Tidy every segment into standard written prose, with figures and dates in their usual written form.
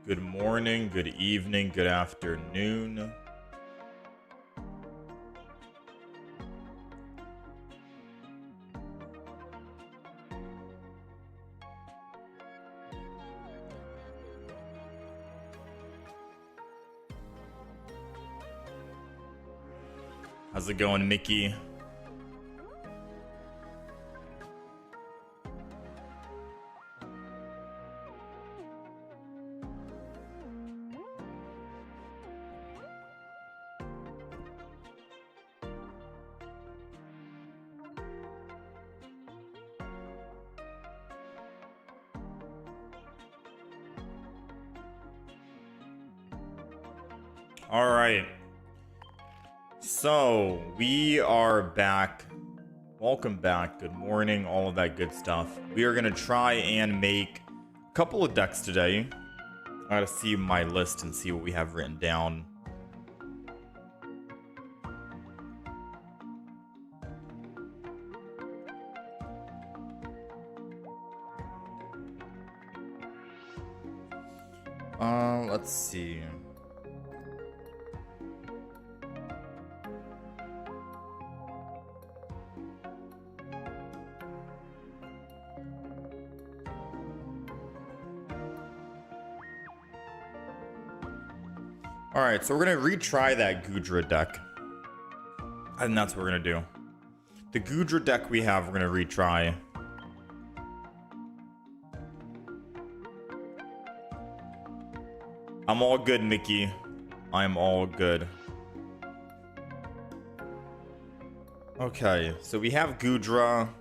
Good morning, good evening, good afternoon. How's it going, Mickey? All right. So we are back. Welcome back. Good morning. All of that good stuff. We are going to try and make a couple of decks today. I got to see my list and see what we have written down. Let's see. Alright, so we're going to retry that Gudra deck. And that's what we're going to do. The Gudra deck we have, we're going to retry. I'm all good, Mickey. I'm all good. Okay, so we have Gudra.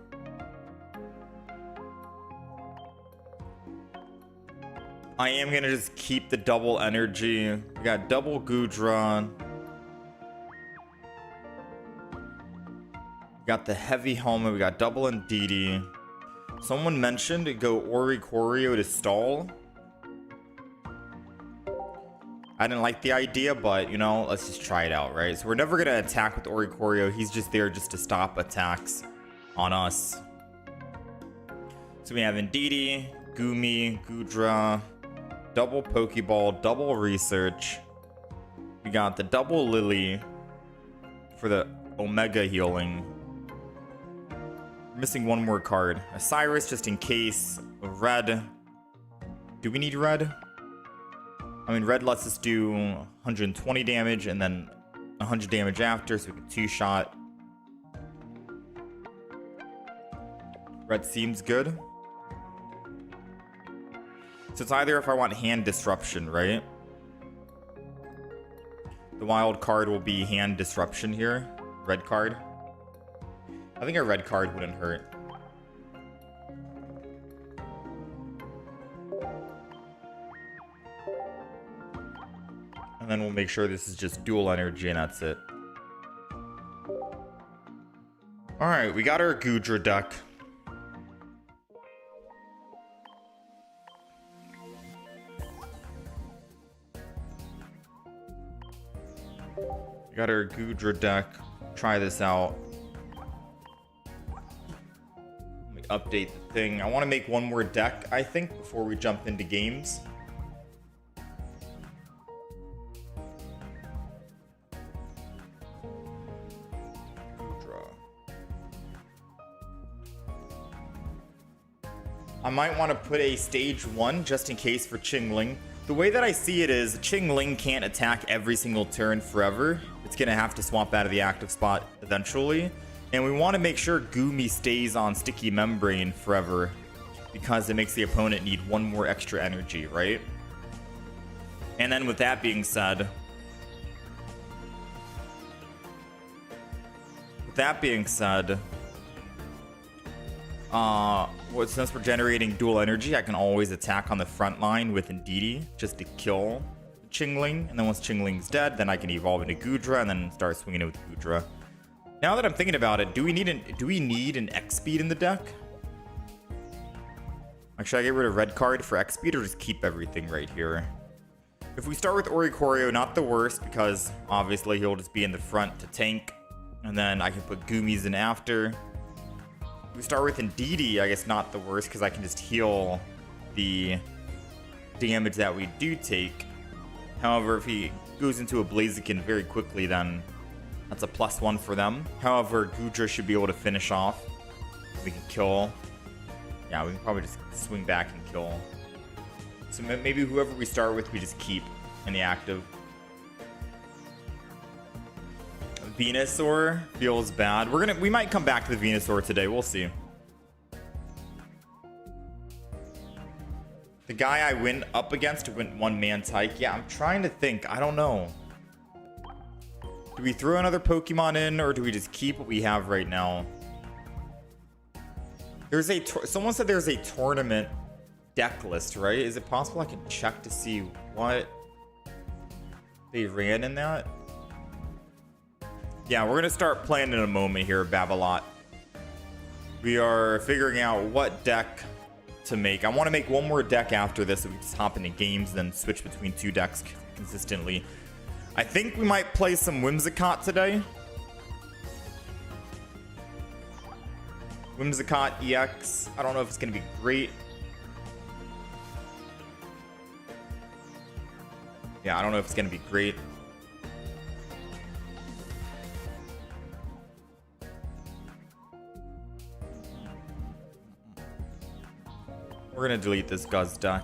I am going to just keep the double energy. We got double Gudra. We got the heavy helmet. We got double Ndidi. Someone mentioned to go Oricorio to stall. I didn't like the idea, but, you know, let's just try it out, right? So we're never going to attack with Oricorio. He's just there just to stop attacks on us. So we have Ndidi, Gumi, Gudra, double Pokeball, double Research. We got the double Lily for the Omega healing. We're missing one more card. A Cyrus just in case. A red. Do we need red? I mean, red lets us do 120 damage and then 100 damage after, so we can two-shot. Red seems good. So it's either if I want hand disruption, right? The wild card will be hand disruption here. Red card. I think a red card wouldn't hurt. And then we'll make sure this is just dual energy and that's it. Alright, we got our Gudra deck. We got our Gudra deck. Try this out. Let me update the thing. I want to make one more deck, I think, before we jump into games. I might want to put a stage 1 just in case for Qingling. The way that I see it is Qingling can't attack every single turn forever. It's going to have to swap out of the active spot eventually. And we want to make sure Gumi stays on Sticky Membrane forever because it makes the opponent need one more extra energy, right? And then with that being said, since we're generating dual energy, I can always attack on the front line with Ndidi just to kill Qingling. And then once Qingling's dead, then I can evolve into Gudra and then start swinging it with Gudra. Now that I'm thinking about it, do we need an X speed in the deck? Like, should I get rid of red card for X speed or just keep everything right here? If we start with Oricorio, not the worst because obviously he'll just be in the front to tank. And then I can put Gumis in after. We start with Indeedee, I guess not the worst, because I can just heal the damage that we do take. However, if he goes into a Blaziken very quickly, then that's a +1 for them. However, Goodra should be able to finish off. We can kill. Yeah, we can probably just swing back and kill. So maybe whoever we start with, we just keep in the active. Venusaur feels bad. We might come back to the Venusaur today. We'll see. The guy I went up against went one-man tyke. Yeah, I'm trying to think. I don't know. Do we throw another Pokemon in, or do we just keep what we have right now? There's someone said there's a tournament deck list, right? Is it possible I can check to see what they ran in that? Yeah, we're gonna start playing in a moment here, Babolat. We are figuring out what deck to make. I want to make one more deck after this so we can just hop into games, then switch between 2 decks consistently. I think we might play some Whimsicott today. Whimsicott EX. I don't know if it's going to be great. Yeah, I don't know if it's going to be great. We're going to delete this Guz deck.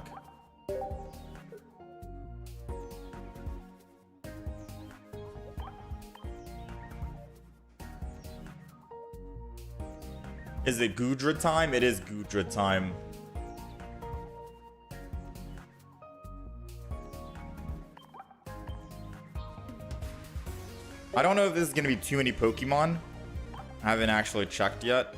Is it Goodra time? It is Goodra time. I don't know if this is going to be too many Pokemon. I haven't actually checked yet.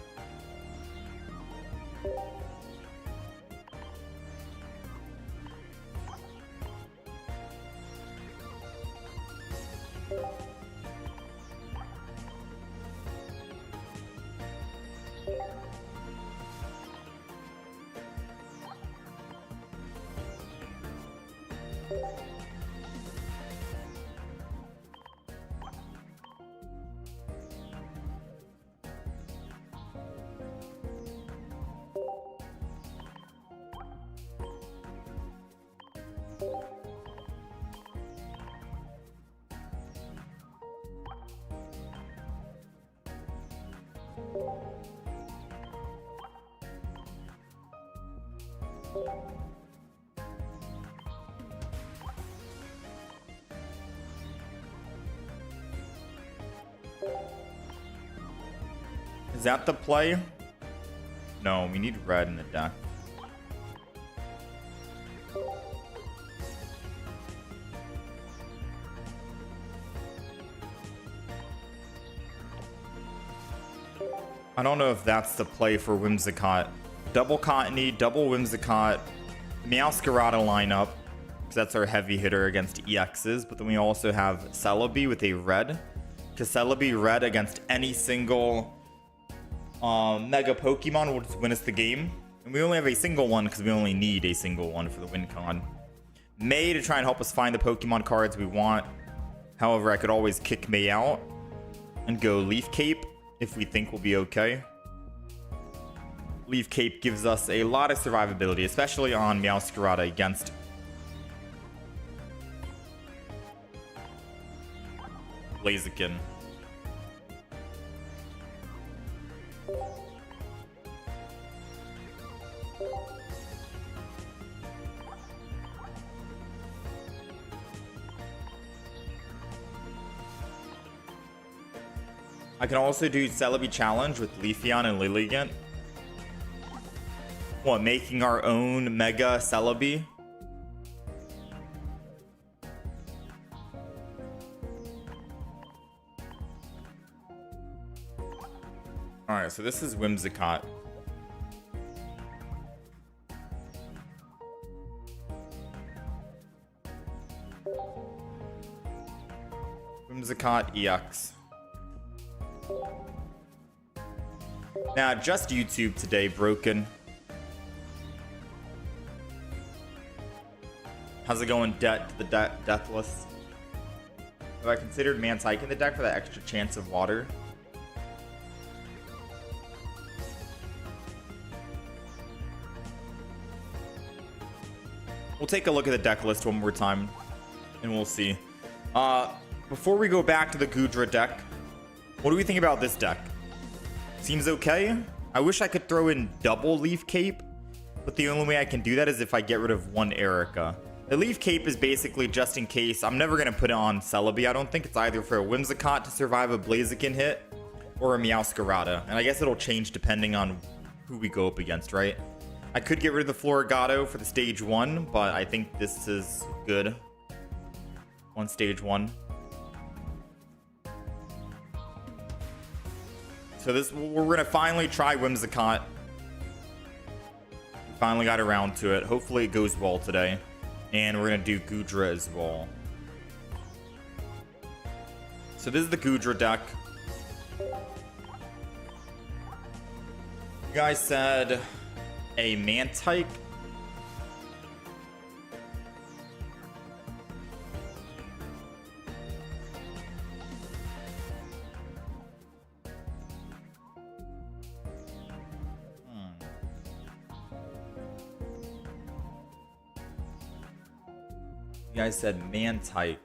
Is that the play? No, we need red in the deck. I don't know if that's the play for Whimsicott. Double Cottony, double Whimsicott, Meowscarada lineup, because that's our heavy hitter against EXs. But then we also have Celebi with a red, because Celebi red against any single Mega Pokemon will just win us the game. And we only have a single one because we only need a single one for the win con. May to try and help us find the Pokemon cards we want. However, I could always kick May out and go Leaf Cape if we think we'll be okay. Leaf Cape gives us a lot of survivability, especially on Meowscarada against Blaziken. I can also do Celebi Challenge with Leafeon and Lilligant. What, making our own Mega Celebi? Alright, so this is Whimsicott. Whimsicott EX. Now, just YouTube today, broken. How's it going, Deathless? Have I considered Mantike in the deck for that extra chance of water? We'll take a look at the deck list one more time, and we'll see. Before we go back to the Gudra deck, what do we think about this deck? Seems okay. I wish I could throw in double Leaf Cape, but the only way I can do that is if I get rid of one Erica. The Leaf Cape is basically just in case. I'm never going to put it on Celebi. I don't think it's either for a Whimsicott to survive a Blaziken hit or a Meowscarada. And I guess it'll change depending on who we go up against, right? I could get rid of the Floragato for the stage 1, but I think this is good on stage 1. So we're going to finally try Whimsicott. Finally got around to it. Hopefully it goes well today. And we're going to do Gudra as well. So this is the Gudra deck. You guys said a Mantike. You guys said Mantike.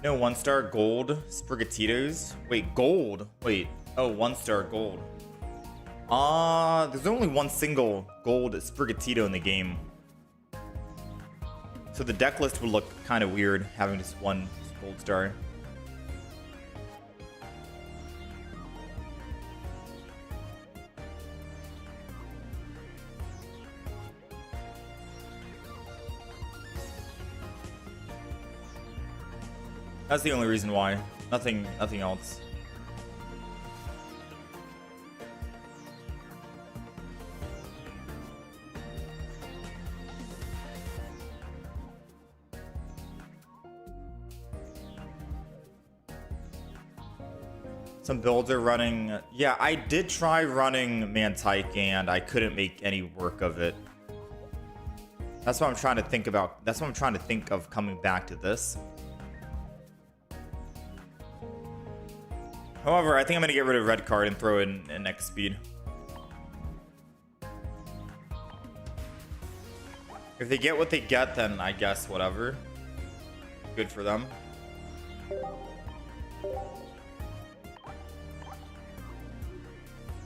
No, 1-star gold Sprigatitos. Wait, gold. Wait. Oh, 1-star gold. There's only one single gold Sprigatito in the game. So the deck list would look kind of weird having just one gold star. That's the only reason why. Nothing else. Some builds are running. Yeah, I did try running Mantike and I couldn't make any work of it. That's what I'm trying to think about. That's what I'm trying to think of coming back to this. However, I think I'm going to get rid of red card and throw in an X speed. If they get what they get, then I guess whatever. Good for them.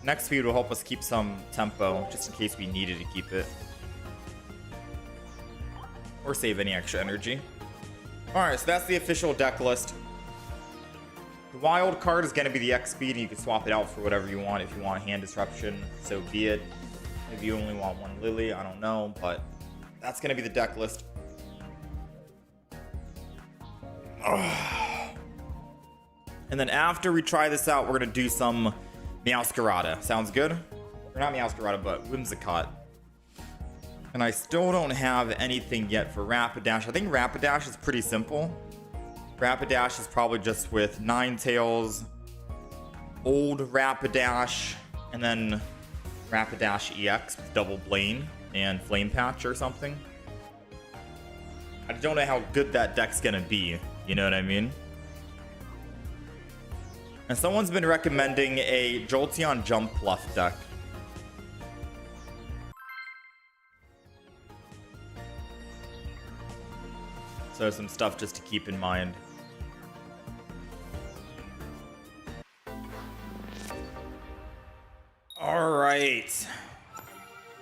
Next speed will help us keep some tempo, just in case we needed to keep it. Or save any extra energy. Alright, so that's the official deck list. The wild card is going to be the X speed, and you can swap it out for whatever you want. If you want hand disruption, so be it. If you only want one Lily, I don't know, but that's going to be the deck list. And then after we try this out, we're going to do some Meowscarada. Sounds good? Or not Meowscarada, but Whimsicott. And I still don't have anything yet for Rapidash. I think Rapidash is pretty simple. Rapidash is probably just with Ninetales, old Rapidash, and then Rapidash EX with double Blaine and Flame Patch or something. I don't know how good that deck's gonna be, you know what I mean? And someone's been recommending a Jolteon Jump Fluff deck. So some stuff just to keep in mind. All right.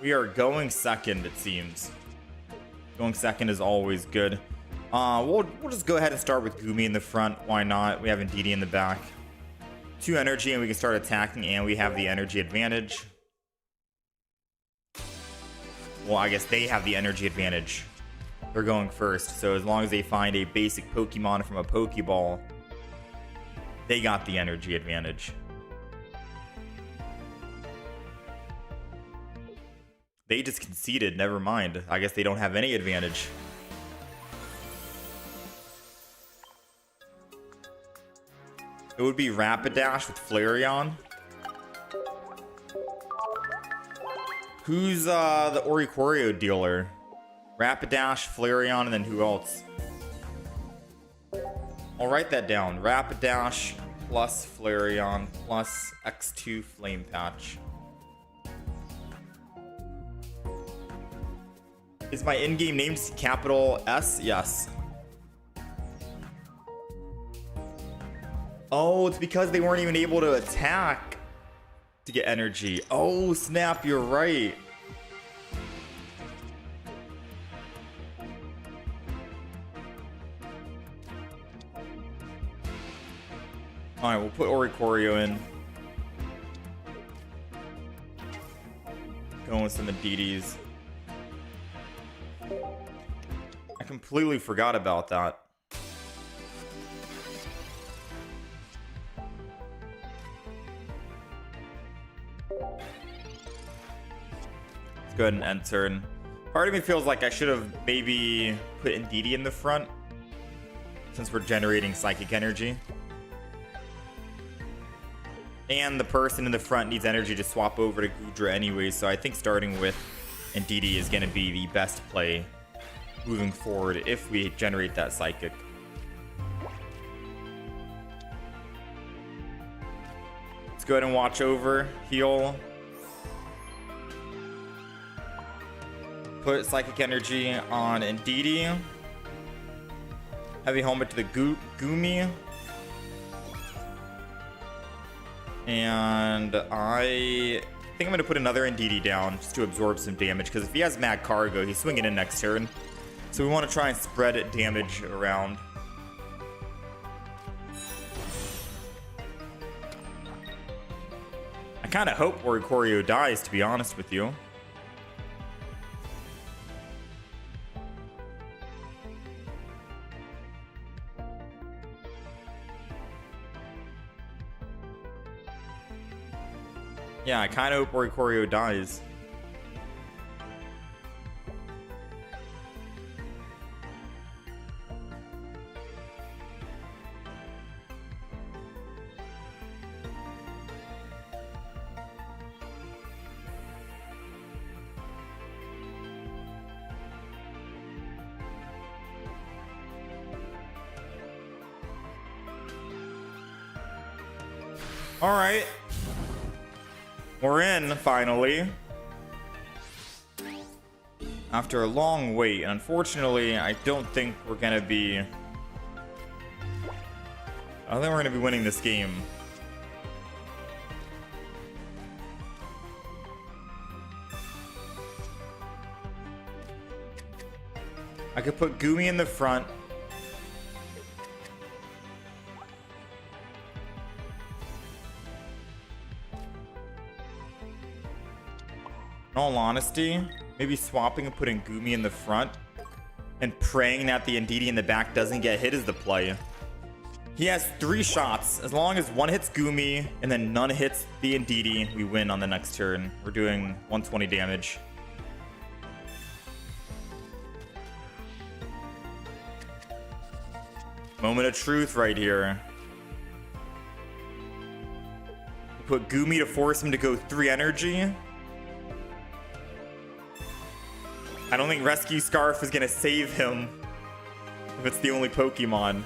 We are going second, it seems. Going second is always good. We'll just go ahead and start with Gumi in the front. Why not? We have Indeedee in the back. 2 energy and we can start attacking, and we have the energy advantage. Well, I guess they have the energy advantage. They're going first, so as long as they find a basic Pokemon from a Pokeball, they got the energy advantage. They just conceded, never mind. I guess they don't have any advantage. It would be Rapidash with Flareon. Who's the Oricorio dealer? Rapidash, Flareon, and then who else? I'll write that down. Rapidash plus Flareon plus X2 Flame Patch. Is my in-game name capital S? Yes. Oh, it's because they weren't even able to attack to get energy. Oh, snap, you're right. Alright, we'll put Oricorio in. Going with some Adidas. I completely forgot about that. Let's go ahead and end turn. Part of me feels like I should have maybe put Ndidi in the front, since we're generating psychic energy. And the person in the front needs energy to swap over to Gudra anyway, so I think starting with Ndidi is going to be the best play moving forward if we generate that psychic. Let's go ahead and watch over, heal. Put psychic energy on Ndidi. Heavy helmet to the Gumi. And I think I'm going to put another Ndidi down just to absorb some damage, because if he has Mad Cargo, he's swinging in next turn. So we want to try and spread damage around. I kind of hope Oricorio dies, to be honest with you. Yeah, I kind of hope Oricorio dies. All right. We're in, finally. After a long wait, and unfortunately, I don't think we're gonna be... I don't think we're gonna be winning this game. I could put Gumi in the front. In all honesty, maybe swapping and putting Gumi in the front and praying that the Ndidi in the back doesn't get hit is the play. He has 3 shots. As long as one hits Gumi and then none hits the Ndidi, we win on the next turn. We're doing 120 damage. Moment of truth right here. Put Gumi to force him to go 3 energy. I don't think Rescue Scarf is going to save him if it's the only Pokemon.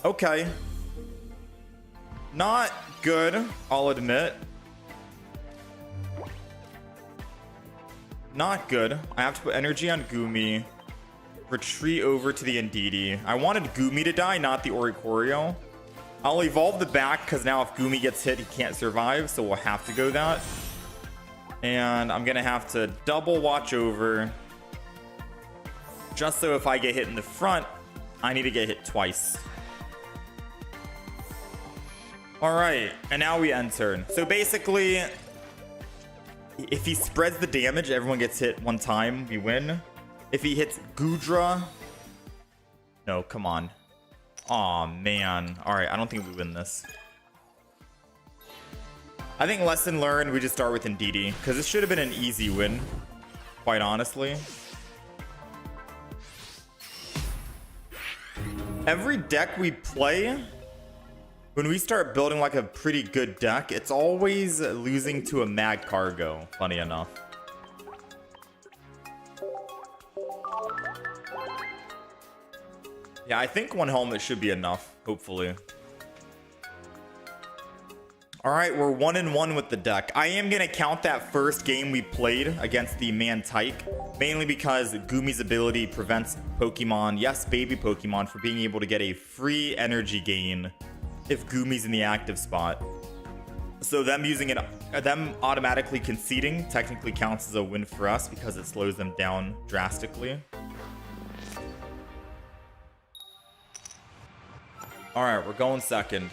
Okay. Not good, I'll admit. Not good. I have to put energy on Gumi. Retreat over to the Ndidi. I wanted Gumi to die, not the Oricorio. I'll evolve the back because now if Gumi gets hit, he can't survive, so we'll have to go that. And I'm gonna have to double watch over, just so if I get hit in the front, I need to get hit twice. All right, and now we end turn. So basically, if he spreads the damage, everyone gets hit one time, we win. If he hits Gudra, no, come on. Aw, man. Alright, I don't think we win this. I think lesson learned, we just start with Ndidi, because this should have been an easy win, quite honestly. Every deck we play, when we start building like a pretty good deck, it's always losing to a Mad Cargo, funny enough. Yeah, I think 1 helmet should be enough, hopefully. All right, we're 1-1 with the deck. I am going to count that first game we played against the Mantike, mainly because Gumi's ability prevents Pokemon, yes, baby Pokemon, from being able to get a free energy gain if Gumi's in the active spot. So them using it, them automatically conceding technically counts as a win for us because it slows them down drastically. All right, we're going second.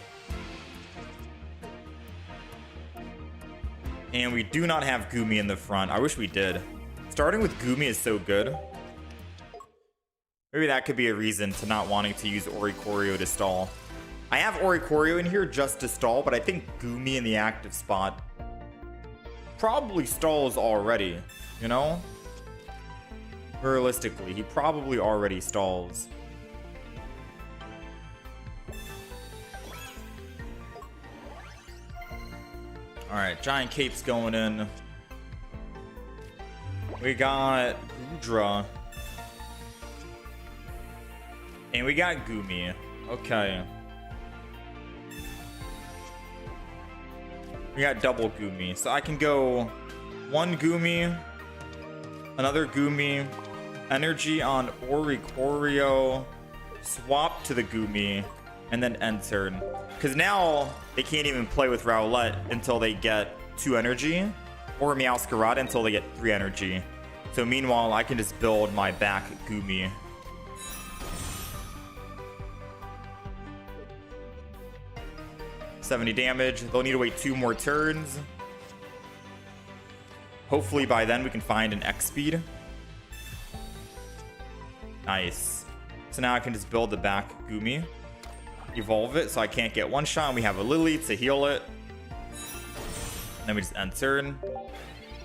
And we do not have Gumi in the front. I wish we did. Starting with Gumi is so good. Maybe that could be a reason to not wanting to use Oricorio to stall. I have Oricorio in here just to stall, but I think Gumi in the active spot probably stalls already, you know? Realistically, he probably already stalls. Alright, Giant Cape's going in. We got Goodra. And we got Gumi. Okay. We got double Gumi. So I can go one Gumi, another Gumi, energy on Oricorio, swap to the Gumi, and then end turn. Because now they can't even play with Rowlet until they get 2 energy, or Meowscarada until they get 3 energy. So meanwhile, I can just build my back Gumi. $70 damage. They'll need to wait 2 more turns. Hopefully by then we can find an X speed. Nice. So now I can just build the back Gumi. Evolve it so I can't get one shot, and we have a Lily to heal it. And then we just end turn.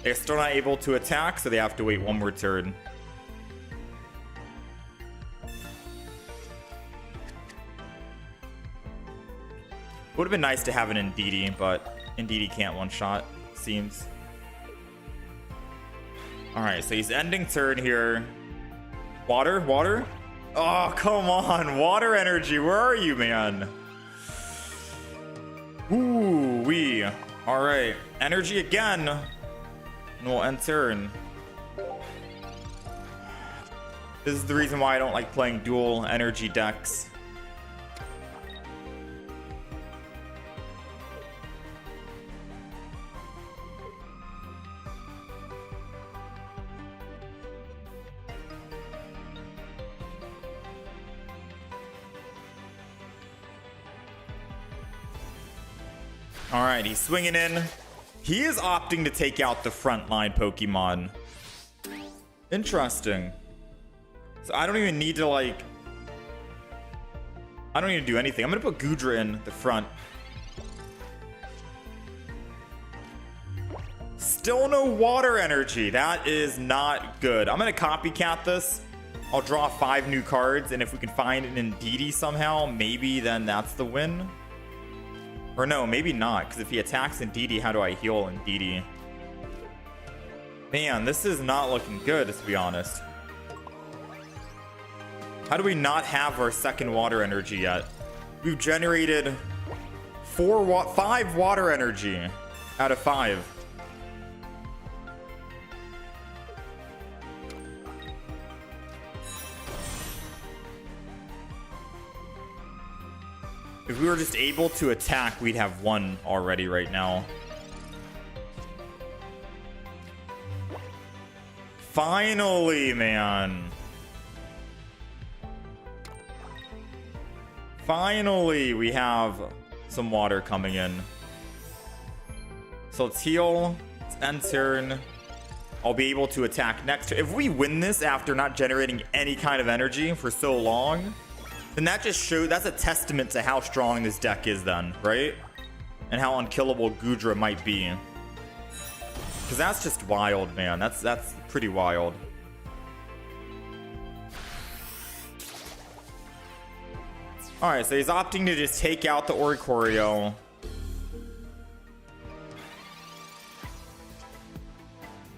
They're still not able to attack, so they have to wait 1 more turn. Would have been nice to have an Indeedee, but Indeedee can't one-shot, seems. Alright, so he's ending turn here. Water? Water? Oh, come on. Water energy. Where are you, man? Ooh, wee. All right. Energy again. And we'll end turn. This is the reason why I don't like playing dual energy decks. All right, he's swinging in. He is opting to take out the frontline Pokemon. Interesting. So I don't even need to, like... I don't need to do anything. I'm going to put Goodra in the front. Still no water energy. That is not good. I'm going to copycat this. I'll draw 5 new cards, and if we can find an Indeedee somehow, maybe then that's the win. Or no, maybe not, because if he attacks Indeedee, how do I heal Indeedee? Man, this is not looking good, to be honest. How do we not have our second water energy yet? We've generated 5 water energy out of 5. If we were just able to attack, we'd have 1 already right now. Finally, man. Finally, we have some water coming in. So let's heal. Let's end turn. I'll be able to attack next turn. If we win this after not generating any kind of energy for so long, then that just shows, that's a testament to how strong this deck is then, right? And how unkillable Goodra might be. Because that's just wild, man. That's pretty wild. Alright, so he's opting to just take out the Oricorio.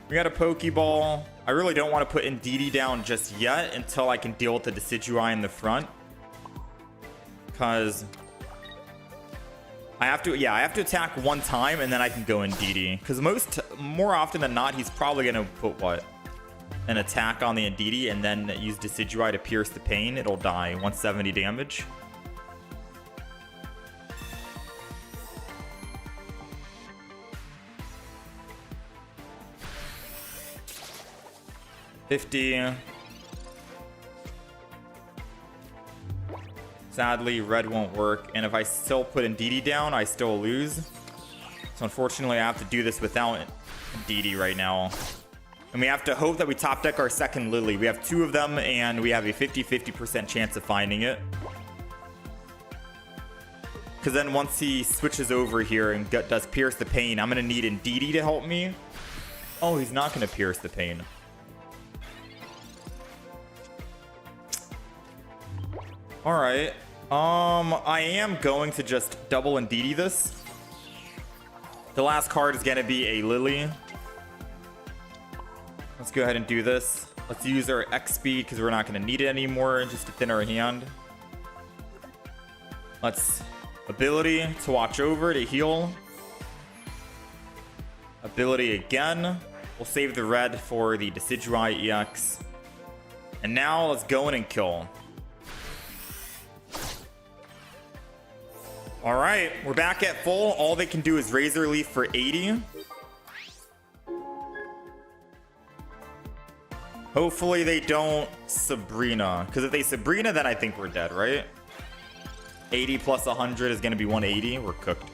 We got a Pokeball. I really don't want to put Indeedee down just yet until I can deal with the Decidueye in the front. Because I have to attack one time and then I can go in DD. Because more often than not, he's probably gonna put what? An attack on the Ndidi and then use Decidueye to pierce the pain. It'll die. 170 damage. $50. Sadly, red won't work. And if I still put Ndidi down, I still lose. So unfortunately, I have to do this without Ndidi right now. And we have to hope that we top deck our second Lily. We have 2 of them, and we have a 50-50% chance of finding it. Because then once he switches over here and does Pierce the Pain, I'm going to need Ndidi to help me. Oh, he's not going to Pierce the Pain. Alright. I am going to just double Ndidi this. The last card is going to be a Lily. Let's go ahead and do this. Let's use our X speed because we're not going to need it anymore just to thin our hand. Let's ability to watch over to heal. Ability again. We'll save the red for the Decidueye EX. And now let's go in and kill. Alright, we're back at full. All they can do is Razor Leaf for 80. Hopefully they don't Sabrina. Because if they Sabrina, then I think we're dead, right? 80 plus 100 is going to be 180. We're cooked.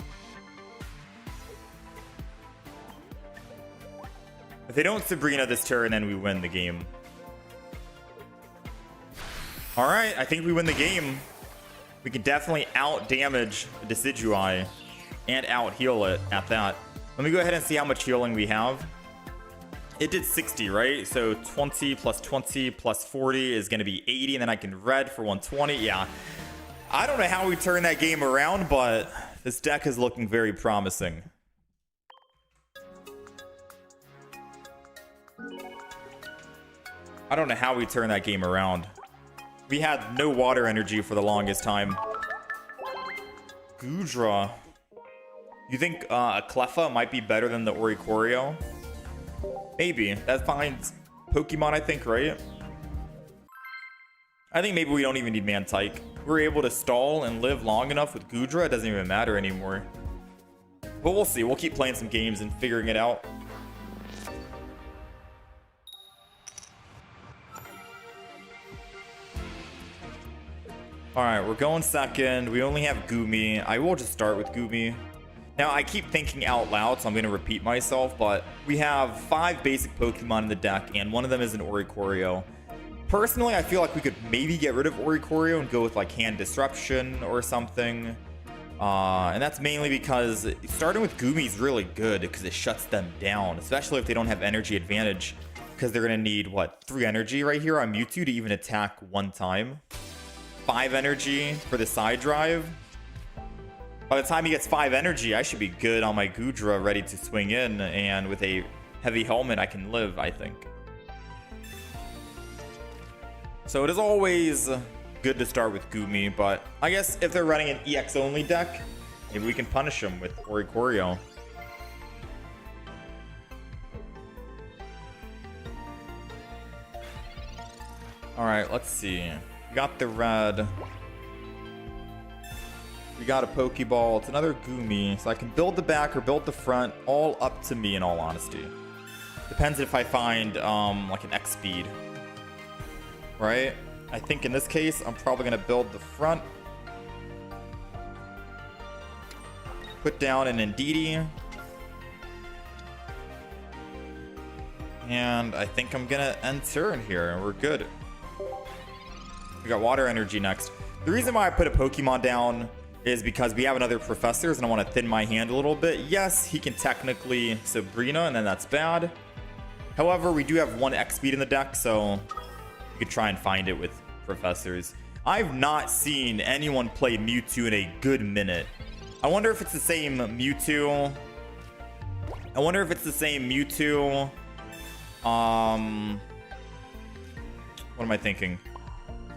If they don't Sabrina this turn, then we win the game. Alright, I think we win the game. We can definitely out-damage the Decidueye and out-heal it at that. Let me go ahead and see how much healing we have. It did 60, right? So 20 plus 20 plus 40 is going to be 80, and then I can red for 120. Yeah. I don't know how we turn that game around, but this deck is looking very promising. I don't know how we turn that game around. We had no water energy for the longest time. Goodra. You think a Cleffa might be better than the Oricorio? Maybe. That finds Pokemon, I think, right? I think maybe we don't even need Mantike. We're able to stall and live long enough with Goodra. It doesn't even matter anymore. But we'll see. We'll keep playing some games and figuring it out. Alright, we're going second. We only have Goomy. I will just start with Goomy. Now, I keep thinking out loud, so I'm going to repeat myself, but we have 5 basic Pokemon in the deck, and one of them is an Oricorio. Personally, I feel like we could maybe get rid of Oricorio and go with, like, Hand Disruption or something. And that's mainly because starting with Goomy is really good because it shuts them down, especially if they don't have energy advantage, because they're going to need, what, 3 energy right here on Mewtwo to even attack one time. 5 energy for the side drive. By the time he gets 5 energy, I should be good on my Goodra, ready to swing in, and with a heavy helmet, I can live, I think. So it is always good to start with Goomy, but I guess if they're running an EX only deck, maybe we can punish them with Oricorio. Alright, let's see. We got the red. We got a Pokeball. It's another Goomy. So I can build the back or build the front. All up to me, in all honesty. Depends if I find like an X speed. Right? I think in this case, I'm probably going to build the front. Put down an Ndidi. And I think I'm going to end turn here. And we're good. We got water energy next. The reason why I put a Pokemon down is because we have another Professors and I want to thin my hand a little bit. Yes, he can technically Sabrina, and then that's bad. However, we do have 1 X speed in the deck, so you could try and find it with Professors. I've not seen anyone play Mewtwo in a good minute. I wonder if it's the same Mewtwo. What am I thinking?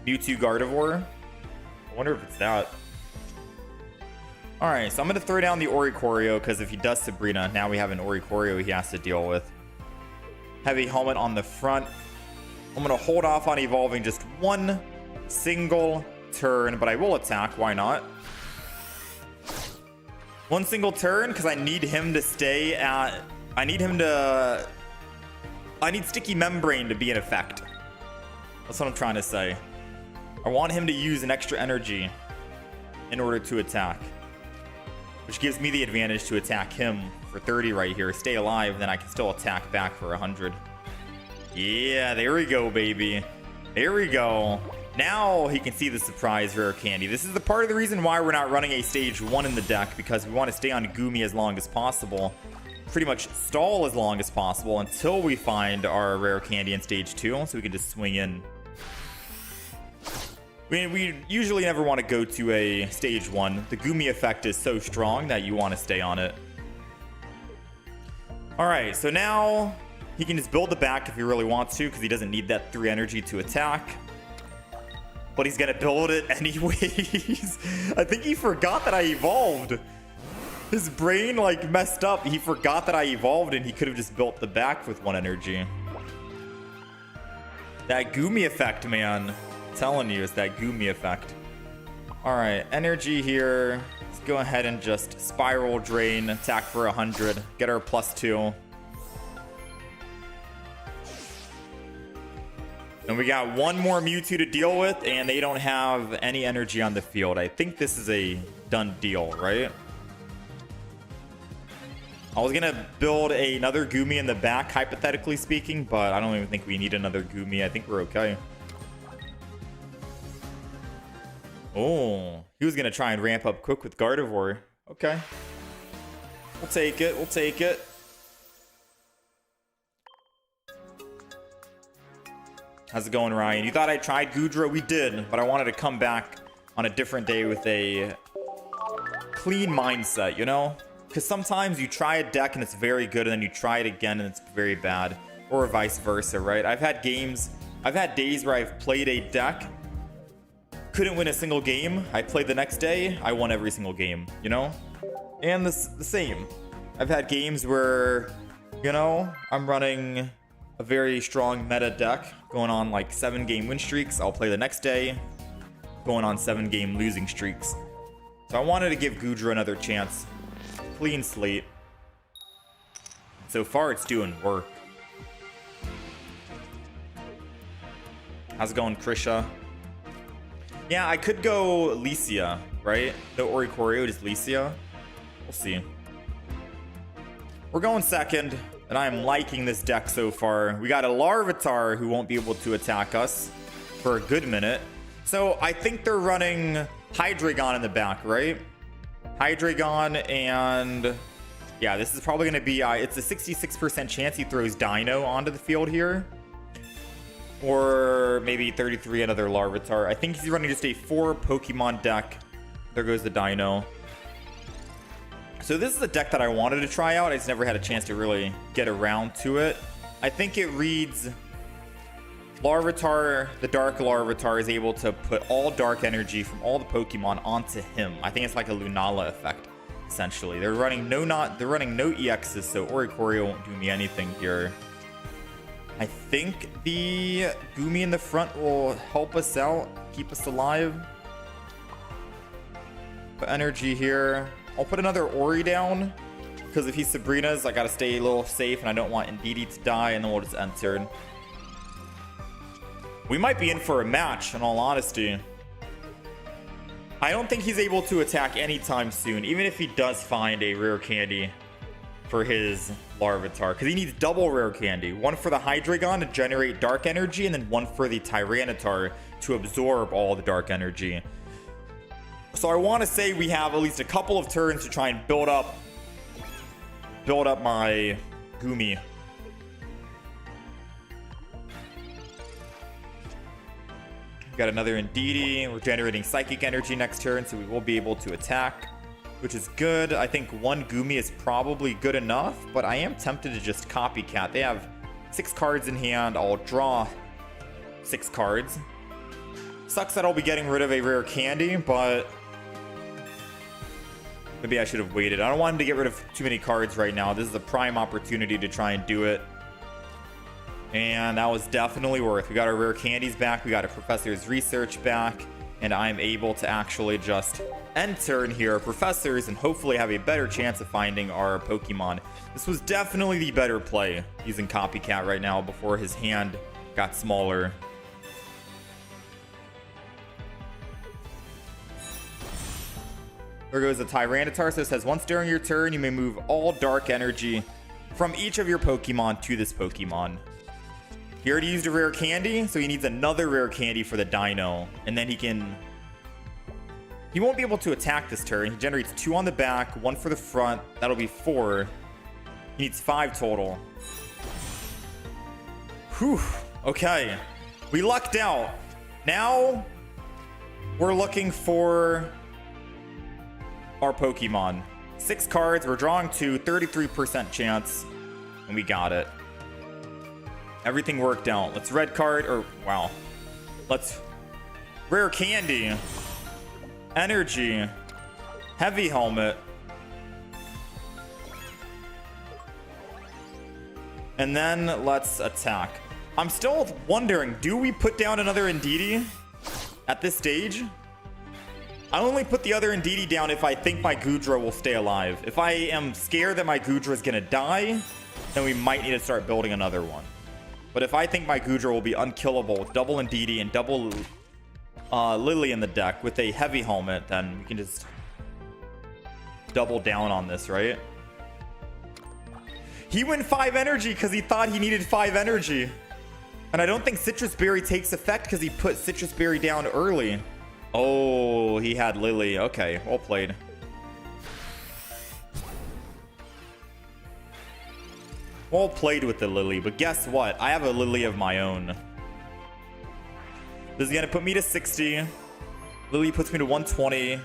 Mewtwo Gardevoir? I wonder if it's that. Alright, so I'm going to throw down the Oricorio, because if he does Sabrina, now we have an Oricorio he has to deal with. Heavy helmet on the front. I'm going to hold off on evolving just one single turn, but I will attack. Why not? One single turn, because I need him to stay at... I need Sticky Membrane to be in effect. That's what I'm trying to say. I want him to use an extra energy in order to attack, which gives me the advantage to attack him for 30 right here. Stay alive, then I can still attack back for 100. Yeah, there we go, baby. There we go. Now he can see the surprise rare candy. This is the part of the reason why we're not running a stage 1 in the deck, because we want to stay on Gumi as long as possible. Pretty much stall as long as possible until we find our rare candy in stage 2, so we can just swing in. We usually never want to go to a stage 1. The Gumi effect is so strong that you want to stay on it. Alright, so now he can just build the back if he really wants to, because he doesn't need that 3 energy to attack. But he's going to build it anyways. I think he forgot that I evolved. His brain like messed up. He forgot that I evolved and he could have just built the back with 1 energy. That Gumi effect, man. I'm telling you, it's that Gumi effect. Alright, energy here. Let's go ahead and just spiral drain, attack for 100, get our +2. And we got one more Mewtwo to deal with, and they don't have any energy on the field. I think this is a done deal, right? I was gonna build another Gumi in the back, hypothetically speaking, but I don't even think we need another Gumi. I think we're okay. Oh, he was gonna try and ramp up quick with Gardevoir. Okay. We'll take it. We'll take it. How's it going, Ryan? You thought I tried Goodra? We did, but I wanted to come back on a different day with a clean mindset, you know? Because sometimes you try a deck and it's very good, and then you try it again and it's very bad, or vice versa, right? I've had days where I've played a deck, couldn't win a single game. I played the next day, I won every single game, you know? And the same. I've had games where, you know, I'm running a very strong meta deck, going on like 7-game win streaks. I'll play the next day, going on 7-game losing streaks. So I wanted to give Goodra another chance. Clean slate. So far, it's doing work. How's it going, Krisha? Yeah, I could go Licia, right? No Oricorio, just Licia. We'll see. We're going second, and I'm liking this deck so far. We got a Larvitar who won't be able to attack us for a good minute. So I think they're running Hydreigon in the back, right? Hydreigon, and yeah, this is probably going to be, it's a 66% chance he throws Dino onto the field here. Or maybe 33 another Larvitar. I think he's running just a 4 Pokemon deck. There goes the Dino. So this is a deck that I wanted to try out. I just never had a chance to really get around to it. I think it reads Larvitar, the Dark Larvitar, is able to put all dark energy from all the Pokemon onto him. I think it's like a Lunala effect, essentially. They're running no EXs, so Oricorio won't do me anything here. I think the Gumi in the front will help us out, keep us alive. Put energy here. I'll put another Ori down, because if he's Sabrina's, I gotta stay a little safe, and I don't want Indeedee to die, and then we'll just enter. We might be in for a match, in all honesty. I don't think he's able to attack anytime soon, even if he does find a rare candy for his Larvitar, because he needs double rare candy. One for the Hydreigon to generate dark energy, and then one for the Tyranitar to absorb all the dark energy. So I want to say we have at least a couple of turns to try and build up my Gumi. Got another Indeedee. We're generating psychic energy next turn, so we will be able to attack, which is good. I think one Gumi is probably good enough, but I am tempted to just copycat. They have 6 cards in hand. I'll draw 6 cards. Sucks that I'll be getting rid of a rare candy, but Maybe I should have waited. I don't want him to get rid of too many cards right now. This is a prime opportunity to try and do it. And that was definitely worth. We got our rare candies back. We got a professor's research back. And I'm able to actually just end turn here, professors, and hopefully have a better chance of finding our Pokemon. This was definitely the better play using Copycat right now before his hand got smaller. There goes a Tyranitar. So it says, once during your turn, you may move all dark energy from each of your Pokemon to this Pokemon. He already used a rare candy, so he needs another rare candy for the Dino. And then he won't be able to attack this turn. He generates 2 on the back, 1 for the front. That'll be 4. He needs 5 total. Whew. Okay. We lucked out. Now we're looking for our Pokemon. 6 cards. We're drawing 2, 33% chance. And we got it. Everything worked out. Let's red card, or wow. Let's rare candy, energy, heavy helmet, and then let's attack. I'm still wondering, do we put down another Indeedee at this stage? I only put the other Indeedee down if I think my Goodra will stay alive. If I am scared that my Goodra is gonna die, then we might need to start building another one. But if I think my Goodra will be unkillable with double Indeedee and double Lily in the deck with a heavy helmet, then we can just double down on this, right? He went 5 energy because he thought he needed 5 energy. And I don't think Citrus Berry takes effect because he put Citrus Berry down early. Oh, he had Lily. Okay, well played. Well played with the Lily, but guess what? I have a Lily of my own. This is gonna put me to 60. Lily puts me to 120.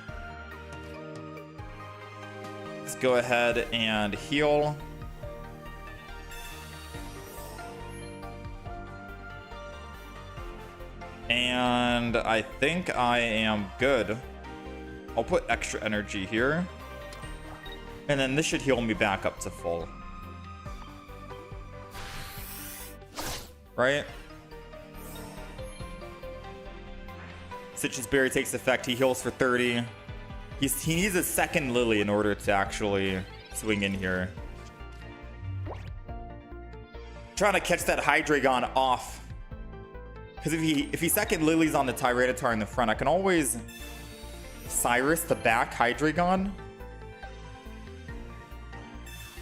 Let's go ahead and heal. And I think I am good. I'll put extra energy here. And then this should heal me back up to full. Right? Citrus Berry takes effect. He heals for 30. He needs a second Lily in order to actually swing in here. Trying to catch that Hydreigon off. Because if he second Lilies on the Tyranitar in the front, I can always Cyrus the back Hydreigon.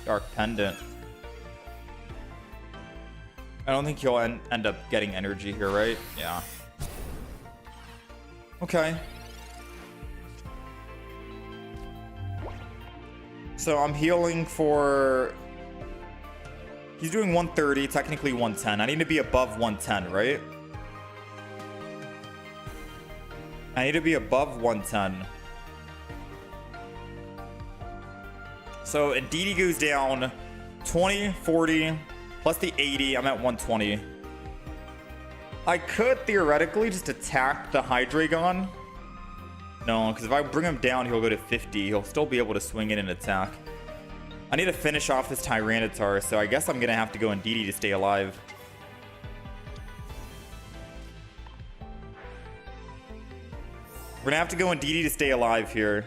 Dark Pendant. I don't think he'll end up getting energy here, right? Yeah. Okay. So I'm healing for... He's doing 130, technically 110. I need to be above 110, right? I need to be above 110. So Indeedee goes down 20, 40... Plus the 80, I'm at 120. I could theoretically just attack the Hydreigon. No, because if I bring him down, he'll go to 50. He'll still be able to swing in and attack. I need to finish off this Tyranitar, so I guess I'm going to have to go Indeedee to stay alive. We're going to have to go Indeedee to stay alive here.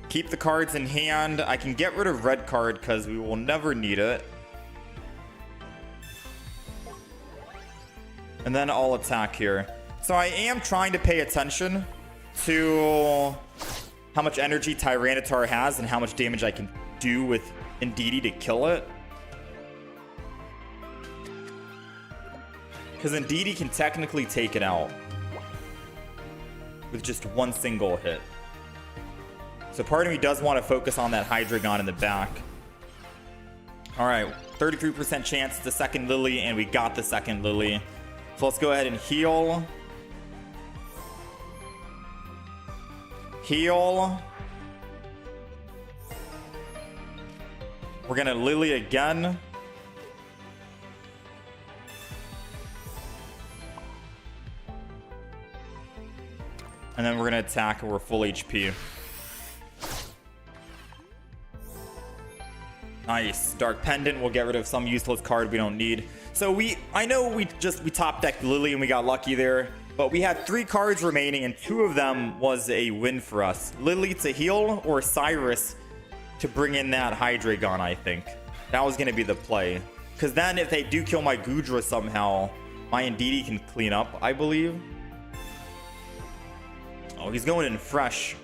Keep the cards in hand. I can get rid of red card because we will never need it. And then I'll attack here. So I am trying to pay attention to how much energy Tyranitar has and how much damage I can do with Indeedee to kill it. Because Indeedee can technically take it out with just one single hit. So part of me does want to focus on that Hydreigon in the back. All right, 33% chance the second Lily, and we got the second Lily. So let's go ahead and heal. Heal. We're going to Lily again. And then we're gonna attack and we're full HP. Nice. Dark Pendant will get rid of some useless card we don't need. So I know we top decked Lily and we got lucky there, but we had 3 cards remaining and 2 of them was a win for us. Lily to heal or Cyrus to bring in that Hydreigon, I think. That was going to be the play. Because then if they do kill my Goodra somehow, my Indeedee can clean up, I believe. Oh, he's going in fresh.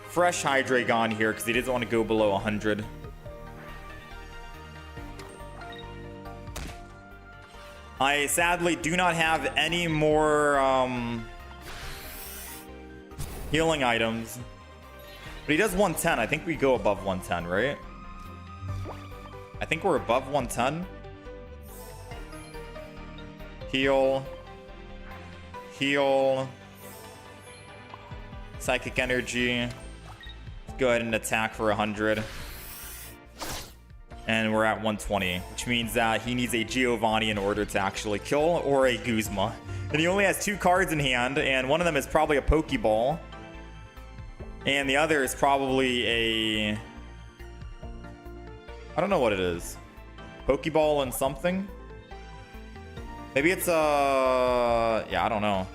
Fresh Hydreigon here because he doesn't want to go below 100. I sadly do not have any more healing items. But he does 110. I think we go above 110, right? I think we're above 110. Heal. Heal. Psychic Energy. Let's go ahead and attack for 100. And we're at 120, which means that he needs a Giovanni in order to actually kill, or a Guzma. And he only has 2 cards in hand, and one of them is probably a Pokeball. And the other is probably a... I don't know what it is. Pokeball and something? Maybe it's a... Yeah, I don't know.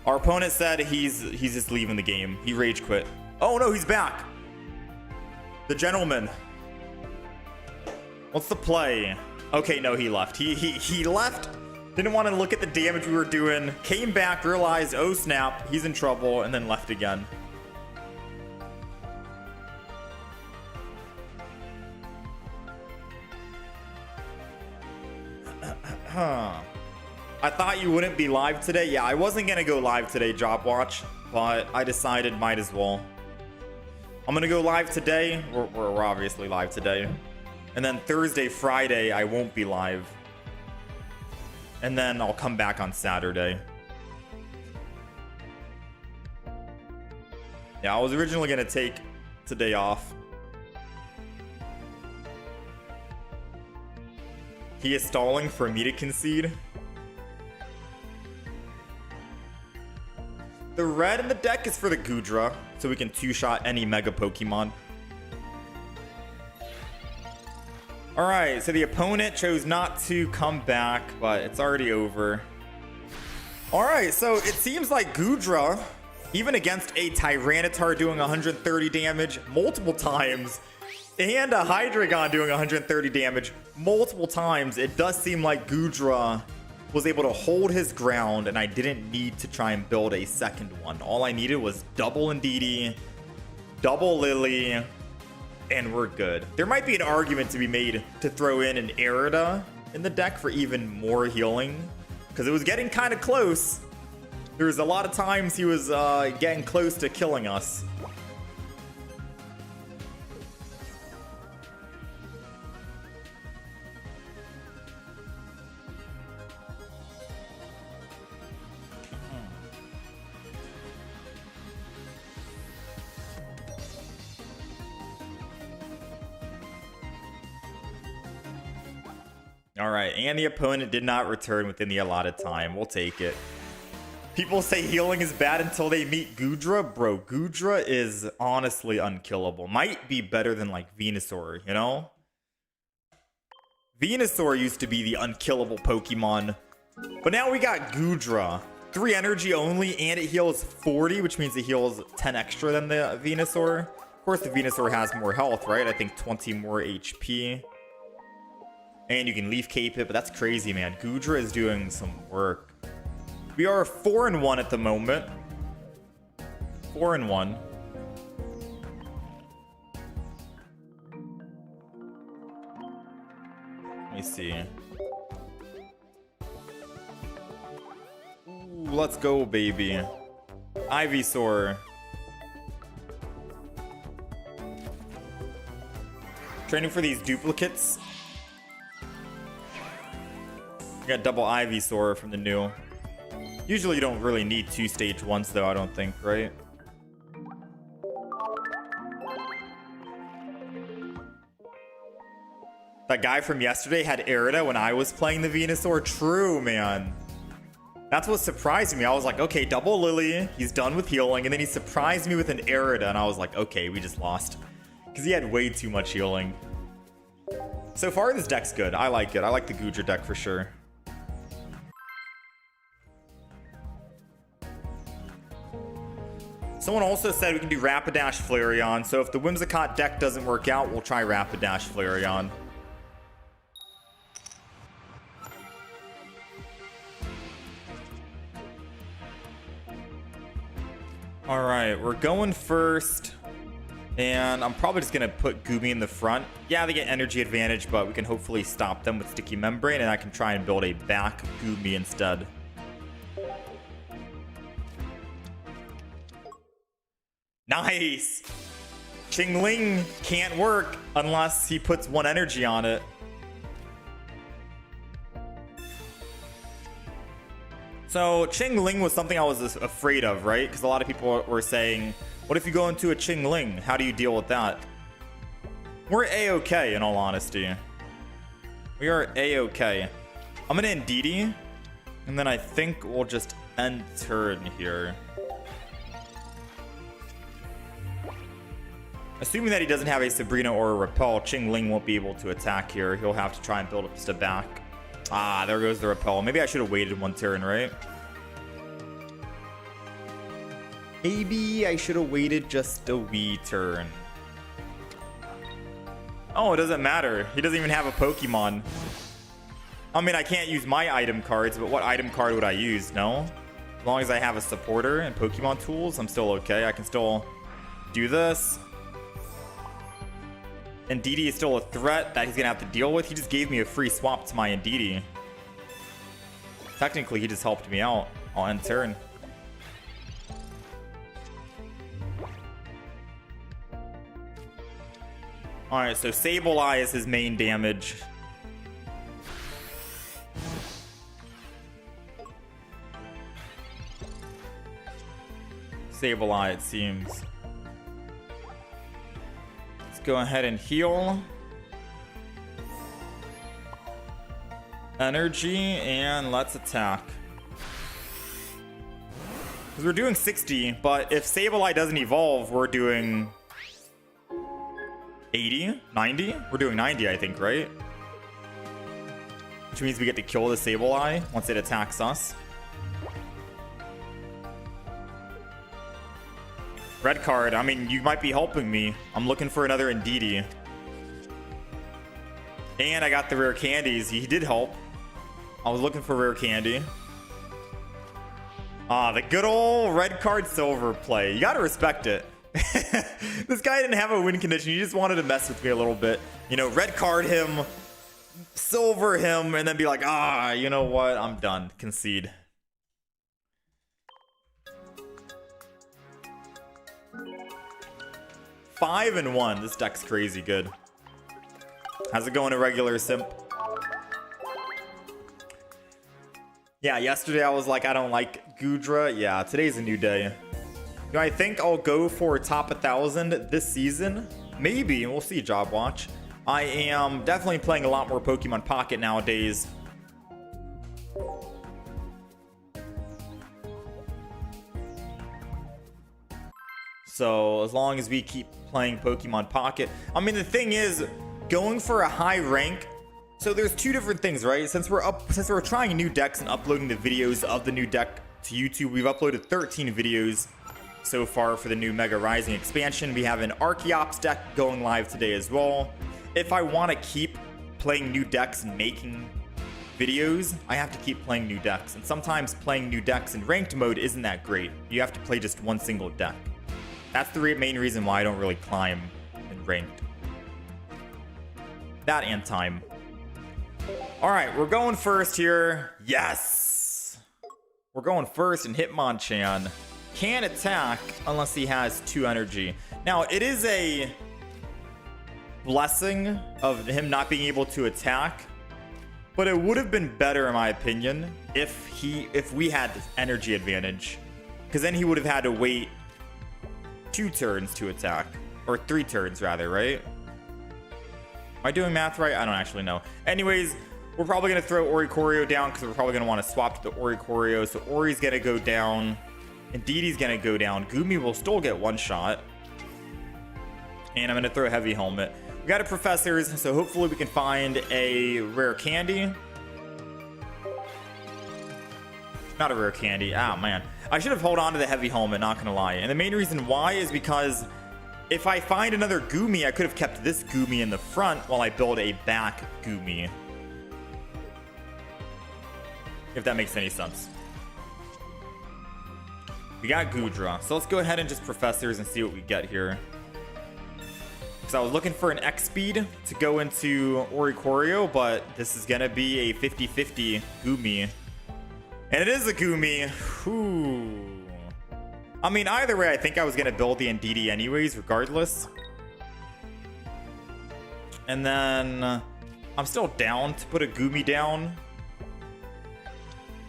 Our opponent said he's just leaving the game. He rage quit. Oh no, he's back! The gentleman. What's the play? Okay, no, he left. He left. Didn't want to look at the damage we were doing. Came back, realized, oh snap, he's in trouble, and then left again. I thought you wouldn't be live today. Yeah, I wasn't gonna go live today, Job Watch, but I decided might as well. I'm gonna go live today. We're obviously live today. And then Thursday, Friday, I won't be live. And then I'll come back on Saturday. Yeah, I was originally gonna take today off. He is stalling for me to concede. The red in the deck is for the Goodra, so we can 2-shot any Mega Pokemon. Alright, so the opponent chose not to come back, but it's already over. Alright, so it seems like Goodra, even against a Tyranitar doing 130 damage multiple times, and a Hydreigon doing 130 damage multiple times, it does seem like Goodra was able to hold his ground, and I didn't need to try and build a second one. All I needed was double Indeedee, double Lily, and we're good. There might be an argument to be made to throw in an Erida in the deck for even more healing, because it was getting kind of close. There was a lot of times he was getting close to killing us. All right, and the opponent did not return within the allotted time. We'll take it. People say healing is bad until they meet Goodra. Bro, Goodra is honestly unkillable. Might be better than like Venusaur, you know? Venusaur used to be the unkillable Pokemon, but now we got Goodra. 3 energy only, and it heals 40, which means it heals 10 extra than the Venusaur. Of course, the Venusaur has more health, right? I think 20 more HP. And you can Leaf Cape it, but that's crazy, man. Goodra is doing some work. We are 4-1 at the moment. 4-1. Let me see. Ooh, let's go, baby. Ivysaur. Training for these duplicates. We got double Ivysaur from the new. Usually you don't really need 2 stage 1s though, I don't think, right? That guy from yesterday had Erida when I was playing the Venusaur. True, man. That's what surprised me. I was like, okay, double Lily. He's done with healing. And then he surprised me with an Erida. And I was like, okay, we just lost. Because he had way too much healing. So far, this deck's good. I like it. I like the Gudra deck for sure. Someone also said we can do Rapidash Flareon. So if the Whimsicott deck doesn't work out, we'll try Rapidash Flareon. All right, we're going first. And I'm probably just going to put Goomy in the front. Yeah, they get energy advantage, but we can hopefully stop them with Sticky Membrane. And I can try and build a back Goomy instead. Nice! Qingling can't work unless he puts one energy on it. So Qingling was something I was afraid of, right? Because a lot of people were saying, what if you go into a Qingling? How do you deal with that? We're A-okay, in all honesty. We are A-okay. I'm gonna Ndidi, and then I think we'll just end turn here. Assuming that he doesn't have a Sabrina or a Repel, Qingling won't be able to attack here. He'll have to try and build up just a back. Ah, there goes the Repel. Maybe I should have waited one turn, right? Maybe I should have waited just a wee turn. Oh, it doesn't matter. He doesn't even have a Pokemon. I mean, I can't use my item cards, but what item card would I use? No? As long as I have a supporter and Pokemon tools, I'm still okay. I can still do this. And Ndidi is still a threat that he's going to have to deal with. He just gave me a free swap to my Ndidi. Technically, he just helped me out. I'll end turn. Alright, so Sableye is his main damage. Sableye, it seems. Go ahead and heal. Energy, and let's attack. Because we're doing 60, but if Sableye doesn't evolve, we're doing 80, 90? We're doing 90, I think, right? Which means we get to kill the Sableye once it attacks us. Red card, I mean, you might be helping me. I'm looking for another Ndidi. And I got the rare candies. He did help. I was looking for rare candy. Ah, the good old red card silver play. You gotta respect it. This guy didn't have a win condition. He just wanted to mess with me a little bit. You know, red card him, silver him, and then be like, ah, you know what? I'm done. Concede. Five and 1. This deck's crazy good. How's it going to regular simp? Yeah, yesterday I was like, I don't like Gudra. Yeah, today's a new day. You know, I think I'll go for top 1,000 this season. Maybe. We'll see, Job Watch. I am definitely playing a lot more Pokemon Pocket nowadays. So as long as we keep playing Pokemon Pocket. I mean, the thing is, going for a high rank. So there's two different things, right? Since we're trying new decks and uploading the videos of the new deck to YouTube, we've uploaded 13 videos so far for the new Mega Rising expansion. We have an Archeops deck going live today as well. If I want to keep playing new decks and making videos, I have to keep playing new decks. And sometimes playing new decks in ranked mode isn't that great. You have to play just one single deck. That's the main reason why I don't really climb in ranked. That and time. Alright, we're going first here. Yes! We're going first, and Hitmonchan can't attack unless he has 2 energy. Now, it is a blessing of him not being able to attack, but it would have been better, in my opinion, if we had energy advantage. Because then he would have had to wait 2 turns to attack. Or 3 turns, rather, right? Am I doing math right? I don't actually know. Anyways, We're probably going to throw Oricorio down because we're probably going to want to swap to the Oricorio. So Ori's going to go down. And Didi's going to go down. Gumi will still get one shot. And I'm going to throw a Heavy Helmet. We got a Professors, so hopefully we can find a rare candy. Not a rare candy. Ah, man. I should have held on to the Heavy Helmet, not going to lie. And the main reason why is because if I find another Gumi, I could have kept this Gumi in the front while I build a back Gumi. If that makes any sense. We got Goodra. So let's go ahead and just Professors and see what we get here. Because I was looking for an X speed to go into Oricorio, but this is going to be a 50-50 Gumi. And it is a Gumi. Ooh. I mean, either way, I think I was going to build the Ndidi anyways, regardless. And then I'm still down to put a Gumi down.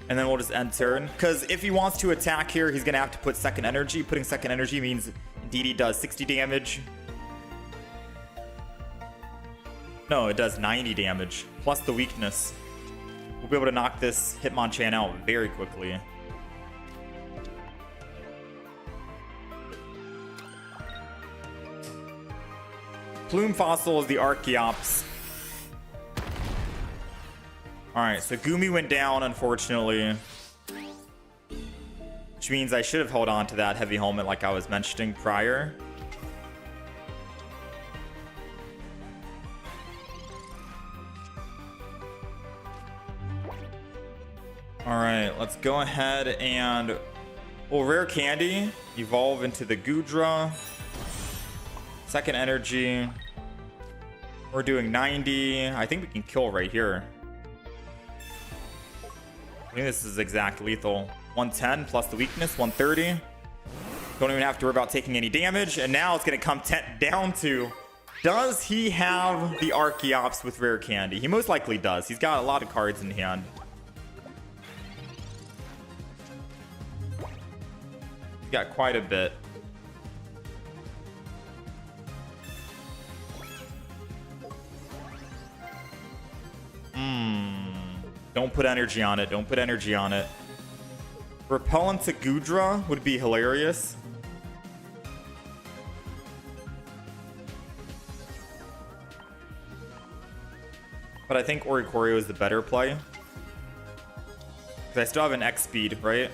And then we'll just end turn. Because if he wants to attack here, he's going to have to put second energy. Putting second energy means Ndidi does 60 damage. No, it does 90 damage. Plus the weakness. We'll be able to knock this Hitmonchan out very quickly. Plume Fossil is the Archeops. Alright, so Gumi went down, unfortunately. Which means I should have held on to that Heavy Helmet like I was mentioning prior. Alright, let's go ahead and we'll Rare Candy, evolve into the Goodra. Second energy. We're doing 90. I think we can kill right here. I think this is exact lethal. 110 plus the weakness, 130. Don't even have to worry about taking any damage. And now it's going to come down to, does he have the Archeops with Rare Candy? He most likely does. He's got a lot of cards in hand. He's got quite a bit. Don't put energy on it. Don't put energy on it. Repellent to Goodra would be hilarious. But I think Oricorio is the better play. Because I still have an X speed, right?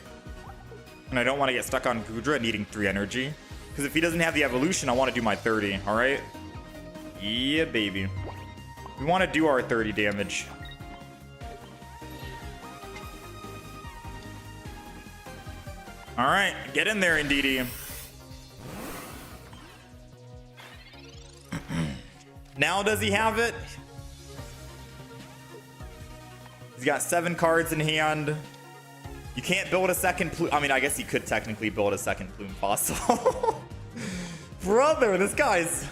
And I don't want to get stuck on Goodra needing 3 energy. Because if he doesn't have the evolution, I want to do my 30, alright? Yeah, baby. We want to do our 30 damage. Alright, get in there, Ndidi. Now does he have it? He's got 7 cards in hand. You can't build a second plume. I mean, I guess he could technically build a second Plume Fossil. Brother, this guy's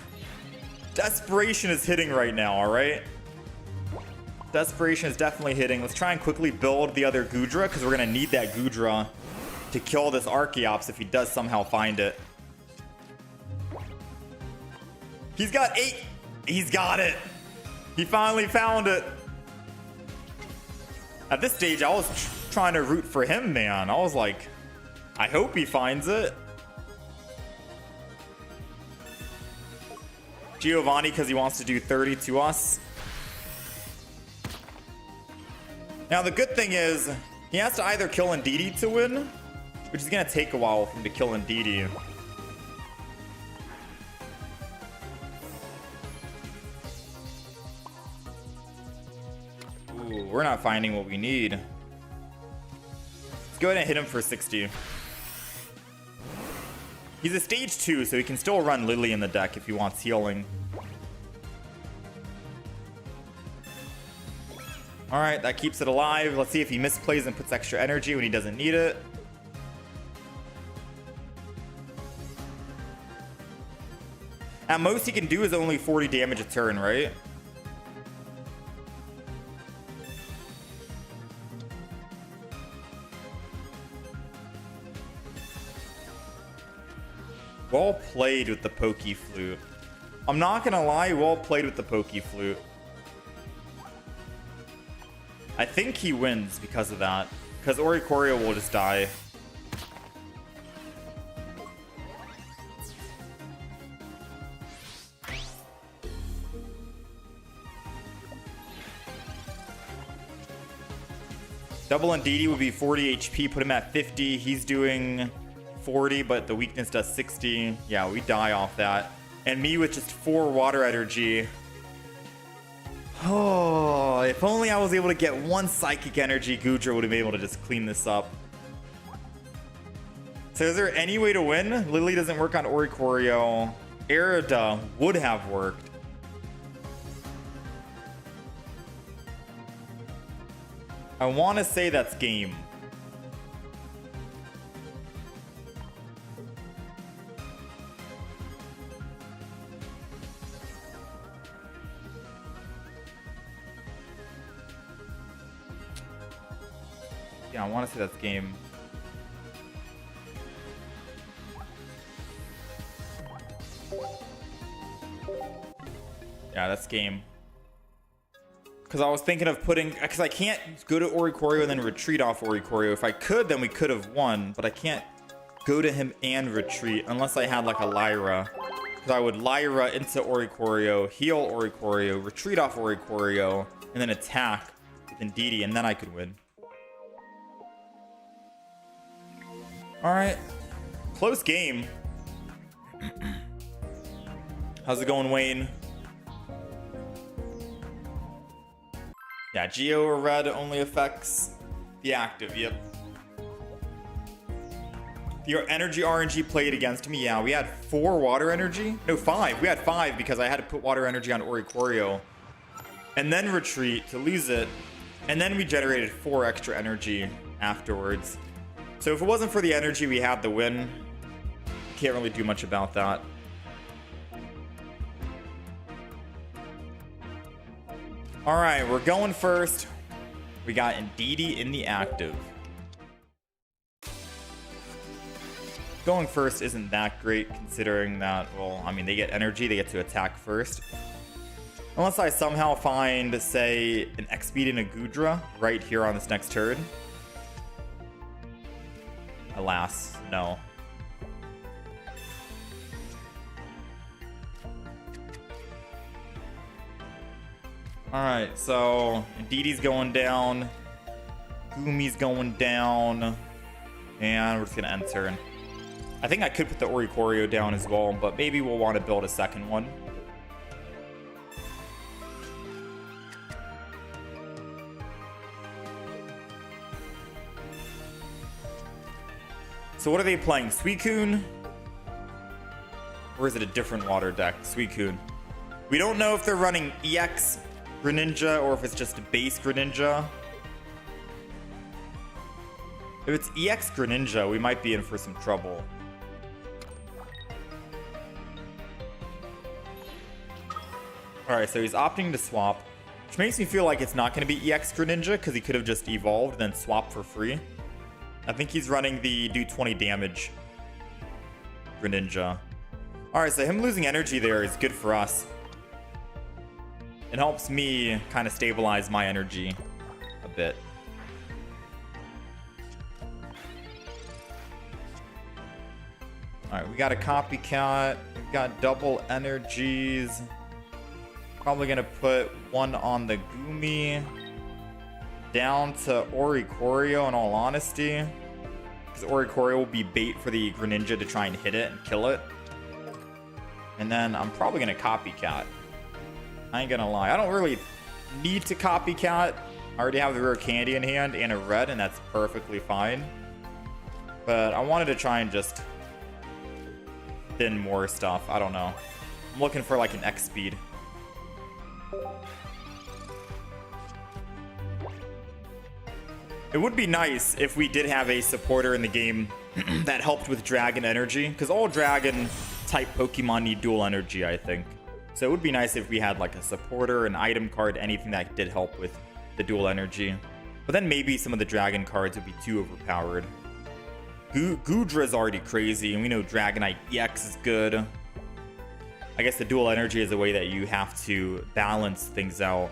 desperation is hitting right now, alright? Desperation is definitely hitting. Let's try and quickly build the other Goodra, because we're going to need that Goodra to kill this Archeops if he does somehow find it. He's got 8. He's got it. He finally found it. At this stage, I was trying to root for him, man. I was like, I hope he finds it. Giovanni, because he wants to do 30 to us. Now, the good thing is, he has to either kill Ndidi to win, which is going to take a while for him to kill Ndidi. Ooh, we're not finding what we need. Let's go ahead and hit him for 60. He's a stage 2, so he can still run Lily in the deck if he wants healing. Alright, that keeps it alive. Let's see if he misplays and puts extra energy when he doesn't need it. At most he can do is only 40 damage a turn, right? Well played with the Pokey Flute. I'm not gonna lie, well played with the Pokey Flute. I think he wins because of that. Because Oricorio will just die. Double Indeedee would be 40 HP, put him at 50. He's doing 40, but the weakness does 60. Yeah, we die off that. And me with just 4 water energy. Oh, if only I was able to get 1 psychic energy, Goodra would have been able to just clean this up. So is there any way to win? Lily doesn't work on Oricorio. Erida would have worked. I want to say that's game. Yeah, I want to say that's game. Yeah, that's game. Because I was thinking of putting... Because I can't go to Oricorio and then retreat off Oricorio. If I could, then we could have won. But I can't go to him and retreat unless I had like a Lyra. Because I would Lyra into Oricorio, heal Oricorio, retreat off Oricorio, and then attack with Indeedee, and then I could win. Alright. Close game. How's it going, Wayne? Yeah, Geo or Red only affects the active, yep. Your energy RNG played against me. Yeah, we had 4 water energy. No, 5. We had 5 because I had to put water energy on Oricorio. And then retreat to lose it. And then we generated 4 extra energy afterwards. So if it wasn't for the energy, we had the win. Can't really do much about that. Alright, we're going first. We got Indeedee in the active. Going first isn't that great considering that, well, I mean, they get energy, they get to attack first. Unless I somehow find, say, an X-Speed and a Goodra right here on this next turn. Alas, no. Alright, so Indeedee's going down. Gumi's going down. And we're just going to end turn. I think I could put the Oricorio down as well, but maybe we'll want to build a second one. So what are they playing? Suicune? Or is it a different water deck? Suicune. We don't know if they're running EX Greninja or if it's just a base Greninja. If it's EX Greninja, we might be in for some trouble. Alright, so he's opting to swap, which makes me feel like it's not going to be EX Greninja because he could have just evolved and then swapped for free. I think he's running the do 20 damage Greninja. Alright, so him losing energy there is good for us. It helps me kind of stabilize my energy a bit. Alright, we got a copycat. We've got double energies. Probably gonna put one on the Gumi. Down to Oricorio in all honesty. Because Oricorio will be bait for the Greninja to try and hit it and kill it. And then I'm probably gonna copycat. I ain't gonna lie. I don't really need to copycat. I already have the rare candy in hand and a red, and that's perfectly fine. But I wanted to try and just thin more stuff. I don't know. I'm looking for like an X speed. It would be nice if we did have a supporter in the game that helped with dragon energy, because all dragon type Pokemon need dual energy, I think. So it would be nice if we had like a supporter, an item card, anything that did help with the dual energy. But then maybe some of the dragon cards would be too overpowered. Goodra's already crazy, and we know Dragonite EX is good. I guess the dual energy is a way that you have to balance things out.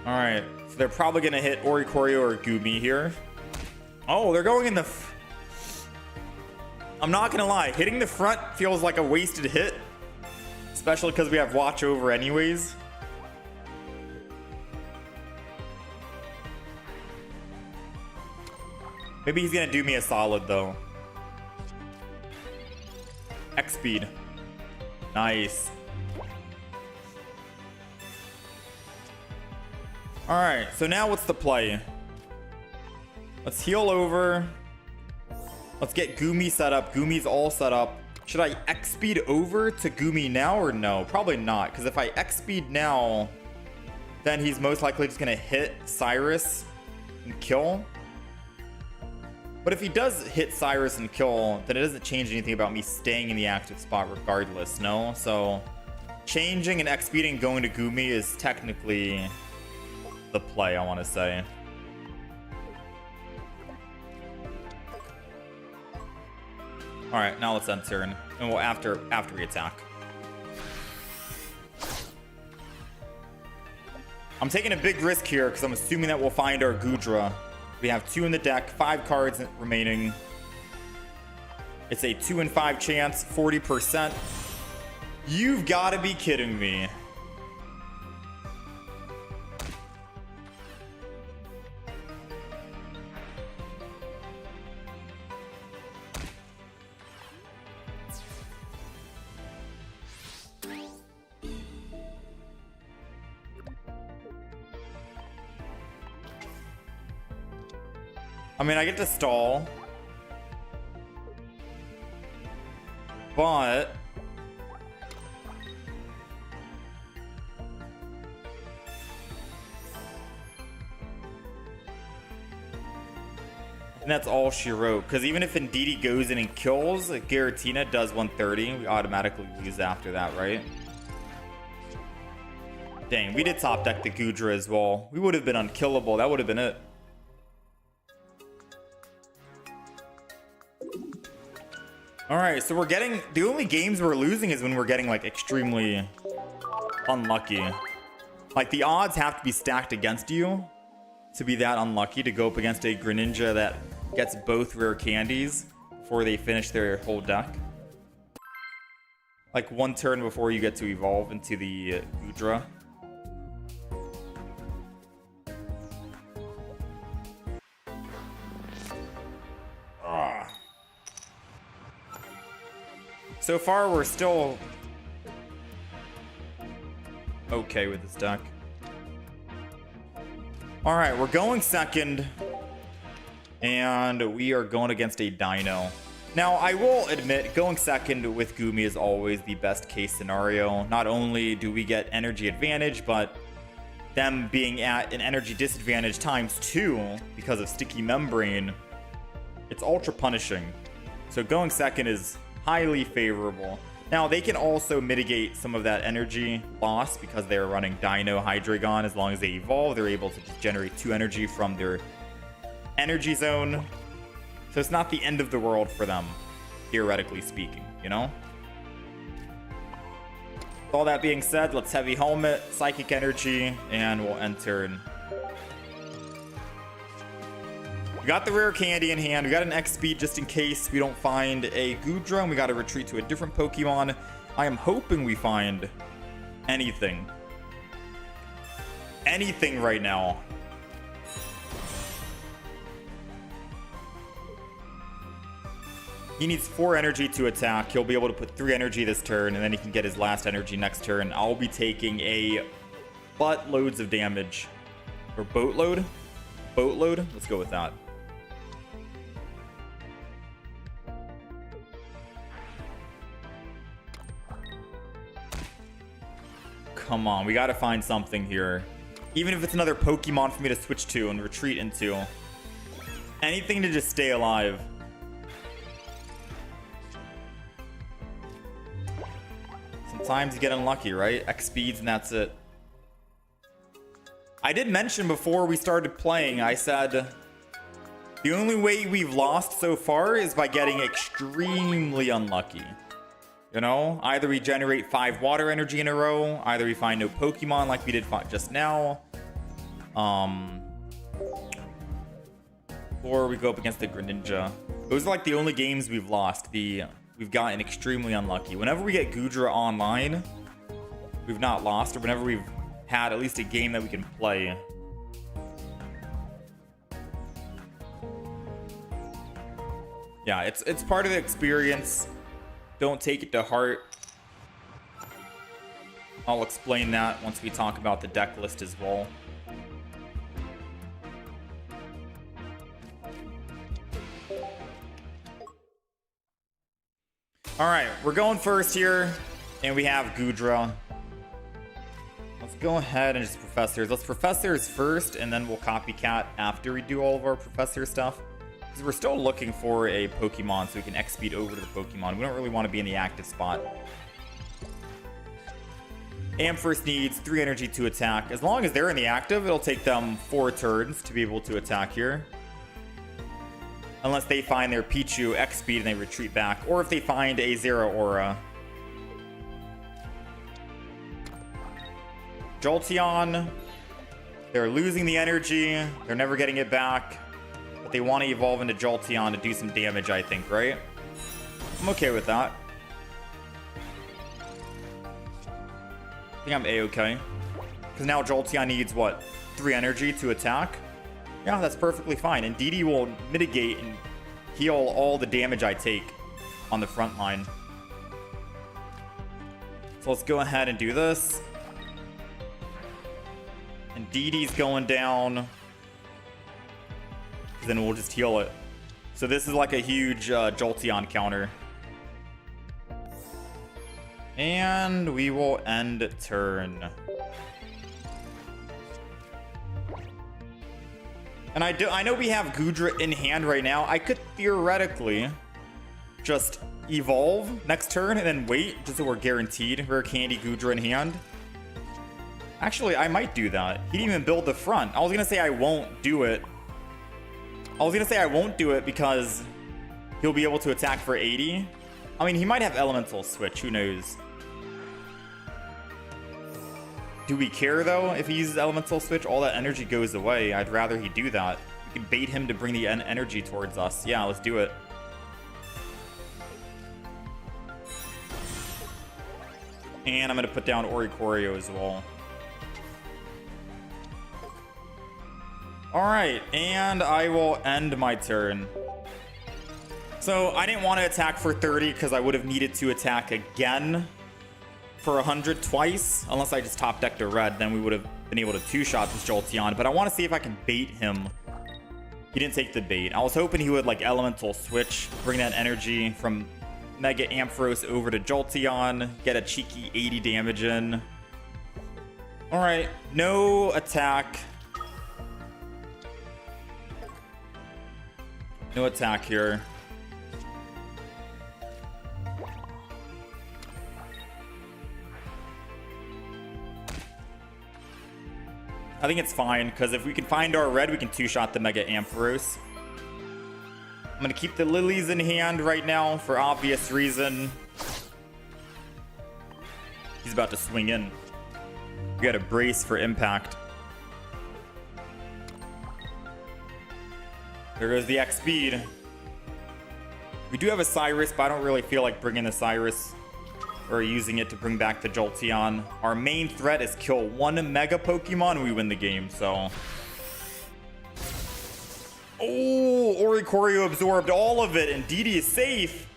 All right, so they're probably gonna hit Oricorio or Gumi here. Oh, they're going in the... I'm not gonna lie, hitting the front feels like a wasted hit, especially because we have Watch Over anyways. Maybe he's gonna do me a solid though. X speed. Nice. Alright, so now what's the play? Let's heal over. Let's get Gumi set up. Gumi's all set up. Should I X speed over to Gumi now or no? Probably not, because if I X speed now, then he's most likely just gonna hit Cyrus and kill. But if he does hit Cyrus and kill, then it doesn't change anything about me staying in the active spot regardless, no? So changing and X speeding going to Gumi is technically the play, I want to say. All right, now let's end turn, and we'll after we attack. I'm taking a big risk here because I'm assuming that we'll find our Gudra. We have 2 in the deck, 5 cards remaining. It's a 2 in 5 chance, 40%. You've got to be kidding me. I mean, I get to stall, but and that's all she wrote. Because even if Ndidi goes in and kills, Giratina does 130. We automatically lose after that, right? Dang, we did top deck the Gudra as well. We would have been unkillable. That would have been it. All right, so we're getting... The only games we're losing is when we're getting, like, extremely unlucky. Like, the odds have to be stacked against you to be that unlucky to go up against a Greninja that gets both rare candies before they finish their whole deck. Like, one turn before you get to evolve into the Gudra. So far, we're still okay with this deck. All right, we're going second, and we are going against a Dino. Now, I will admit, going second with Gumi is always the best case scenario. Not only do we get energy advantage, but them being at an energy disadvantage ×2 because of Sticky Membrane, it's ultra punishing. So going second is highly favorable. Now, they can also mitigate some of that energy loss because they're running Dino Hydreigon. As long as they evolve, they're able to just generate 2 energy from their energy zone. So it's not the end of the world for them, theoretically speaking, you know? With all that being said, let's Heavy Helmet, Psychic Energy, and we'll end turn. We got the rare candy in hand. We got an X speed just in case we don't find a Gudra, and we got to retreat to a different Pokemon. I am hoping we find anything. Anything right now. He needs 4 energy to attack. He'll be able to put 3 energy this turn, and then he can get his last energy next turn. I'll be taking a buttloads of damage. Or boatload? Boatload? Let's go with that. Come on, we gotta find something here. Even if it's another Pokemon for me to switch to and retreat into. Anything to just stay alive. Sometimes you get unlucky, right? X speeds and that's it. I did mention before we started playing, I said the only way we've lost so far is by getting extremely unlucky. You know, either we generate 5 water energy in a row, either we find no Pokemon like we did just now, Or we go up against the Greninja. Those are like the only games we've lost. We've gotten extremely unlucky. Whenever we get Goodra online, we've not lost, or whenever we've had at least a game that we can play. Yeah, it's part of the experience. Don't take it to heart. I'll explain that once we talk about the deck list as well. All right, we're going first here, and we have Goodra. Let's go ahead and just Professors. Let's Professors first, and then we'll Copycat after we do all of our Professor stuff. Because we're still looking for a Pokemon so we can X-Speed over to the Pokemon. We don't really want to be in the active spot. Ampharos needs 3 energy to attack. As long as they're in the active, it'll take them 4 turns to be able to attack here. Unless they find their Pichu X-Speed and they retreat back. Or if they find a Zeraora. Jolteon. They're losing the energy. They're never getting it back. But they want to evolve into Jolteon to do some damage, I think, right? I'm okay with that. I think I'm A-okay. Because now Jolteon needs, what, 3 energy to attack? Yeah, that's perfectly fine. And DD will mitigate and heal all the damage I take on the front line. So let's go ahead and do this. And DD's going down. Then we'll just heal it. So this is like a huge Jolteon counter. And we will end turn. And I know we have Goodra in hand right now. I could theoretically just evolve next turn and then wait just so we're guaranteed Rare Candy Goodra in hand. Actually, I might do that. He didn't even build the front. I was gonna say I won't do it. Because he'll be able to attack for 80. I mean, he might have Elemental Switch. Who knows? Do we care, though, if he uses Elemental Switch? All that energy goes away. I'd rather he do that. We can bait him to bring the energy towards us. Yeah, let's do it. And I'm going to put down Oricorio as well. Alright, and I will end my turn. So, I didn't want to attack for 30 because I would have needed to attack again for 100 twice. Unless I just top decked a red, then we would have been able to two-shot this Jolteon. But I want to see if I can bait him. He didn't take the bait. I was hoping he would, like, Elemental Switch, bring that energy from Mega Ampharos over to Jolteon, get a cheeky 80 damage in. Alright, no attack. No attack here. I think it's fine, because if we can find our red, we can two-shot the Mega Ampharos. I'm going to keep the Lilies in hand right now for obvious reason. He's about to swing in. We got to brace for impact. There goes the X-Speed. We do have a Cyrus, but I don't really feel like bringing the Cyrus or using it to bring back the Jolteon. Our main threat is kill 1 Mega Pokemon and we win the game, so... Oh, Oricorio absorbed all of it, and DD is safe.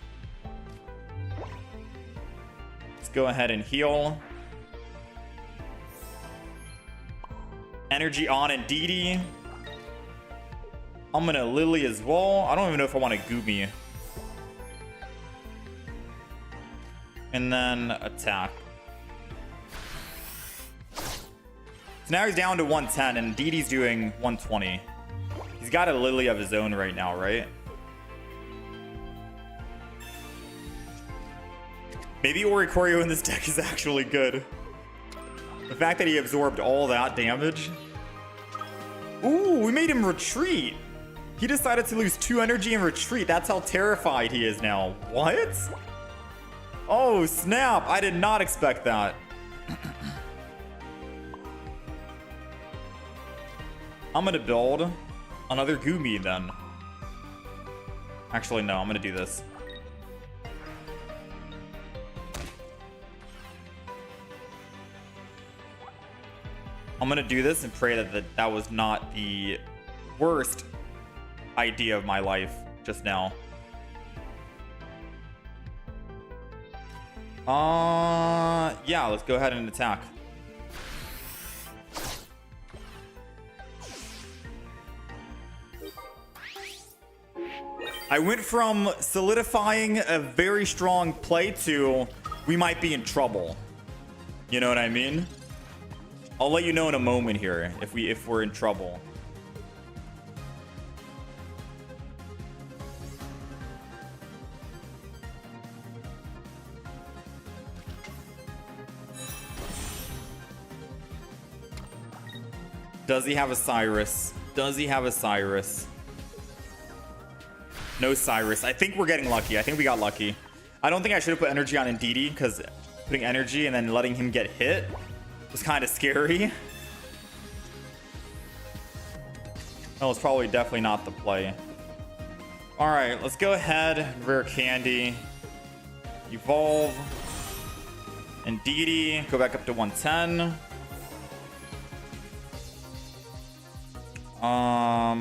Let's go ahead and heal. Energy on and DD. I'm gonna Lily as well. I don't even know if I want to Goomy. And then attack. So now he's down to 110 and DD's doing 120. He's got a Lily of his own right now, right? Maybe Oricorio in this deck is actually good. The fact that he absorbed all that damage. Ooh, we made him retreat. He decided to lose 2 energy and retreat. That's how terrified he is now. What? Oh, snap. I did not expect that. I'm gonna build another Gumi then. Actually, no, I'm gonna do this. I'm gonna do this and pray that that was not the worst idea of my life just now. Yeah, let's go ahead and attack. I went from solidifying a very strong play to we might be in trouble. You know what I mean? I'll let you know in a moment here if we're in trouble. Does he have a Cyrus? Does he have a Cyrus? No Cyrus. I think we're getting lucky. I think we got lucky. I don't think I should have put energy on Ndidi because putting energy and then letting him get hit was kind of scary. No, it's probably definitely not the play. All right, let's go ahead. Rare Candy. Evolve. Ndidi. Go back up to 110. I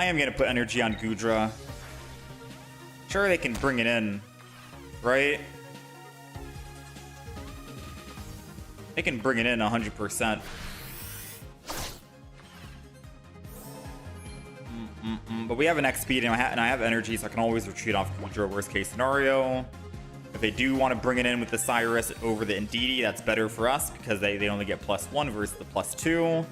am going to put energy on Gudra. Sure, they can bring it in, right? They can bring it in 100%. But we have an X speed and I have energy, so I can always retreat off Gudra, worst case scenario. If they do want to bring it in with the Cyrus over the Ndidi, that's better for us because they only get +1 versus the +2.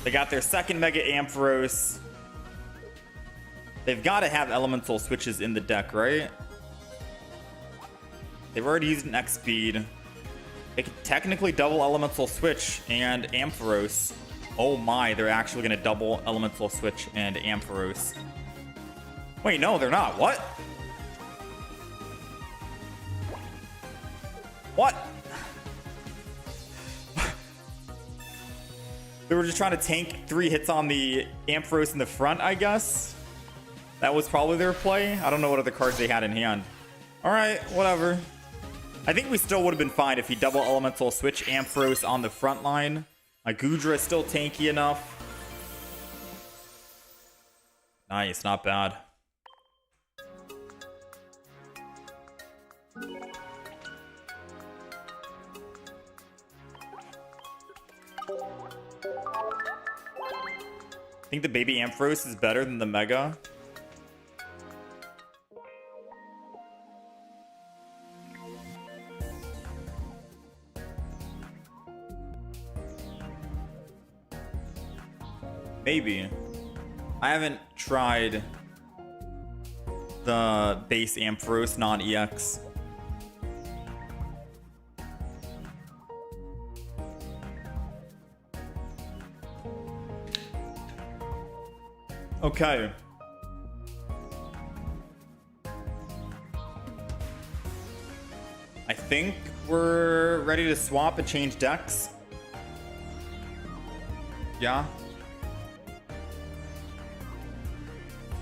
They got their second Mega Ampharos. They've got to have elemental switches in the deck, right? They've already used an X speed. They could technically double elemental switch and Ampharos. Oh my, they're actually going to double elemental switch and Ampharos. Wait, no, they're not. What? What? They were just trying to tank 3 hits on the Ampharos in the front, I guess. That was probably their play. I don't know what other cards they had in hand. All right, whatever. I think we still would have been fine if he double elemental switch Ampharos on the front line. My Gudra is still tanky enough. Nice, not bad. I think the baby Ampharos is better than the Mega. Maybe. I haven't tried the base Ampharos non-EX. Okay. I think we're ready to swap and change decks. Yeah.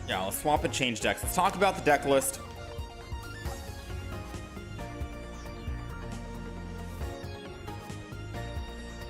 Yeah, let's swap and change decks. Let's talk about the deck list.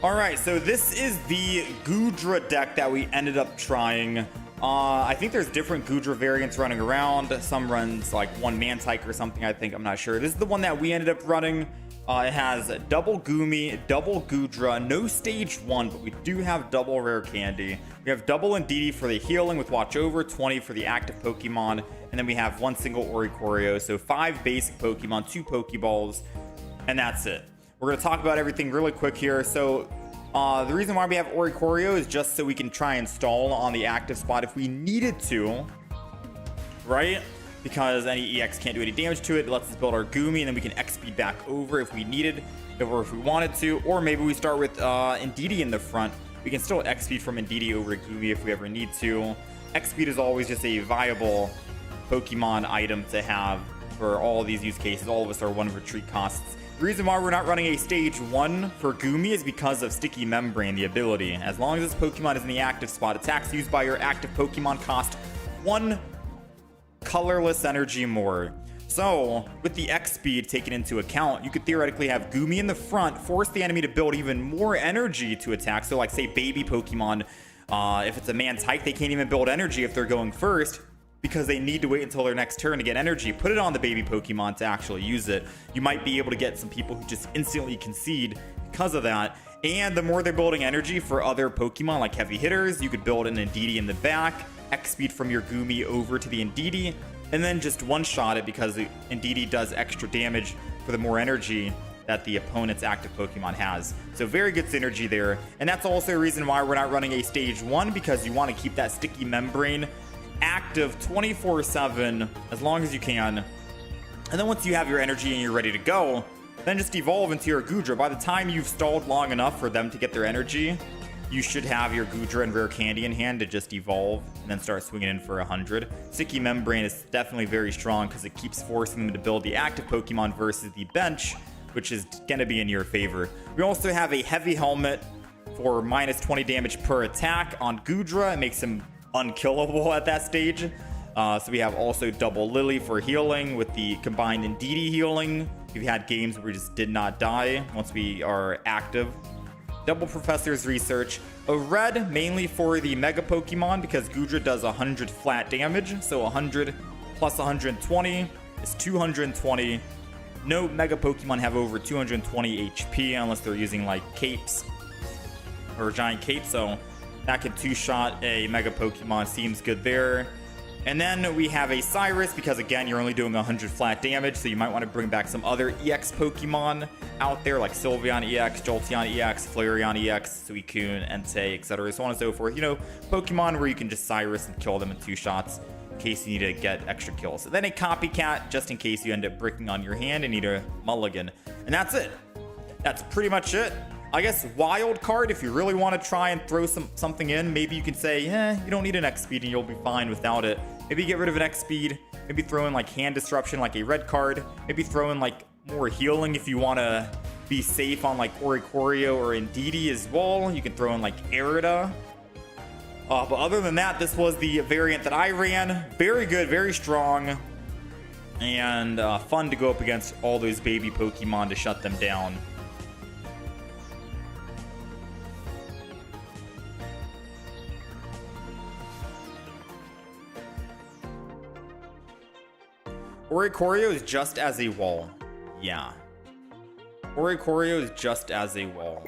All right, so this is the Gudra deck that we ended up trying. I think there's different Gudra variants running around. Some runs like one Mantike or something, I think. I'm not sure. This is the one that we ended up running. It has double Gumi, double Gudra, no stage 1, but we do have double Rare Candy. We have double Ndidi for the healing with Watch Over, 20 for the active Pokemon, and then we have one single Oricorio. So 5 basic Pokemon, 2 Pokeballs, and that's it. We're going to talk about everything really quick here. So the reason why we have Oricorio is just so we can try and stall on the active spot if we needed to, right? Because any EX can't do any damage to it. It lets us build our Gumi, and then we can X speed back over if we needed, or if we wanted to. Or maybe we start with Ndidi in the front. We can still X speed from Ndidi over to Gumi if we ever need to. X speed is always just a viable Pokemon item to have for all of these use cases. All of us are 1 retreat costs. The reason why we're not running a stage 1 for Gumi is because of Sticky Membrane, the ability. As long as this Pokemon is in the active spot, attacks used by your active Pokemon cost 1 colorless energy more. So, with the X speed taken into account, you could theoretically have Gumi in the front, force the enemy to build even more energy to attack. So, like, say, baby Pokemon, if it's a man's hike, they can't even build energy if they're going first, because they need to wait until their next turn to get energy. Put it on the baby Pokemon to actually use it. You might be able to get some people who just instantly concede because of that. And the more they're building energy for other Pokemon like heavy hitters, you could build an Indeedee in the back, X speed from your Gumi over to the Indeedee, and then just one-shot it because the Indeedee does extra damage for the more energy that the opponent's active Pokemon has. So very good synergy there. And that's also a reason why we're not running a stage 1, because you want to keep that Sticky Membrane active 24/7 as long as you can. And then once you have your energy and you're ready to go, then just evolve into your Goodra. By the time you've stalled long enough for them to get their energy, you should have your Goodra and Rare Candy in hand to just evolve and then start swinging in for 100. Sticky Membrane is definitely very strong because it keeps forcing them to build the active Pokemon versus the bench, which is going to be in your favor. We also have a Heavy Helmet for minus 20 damage per attack on Goodra. It makes him unkillable at that stage. So we have also Double Lily for healing with the combined Indeedee healing. We've had games where we just did not die once we are active. Double Professor's Research. A red mainly for the Mega Pokemon because Goodra does 100 flat damage. So 100 plus 120 is 220. No Mega Pokemon have over 220 HP unless they're using like capes or giant capes. So that can two-shot a Mega Pokemon, seems good there. And then we have a Cyrus, because again, you're only doing 100 flat damage, so you might want to bring back some other EX Pokemon out there, like Sylveon EX, Jolteon EX, Flareon EX, Suicune, Entei, etc., so on and so forth. You know, Pokemon where you can just Cyrus and kill them in 2 shots in case you need to get extra kills. And then a Copycat, just in case you end up bricking on your hand and need a Mulligan. And that's it. That's pretty much it. I guess Wild Card, if you really want to try and throw something in, maybe you can say, you don't need an X speed and you'll be fine without it. Maybe get rid of an X speed, maybe throw in like Hand Disruption like a red card, maybe throw in like more healing if you want to be safe on like Oricorio or Indeedee as well. You can throw in like Arida. But other than that, this was the variant that I ran. Very good, very strong, and fun to go up against all those baby Pokemon to shut them down. Oricorio is just as a wall. Yeah. Oricorio is just as a wall.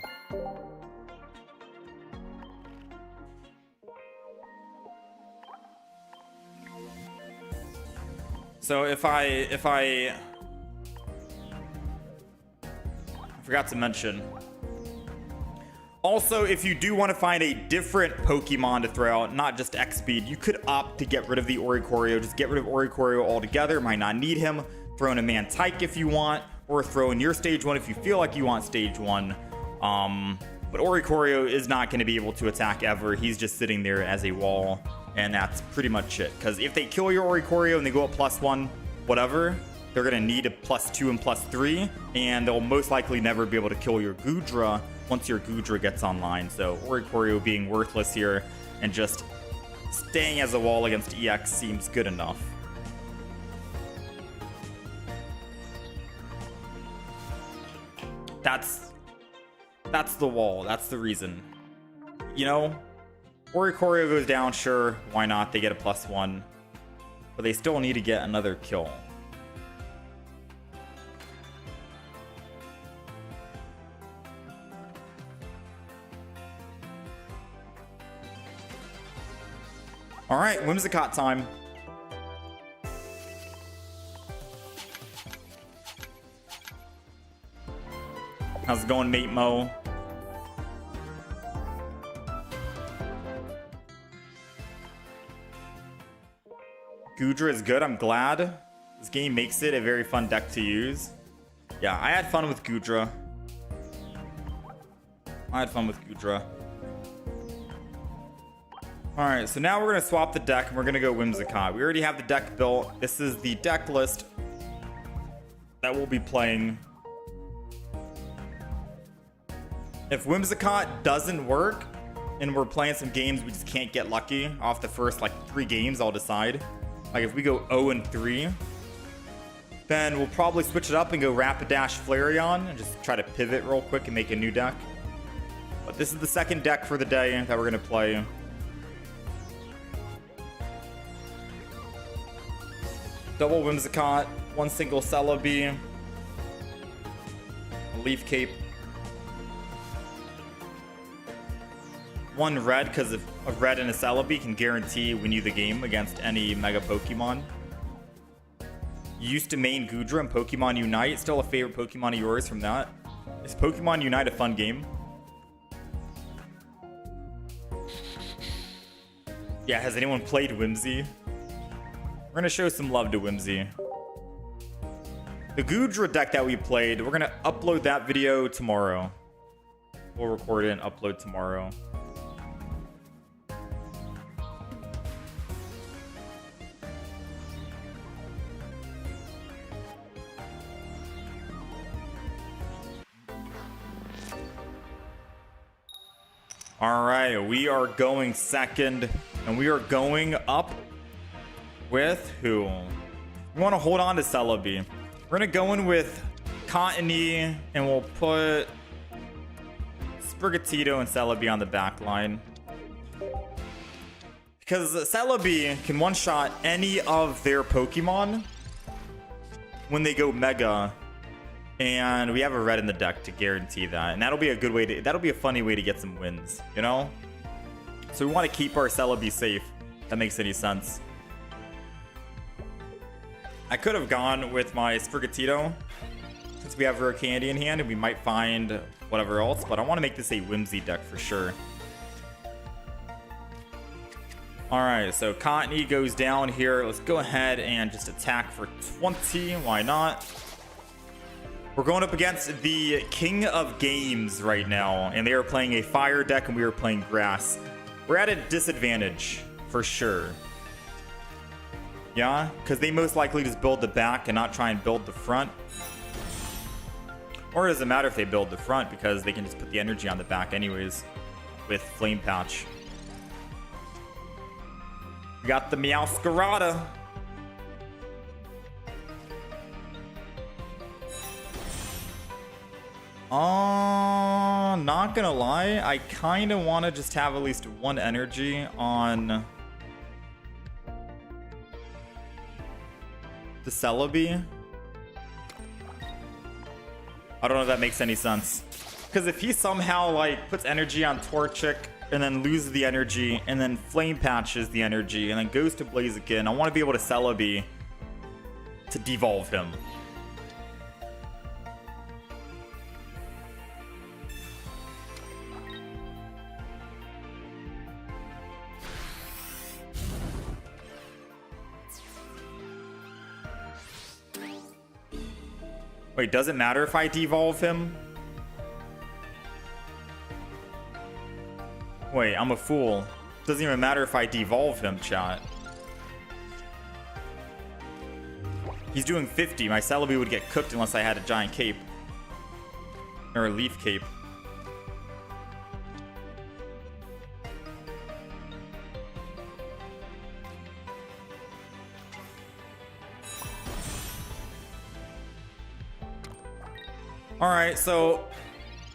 So if I forgot to mention. Also, if you do want to find a different Pokemon to throw out, not just X-Speed, you could opt to get rid of the Oricorio. Just get rid of Oricorio altogether. Might not need him. Throw in a Mantike if you want, or throw in your Stage 1 if you feel like you want Stage 1. But Oricorio is not going to be able to attack ever. He's just sitting there as a wall, and that's pretty much it. Because if they kill your Oricorio and they go up +1, whatever, they're going to need a +2 and +3, and they'll most likely never be able to kill your Goodra once your Goodra gets online. So Oricorio being worthless here and just staying as a wall against EX seems good enough. That's the wall. That's the reason. You know, Oricorio goes down, sure, why not? They get a +1, but they still need to get another kill. All right, Whimsicott time. How's it going, Mate Mo? Goodra is good, I'm glad. This game makes it a very fun deck to use. Yeah, I had fun with Goodra. Alright, so now we're going to swap the deck and we're going to go Whimsicott. We already have the deck built. This is the deck list that we'll be playing. If Whimsicott doesn't work and we're playing some games we just can't get lucky off the first like 3 games, I'll decide. Like if we go 0-3, then we'll probably switch it up and go Rapidash Flareon and just try to pivot real quick and make a new deck. But this is the second deck for the day that we're gonna play. Double Whimsicott, 1 single Celebi, a Leaf Cape, 1 red, because a red and a Celebi can guarantee win you the game against any Mega Pokemon. You used to main Goodra in Pokemon Unite. Still a favorite Pokemon of yours from that? Is Pokemon Unite a fun game? Yeah, has anyone played Whimsy? We're gonna show some love to Whimsy. The Goodra deck that we played, we're gonna upload that video tomorrow. We'll record it and upload tomorrow. All right, we are going second, and we are going up with who? We want to hold on to Celebi. We're going to go in with Cottony, and we'll put Sprigatito and Celebi on the back line. Because Celebi can one-shot any of their Pokemon when they go Mega. And we have a red in the deck to guarantee that. And that'll be a good way to, that'll be a funny way to get some wins, you know? So we want to keep our Celebi safe. If that makes any sense. I could have gone with my Sprigatito, since we have Rare Candy in hand, and we might find whatever else, but I want to make this a Whimsy deck for sure. Alright, so Cottony goes down here. Let's go ahead and just attack for 20. Why not? We're going up against the King of Games right now, and they are playing a fire deck and we are playing grass. We're at a disadvantage, for sure. Yeah, because they most likely just build the back and not try and build the front. Or it doesn't matter if they build the front, because they can just put the energy on the back anyways with Flame Pouch. We got the Meowscarada. Not gonna lie, I kind of want to just have at least 1 energy on the Celebi. I don't know if that makes any sense. Because if he somehow like puts energy on Torchic and then loses the energy and then Flame Patches the energy and then goes to Blaziken, I want to be able to Celebi to devolve him. Wait, does it matter if I devolve him? Wait, I'm a fool. Doesn't even matter if I devolve him, chat. He's doing 50. My Celebi would get cooked unless I had a giant cape. Or a leaf cape. Alright, so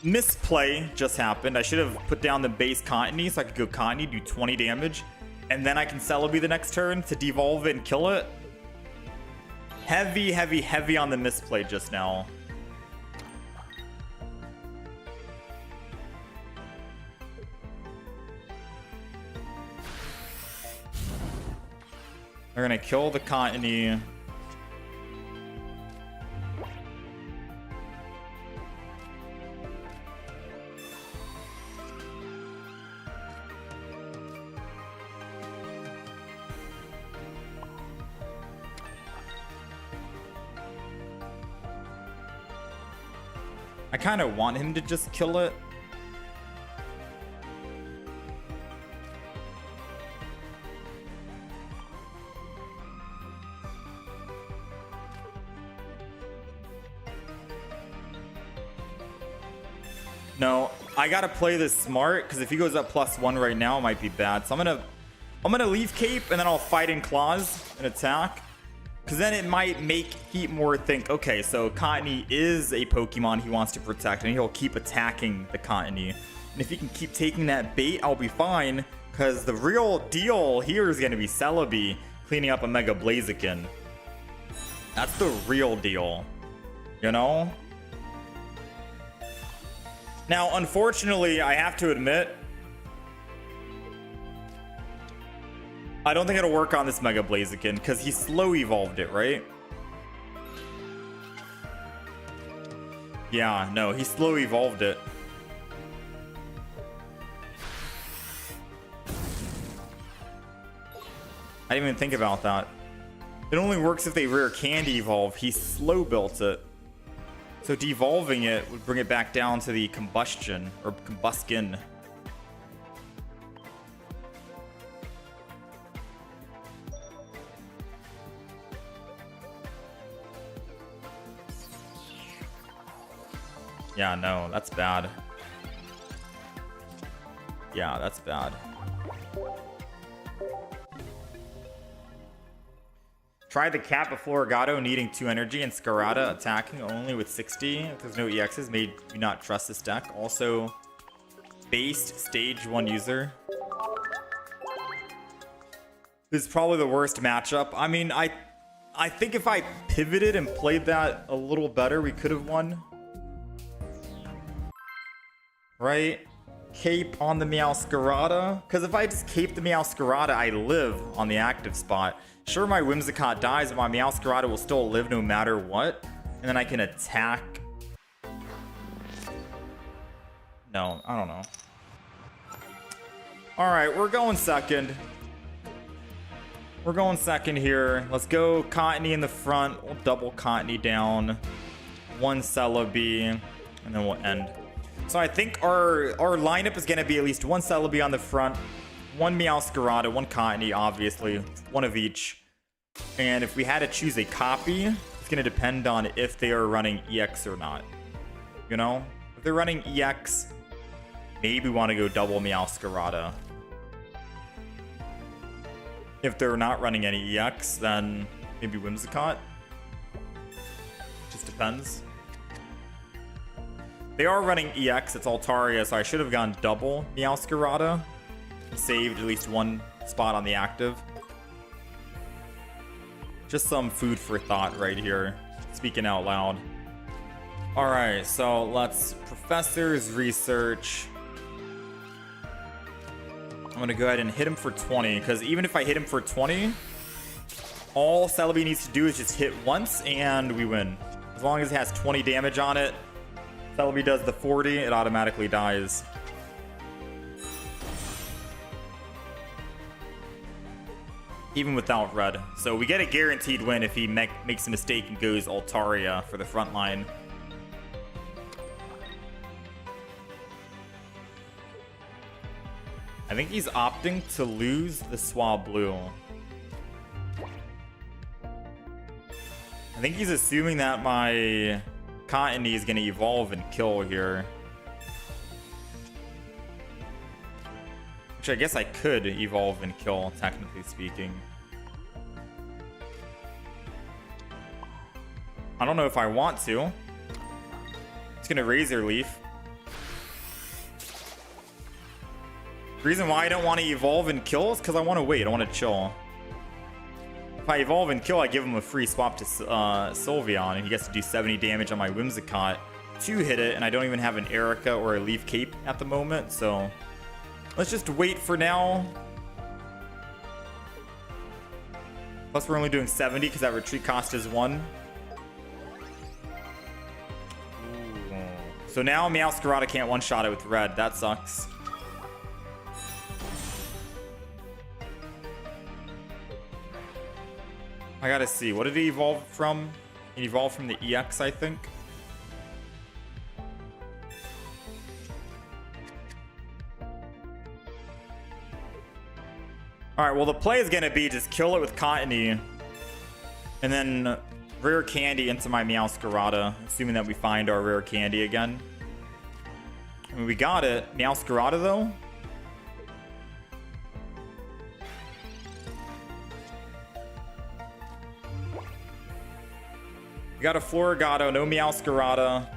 misplay just happened. I should have put down the base Cottony so I could go Cottony, do 20 damage, and then I can Celebi the next turn to devolve it and kill it. Heavy, heavy, heavy on the misplay just now. They're gonna kill the Cottony. I kind of want him to just kill it. No, I gotta play this smart, because if he goes up +1 right now, it might be bad. So I'm gonna leave Cape, and then I'll Fighting Claws and attack. Because then it might make Heatmore think, okay, so Cottony is a Pokemon he wants to protect, and he'll keep attacking the Cottony. And if he can keep taking that bait, I'll be fine. Because the real deal here is going to be Celebi cleaning up a Mega Blaziken. That's the real deal. You know? Now, unfortunately, I have to admit, I don't think it'll work on this Mega Blaziken because he slow evolved it, right? Yeah, no, he slow evolved it. I didn't even think about that. It only works if they rare candy evolve. He slow built it. So devolving it would bring it back down to the combustion or combuskin. Yeah, no, that's bad. Yeah, that's bad. Try the Cat before Florigato needing 2 energy and Scarada attacking only with 60. If there's no EXs, may you not trust this deck. Also, based stage 1 user. This is probably the worst matchup. I mean, I think if I pivoted and played that a little better, we could have won. Right? Cape on the Meowscarada. Because if I just cape the Meowscarada, I live on the active spot. Sure, my Whimsicott dies, but my Meowscarada will still live no matter what. And then I can attack. No, I don't know. Alright, we're going second. We're going second here. Let's go Cottony in the front. We'll double Cottony down. 1 Celebi. And then we'll end. So I think our lineup is going to be at least 1 Celebi on the front. 1 Meowscarada, 1 Cottony, obviously. 1 of each. And if we had to choose a copy, it's going to depend on if they are running EX or not. You know? If they're running EX, maybe we want to go double Meowscarada. If they're not running any EX, then maybe Whimsicott. Just depends. They are running EX, it's Altaria, so I should have gone double Meowscarada. Saved at least 1 spot on the active. Just some food for thought right here, speaking out loud. Alright, so let's Professor's Research. I'm going to go ahead and hit him for 20, because even if I hit him for 20, all Celebi needs to do is just hit once, and we win. As long as it has 20 damage on it, Celebi does the 40, it automatically dies. Even without red. So we get a guaranteed win if he makes a mistake and goes Altaria for the front line. I think he's opting to lose the Swablu. I think he's assuming that my Cottony is going to evolve and kill here. Which I guess I could evolve and kill, technically speaking. I don't know if I want to. It's going to Razor Leaf. The reason why I don't want to evolve and kill is because I want to wait. I want to chill. If I evolve and kill, I give him a free swap to Sylveon, and he gets to do 70 damage on my Whimsicott to hit it, and I don't even have an Erica or a Leaf Cape at the moment, so let's just wait for now. Plus, we're only doing 70 because that retreat cost is 1. Ooh. So now Meowscarada can't one-shot it with red. That sucks. I gotta see. What did he evolve from? He evolved from the EX, I think. Alright, well, the play is gonna be just kill it with Cottony. And then rare candy into my Meowscarada, assuming that we find our rare candy again. I mean, we got it. Meowscarada, though. We got a Floragato, no Meowscarada.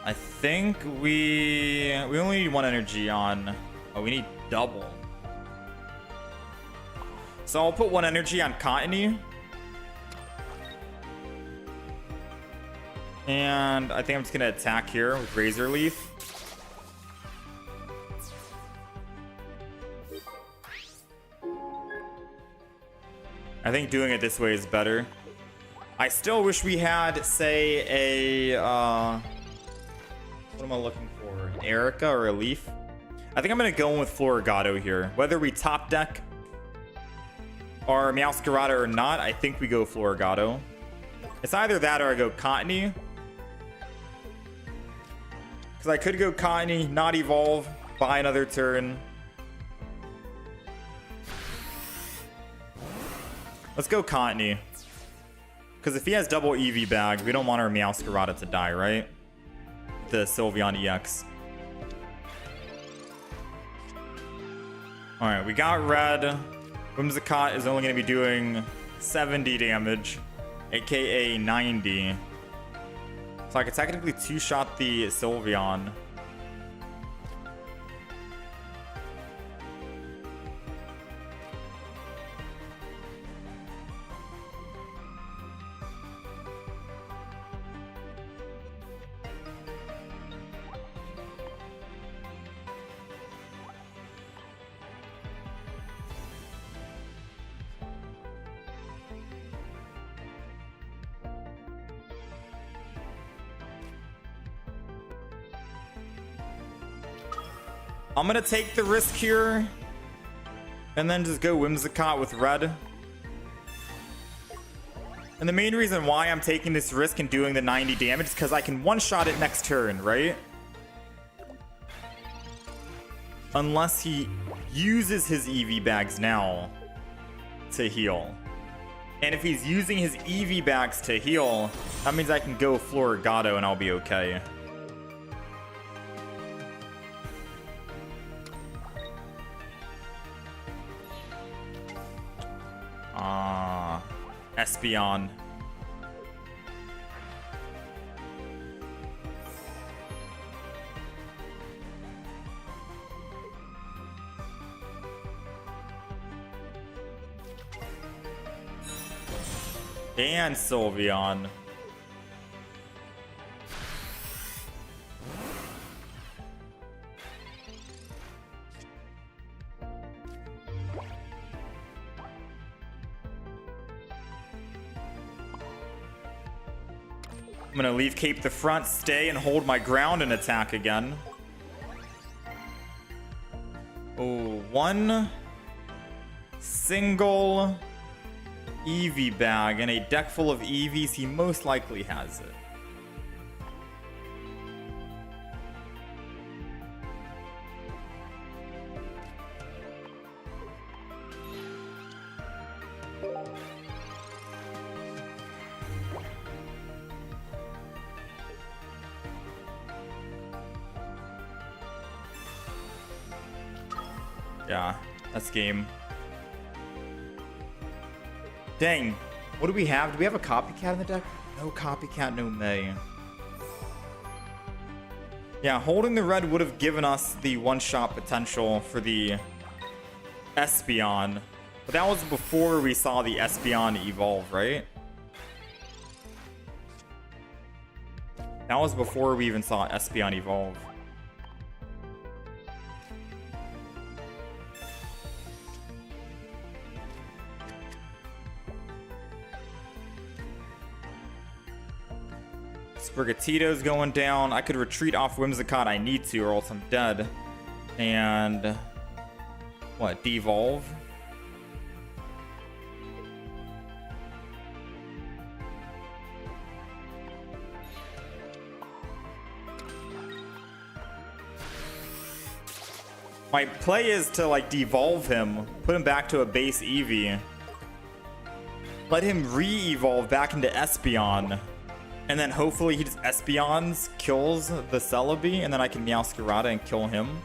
I think we only need one energy on. Oh, we need double. So I'll put one energy on Cottony. And I think I'm just gonna attack here with Razor Leaf. I think doing it this way is better. I still wish we had, say, a what am I looking for? An Erica or a Leaf? I think I'm gonna go in with Floragato here. Whether we top deck our Meowscarada or not, I think we go Floragato. It's either that or I go Cottony. Because I could go Cottony, not evolve, buy another turn. Let's go Cottony. Because if he has double EV bag, we don't want our Meowscarada to die, right? The Sylveon EX. Alright, we got red. Whimsicott is only going to be doing 70 damage, aka 90. So I could technically two-shot the Sylveon. I'm gonna take the risk here and then just go Whimsicott with red. And the main reason why I'm taking this risk and doing the 90 damage is because I can one-shot it next turn, right? Unless he uses his EV bags now to heal. And if he's using his EV bags to heal, that means I can go Floragato and I'll be okay. Espeon. And Sylveon. I'm gonna leave Cape the front, stay and hold my ground and attack again. Oh, one single EV bag and a deck full of EVs. He most likely has it. Yeah, that's game. Dang, what do we have? Do we have a copycat in the deck? No copycat, no May. Yeah, holding the red would have given us the one-shot potential for the Espeon. But that was before we saw the Espeon evolve, right? That was before we even saw Espeon evolve. Sprigatito's going down. I could retreat off Whimsicott. I need to, or else I'm dead. And what? Devolve. My play is to like devolve him, put him back to a base Eevee, let him re-evolve back into Espeon, and then hopefully he just Espeons, kills the Celebi, and then I can Meowscarada and kill him.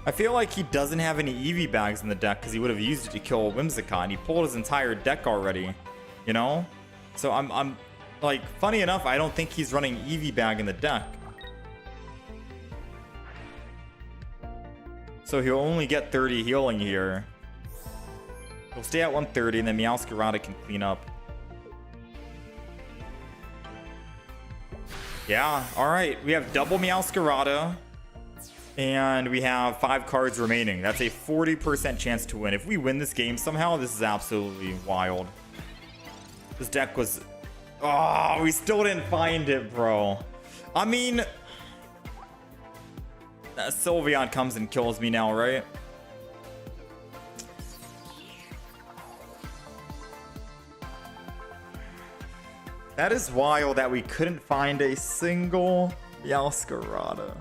I feel like he doesn't have any Eevee bags in the deck because he would have used it to kill Whimsicott, and he pulled his entire deck already, you know? So I'm like, funny enough, I don't think he's running Eevee bag in the deck. So he'll only get 30 healing here. He'll stay at 130, and then Meowscarada can clean up. Yeah, alright. We have double Meowscarada. And we have 5 cards remaining. That's a 40% chance to win. If we win this game somehow, this is absolutely wild. This deck was... Oh, we still didn't find it, bro. I mean... Sylveon comes and kills me now, right? That is wild that we couldn't find a single Meowscarada.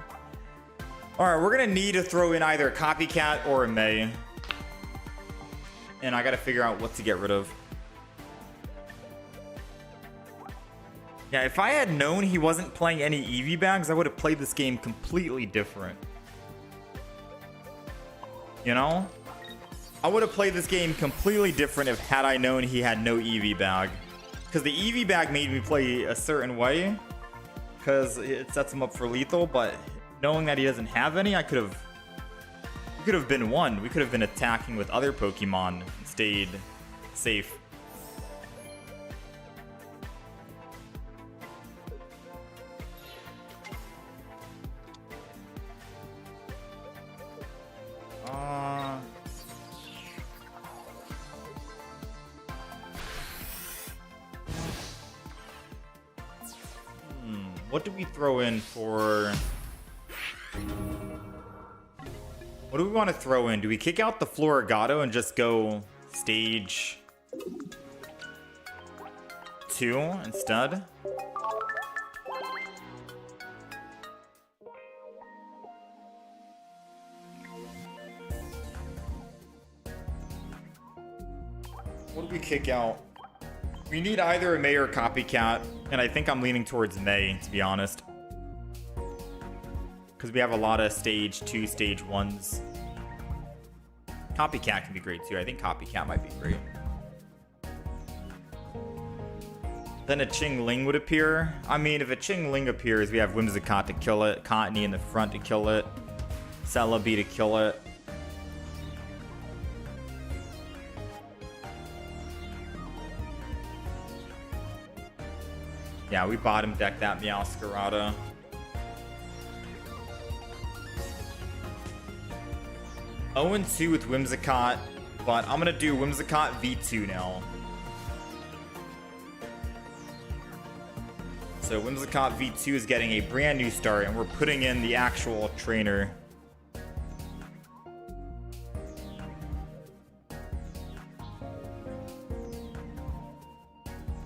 Alright, we're gonna need to throw in either a Copycat or a May. And I gotta figure out what to get rid of. Yeah, if I had known he wasn't playing any Eevee bags, I would have played this game completely different. You know? I would have played this game completely different if had I known he had no Eevee bag. Because the Eevee bag made me play a certain way. Because it sets him up for lethal, but... knowing that he doesn't have any, we could have been one. We could have been attacking with other Pokemon and stayed safe. What do we throw in for... What do we want to throw in? Do we kick out the Floragato and just go stage 2 instead? What do we kick out? We need either a May or Copycat, and I think I'm leaning towards May, to be honest. Because we have a lot of stage 2, stage 1s. Copycat can be great too. I think Copycat might be great. Then a Chingling would appear. I mean, if a Chingling appears, we have Whimsicott to kill it, Cottony in the front to kill it, Celebi to kill it. Yeah, we bottom deck that Meowscarada. Oh and 2 with Whimsicott, but I'm gonna do Whimsicott V2 now. So Whimsicott V2 is getting a brand new start, and we're putting in the actual trainer.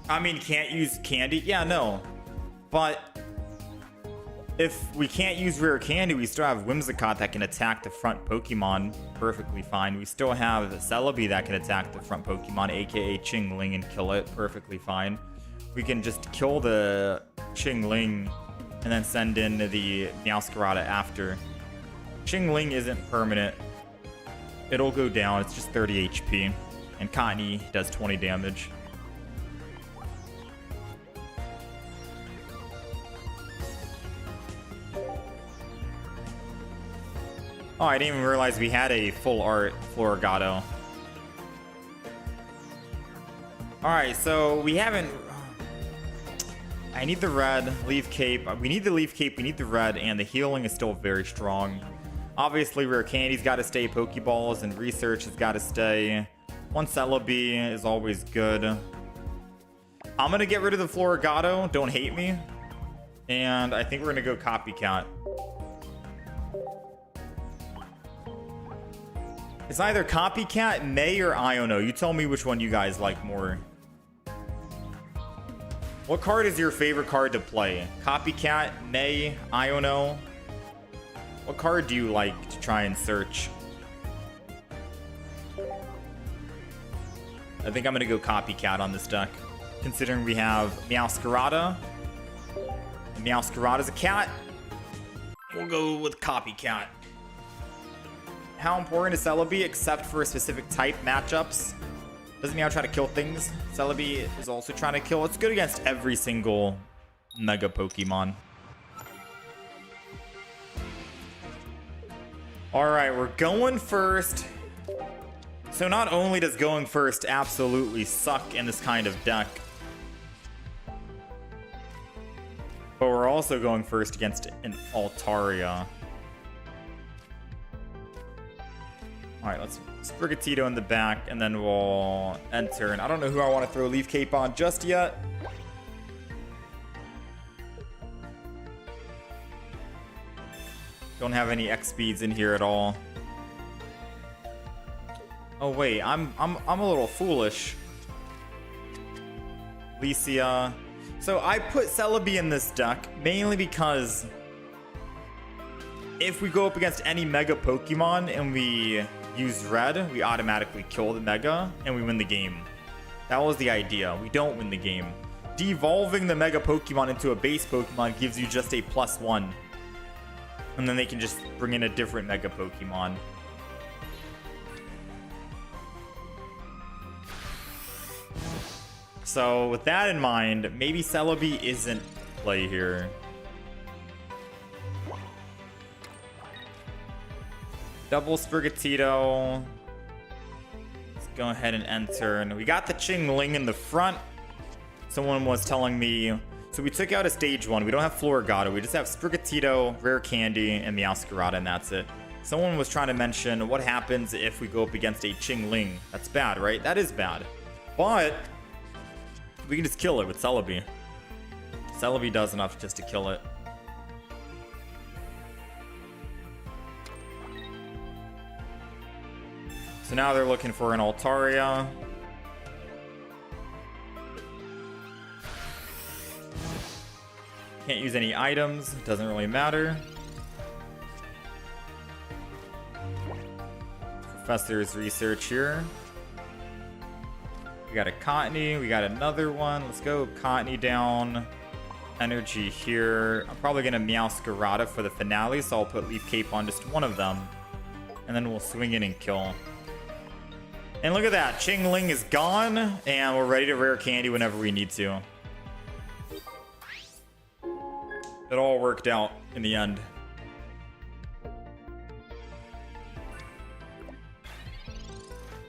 I mean, can't use Candy? Yeah, no. But if we can't use Rare Candy, we still have Whimsicott that can attack the front Pokemon perfectly fine. We still have Celebi that can attack the front Pokemon, aka Chingling, and kill it perfectly fine. We can just kill the Chingling and then send in the Meowscarada after. Chingling isn't permanent. It'll go down. It's just 30 HP. And Cottony does 20 damage. Oh, I didn't even realize we had a full art Floragato. Alright, so we haven't... I need the red, Leaf Cape. We need the Leaf Cape, we need the red, and the healing is still very strong. Obviously, Rare Candy's got to stay, Pokeballs and Research has got to stay. One Celebi is always good. I'm going to get rid of the Floragato, don't hate me. And I think we're going to go Copycat. It's either Copycat, May, or Iono. You tell me which one you guys like more. What card is your favorite card to play? Copycat, May, Iono? What card do you like to try and search? I think I'm going to go Copycat on this deck, considering we have Meowscarada. Meowscarada's a cat. We'll go with Copycat. How important is Celebi except for specific type matchups? Doesn't Meow try to kill things? Celebi is also trying to kill. It's good against every single Mega Pokemon. Alright, we're going first. So not only does going first absolutely suck in this kind of deck, but we're also going first against an Altaria. Alright, let's Sprigatito in the back, and then we'll enter. And I don't know who I want to throw Leaf Cape on just yet. Don't have any X speeds in here at all. Oh wait, I'm a little foolish. Licia. So I put Celebi in this deck mainly because if we go up against any Mega Pokemon and we use Red, we automatically kill the Mega and we win the game. That was the idea. We don't win the game. Devolving the Mega Pokemon into a base Pokemon gives you just a +1. And then they can just bring in a different Mega Pokemon. So with that in mind, maybe Celebi isn't play here. Double Sprigatito. Let's go ahead and enter. And we got the Ching-Ling in the front. Someone was telling me, so we took out a stage 1. We don't have Floragato. We just have Sprigatito, Rare Candy, and Meowscarada, and that's it. Someone was trying to mention what happens if we go up against a Ching-Ling. That's bad, right? That is bad. But we can just kill it with Celebi. Celebi does enough just to kill it. So now they're looking for an Altaria. Can't use any items. Doesn't really matter. Professor's research here. We got a Cottony. We got another one. Let's go Cottony down. Energy here. I'm probably going to Meowscarada for the finale, so I'll put Leaf Cape on just one of them. And then we'll swing in and kill. And look at that. Ching-Ling is gone, and we're ready to Rare Candy whenever we need to. It all worked out in the end.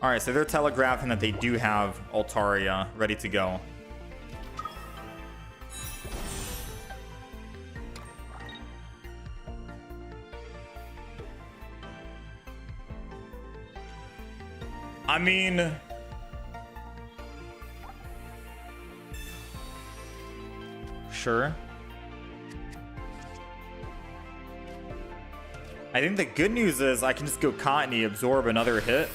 Alright, so they're telegraphing that they do have Altaria ready to go. I mean, sure. I think the good news is I can just go Cottony, absorb another hit.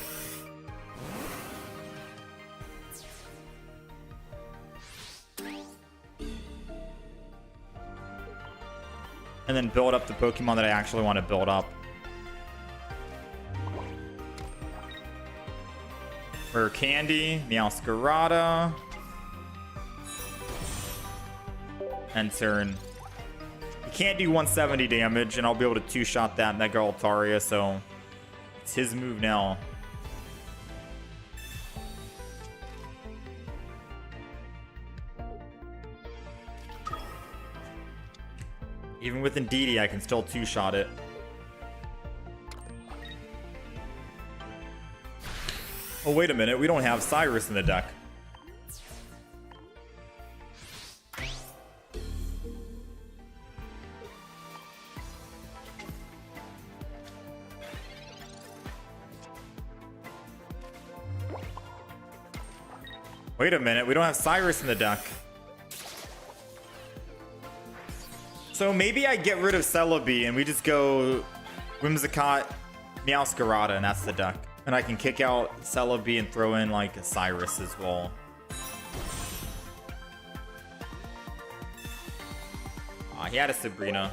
And then build up the Pokemon that I actually want to build up. Rare Candy, Meowscarada. And turn. He can't do 170 damage, and I'll be able to two-shot that Mega Altaria, so it's his move now. Even with Indeedee, I can still two-shot it. Oh, wait a minute. We don't have Cyrus in the deck. Wait a minute. We don't have Cyrus in the deck. So maybe I get rid of Celebi and we just go Whimsicott, Meowscarada, and that's the deck. And I can kick out Celebi and throw in like a Cyrus as well. He had a Sabrina.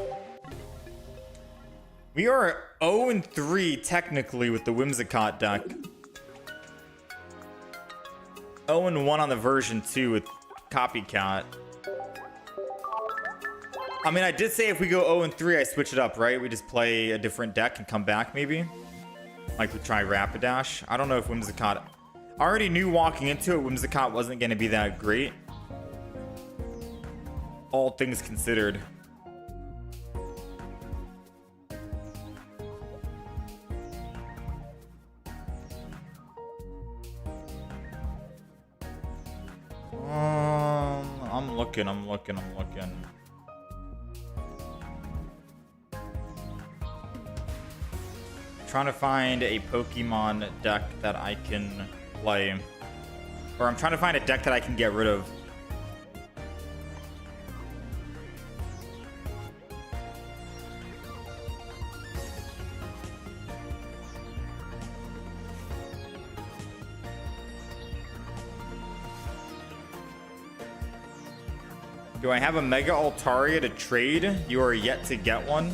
We are 0-3 technically with the Whimsicott deck. 0-1 on the version 2 with Copycat. I mean, I did say if we go 0-3, I switch it up, right? We just play a different deck and come back, maybe? Like we try Rapidash. I don't know if Whimsicott... I already knew walking into it, Whimsicott wasn't going to be that great. All things considered. I'm looking. Trying to find a Pokemon deck that I can play. Or I'm trying to find a deck that I can get rid of. Do I have a Mega Altaria to trade? You are yet to get one.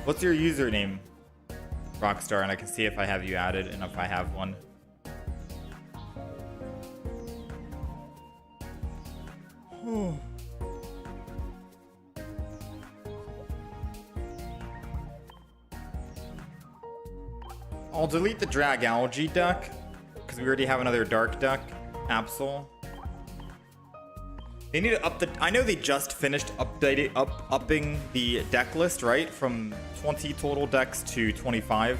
What's your username? Rockstar, and I can see if I have you added and if I have one. I'll delete the Dragalge deck because we already have another dark deck, Absol. They need to up the... I know they just finished upping the deck list, right? From 20 total decks to 25.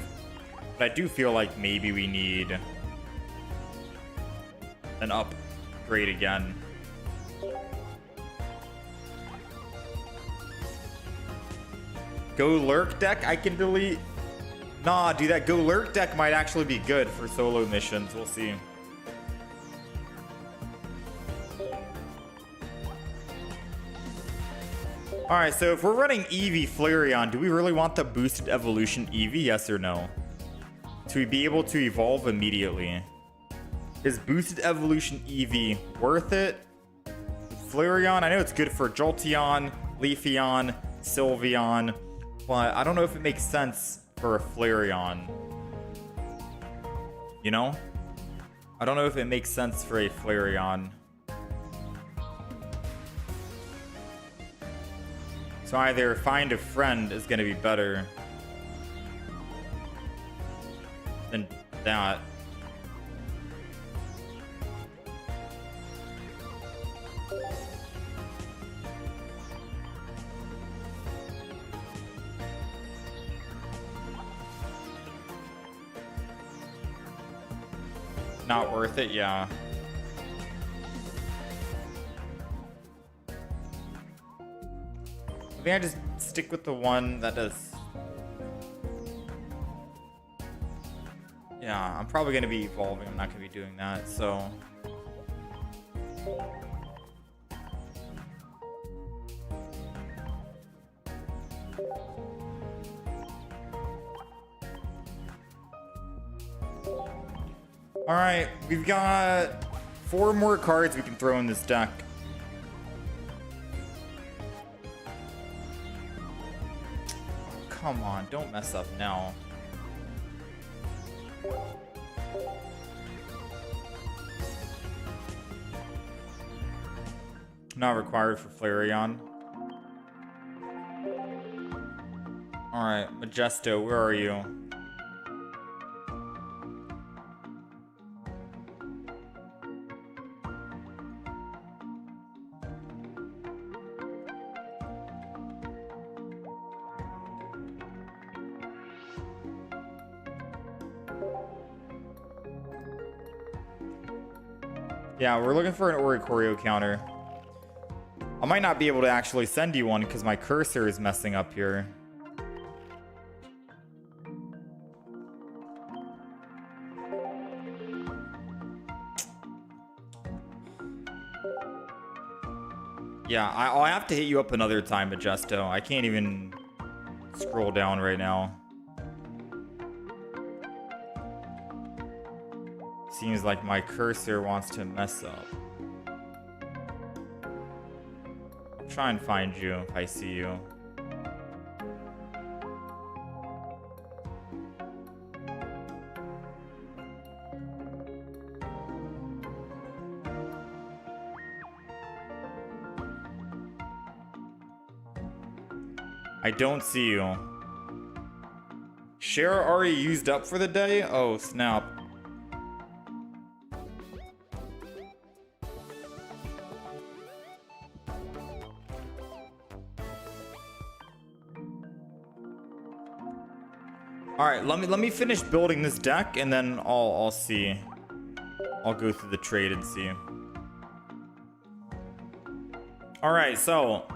But I do feel like maybe we need an upgrade again. Go Lurk deck I can delete. Nah, dude, that Go Lurk deck might actually be good for solo missions. We'll see. Alright, so if we're running Eevee Flareon, do we really want the boosted evolution Eevee? Yes or no? To be able to evolve immediately. Is boosted evolution Eevee worth it? Flareon, I know it's good for Jolteon, Leafeon, Sylveon, but I don't know if it makes sense for a Flareon. You know? I don't know if it makes sense for a Flareon. So either Find a Friend is going to be better than that. Not worth it, yeah. I think I just stick with the one that does. Yeah, I'm probably going to be evolving. I'm not going to be doing that, so. Alright, we've got 4 more cards we can throw in this deck. Come on, don't mess up now. Not required for Flareon. Alright, Majesto, where are you? Yeah, we're looking for an Oricorio counter. I might not be able to actually send you one because my cursor is messing up here. Yeah, I'll have to hit you up another time, Majesto. I can't even scroll down right now. Seems like my cursor wants to mess up. I'll Try and find you if I see you. I don't see you. Share already used up for the day? Oh, snap. All right, let me finish building this deck and then I'll see. I'll go through the trade and see. All right, so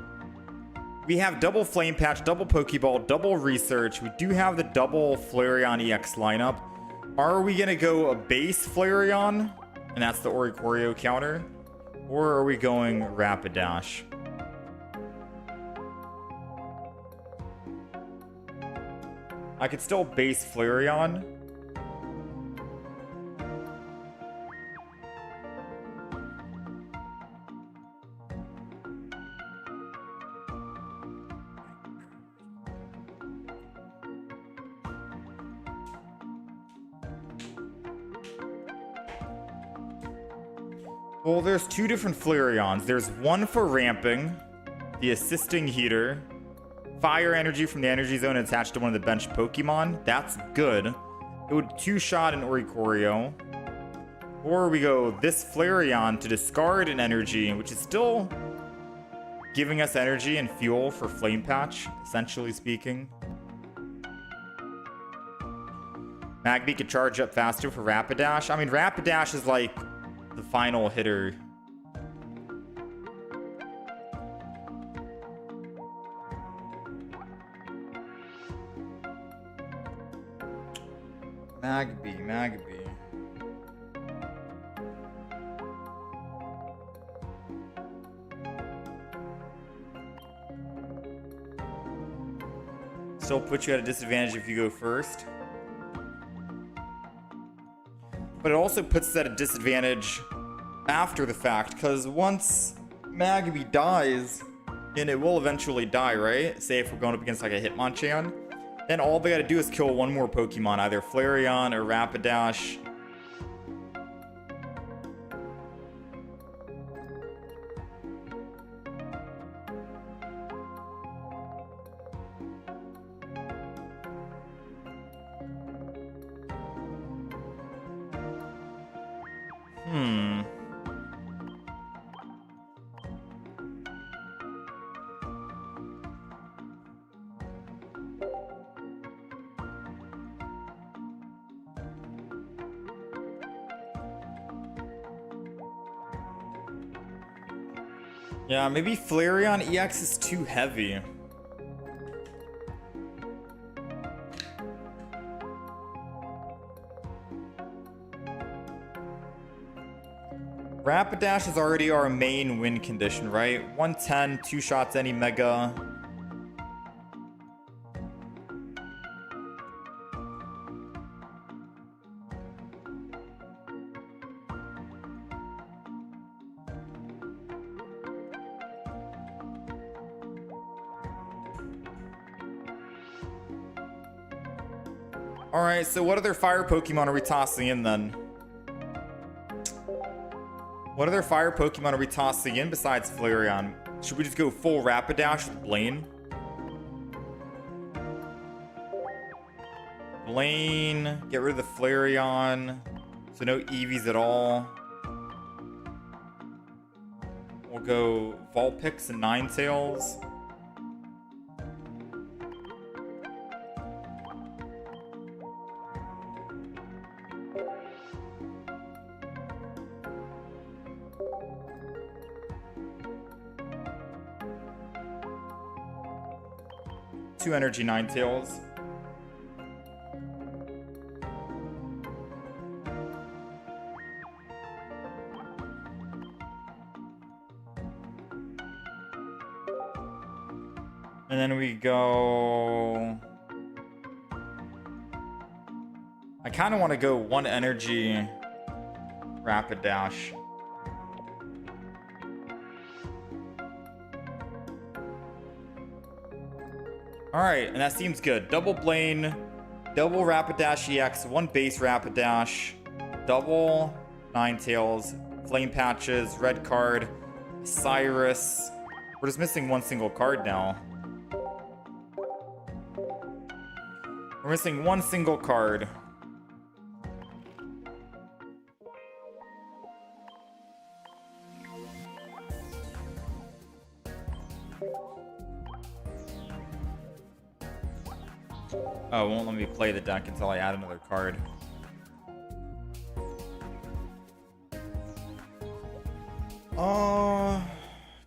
we have double Flame Patch, double Pokeball, double Research. We do have the double Flareon EX lineup. Are we gonna go a base Flareon, and that's the Oricorio counter, or are we going Rapidash? I could still base Flareon. Well, there's two different Flareons. There's one for ramping, the assisting heater, fire energy from the energy zone attached to one of the bench Pokemon. That's good. It would two-shot an Oricorio. Or we go this Flareon to discard an energy, which is still giving us energy and fuel for Flame Patch, essentially speaking. Magby could charge up faster for Rapidash. I mean, Rapidash is like the final hitter. Magby. Still puts you at a disadvantage if you go first. But it also puts us at a disadvantage after the fact, because once Magby dies, and it will eventually die, right? Say if we're going up against like a Hitmonchan, then all they gotta do is kill one more Pokemon, either Flareon or Rapidash. Yeah, maybe Flareon EX is too heavy. Rapidash is already our main win condition, right? 110, two shots any Mega. Alright, so what other fire Pokemon are we tossing in then? What other fire Pokemon are we tossing in besides Flareon? Should we just go full Rapidash with Blaine? Blaine, get rid of the Flareon. So no Eevees at all. We'll go Vulpix and Ninetales. Two energy Ninetales. And then we go... I kind of want to go one energy Rapidash. Alright, and that seems good. Double Blaine, double Rapidash EX, one base Rapidash, double Ninetales, Flame Patches, red card, Cyrus. We're just missing one single card now. We're missing one single card. Oh, it won't let me play the deck until I add another card.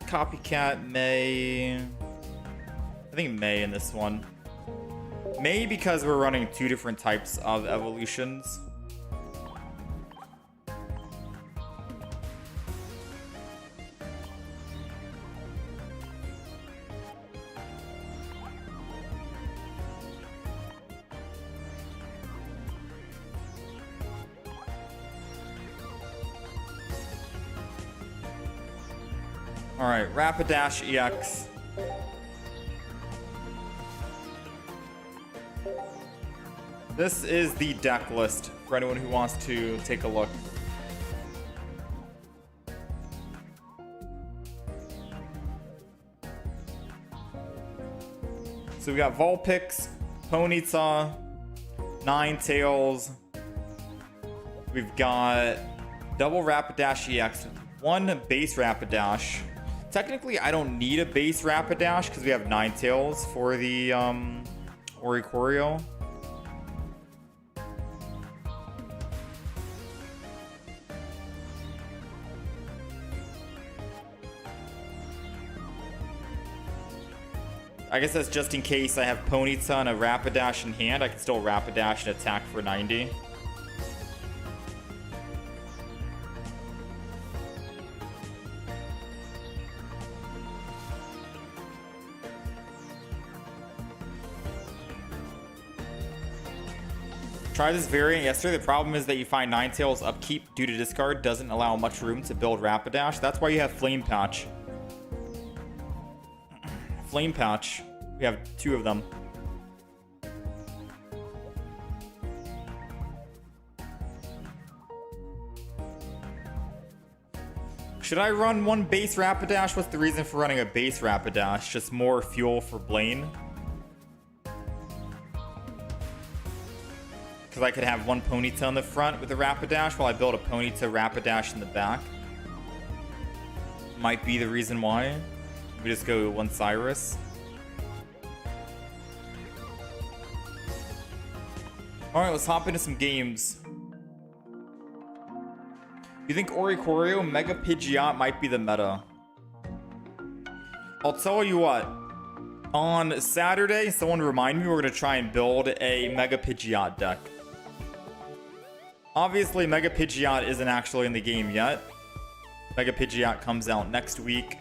Copycat May. I think May in this one. May because we're running two different types of evolutions. Alright, Rapidash EX. This is the deck list for anyone who wants to take a look. So we got Vulpix, Ponyta, Ninetales. We've got double Rapidash EX with one base Rapidash. Technically, I don't need a base Rapidash because we have Ninetales for the Oricorio. I guess that's just in case I have Ponyta and a Rapidash in hand. I can still Rapidash and attack for 90. Try this variant yesterday. The problem is that you find Ninetales upkeep due to discard doesn't allow much room to build Rapidash. That's why you have Flame Patch. Flame Patch. We have two of them. Should I run one base Rapidash? What's the reason for running a base Rapidash? Just more fuel for Blaine? Because I could have one Ponyta in the front with a Rapidash while I build a Ponyta Rapidash in the back. Might be the reason why. We just go one Cyrus. Alright, let's hop into some games. You think Oricorio Mega Pidgeot might be the meta? I'll tell you what. On Saturday, someone remind me we're going to try and build a Mega Pidgeot deck. Obviously, Mega Pidgeot isn't actually in the game yet. Mega Pidgeot comes out next week.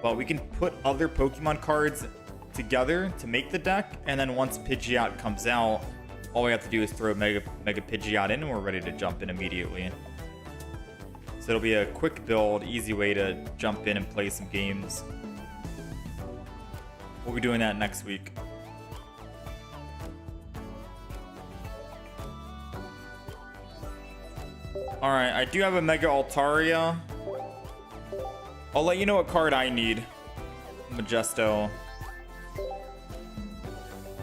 But we can put other Pokemon cards together to make the deck. And then once Pidgeot comes out, all we have to do is throw Mega Pidgeot in and we're ready to jump in immediately. So it'll be a quick build, easy way to jump in and play some games. We'll be doing that next week. Alright, I do have a Mega Altaria. I'll let you know what card I need. Majesto.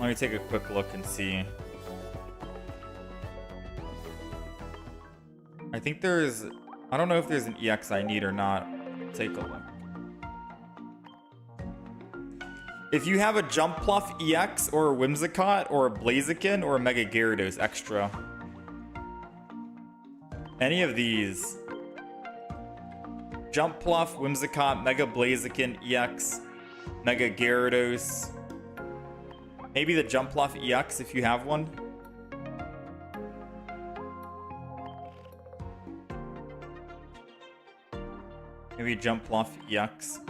Let me take a quick look and see. I think there's... I don't know if there's an EX I need or not. Take a look. If you have a Jumpluff EX or a Whimsicott or a Blaziken or a Mega Gyarados extra. Any of these. Jumpluff, Whimsicott, Mega Blaziken, EX, Mega Gyarados. Maybe the Jumpluff EX if you have one. Maybe Jumpluff EX.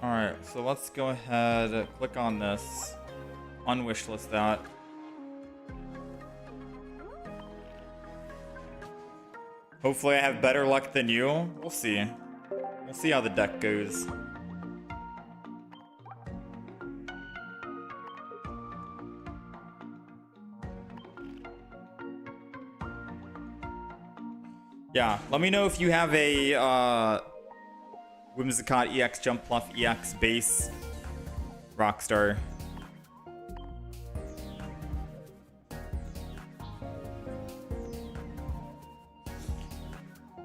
Alright, so let's go ahead, click on this. unwishlist that. Hopefully I have better luck than you. We'll see. We'll see how the deck goes. Yeah, let me know if you have a Whimsicott EX Jump Pluff EX base Rockstar.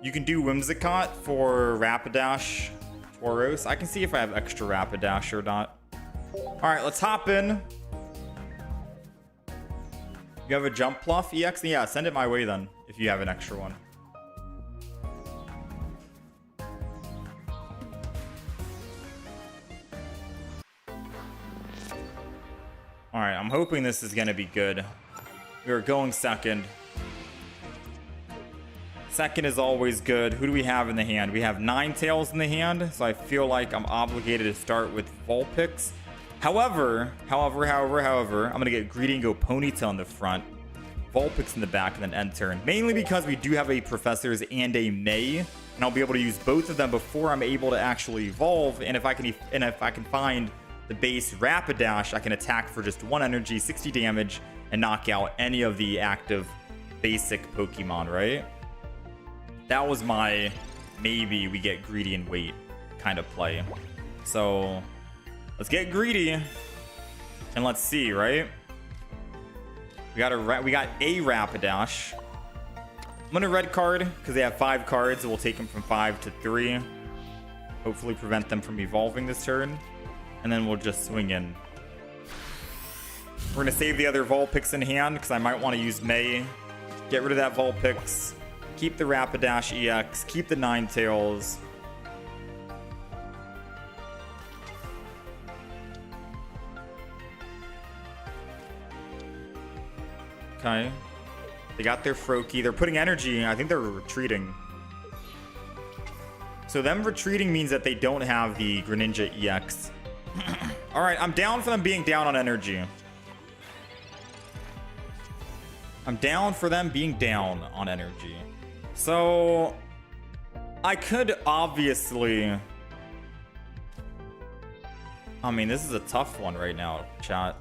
You can do Whimsicott for Rapidash Tauros. I can see if I have extra Rapidash or not. Alright, let's hop in. You have a Jump Pluff EX? Yeah, send it my way then, if you have an extra one. Alright, I'm hoping this is going to be good. We are going second. Second is always good. Who do we have in the hand? We have Ninetales in the hand, so I feel like I'm obligated to start with Vulpix. However, I'm going to get greedy and go Ponytail in the front, Vulpix in the back, and then end turn. Mainly because we do have a Professors and a May, and I'll be able to use both of them before I'm able to actually evolve. And if I can find the base Rapidash, I can attack for just 1 energy, 60 damage, and knock out any of the active basic Pokemon, right? That was my maybe we get greedy and wait kind of play. So let's get greedy and let's see, right? We got a Rapidash. I'm gonna red card because they have 5 cards. We'll take them from 5 to 3. Hopefully prevent them from evolving this turn. And then we'll just swing in. We're gonna save the other Vulpix in hand because I might want to use May. Get rid of that Vulpix. Keep the Rapidash EX. Keep the Ninetales. Okay. They got their Froakie. They're putting energy. I think they're retreating. So them retreating means that they don't have the Greninja EX. Alright, I'm down for them being down on energy. I'm down for them being down on energy. So I could obviously... I mean, this is a tough one right now, chat.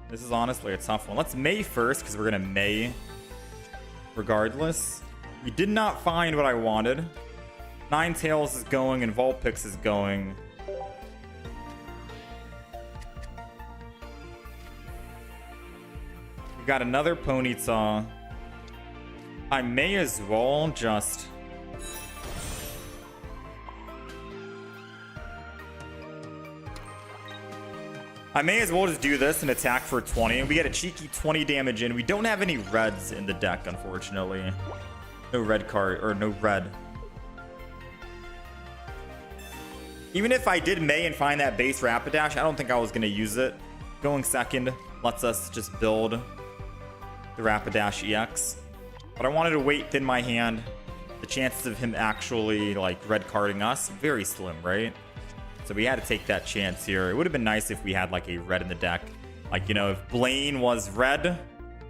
This is honestly a tough one. Let's May first, because we're going to May regardless. We did not find what I wanted. Ninetales is going and Vulpix is going. We got another Ponyta. I may as well just... do this and attack for 20. And we get a cheeky 20 damage in. We don't have any reds in the deck, unfortunately. No red card, or no red. Even if I did May and find that base Rapidash, I don't think I was going to use it. Going second lets us just build the Rapidash EX. But I wanted to wait thin my hand. The chances of him actually, like, red carding us, very slim, right? So we had to take that chance here. It would have been nice if we had, like, a red in the deck. Like, you know, if Blaine was red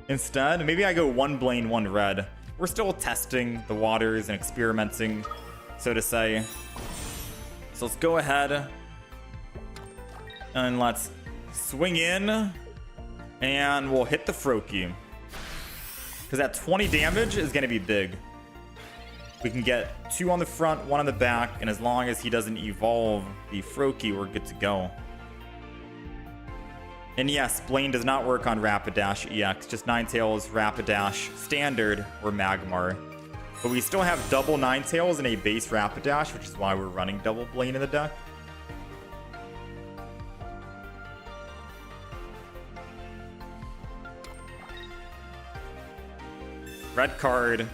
instead. Maybe I go 1 Blaine, 1 red. We're still testing the waters and experimenting, so to say. So let's go ahead and let's swing in. And we'll hit the Froakie. Because that 20 damage is going to be big. We can get 2 on the front, 1 on the back. And as long as he doesn't evolve the Froakie, we're good to go. And yes, Blaine does not work on Rapidash EX. Just Ninetales, Rapidash, Standard, or Magmar. But we still have double Ninetales and a base Rapidash, which is why we're running double Blaine in the deck. Red card.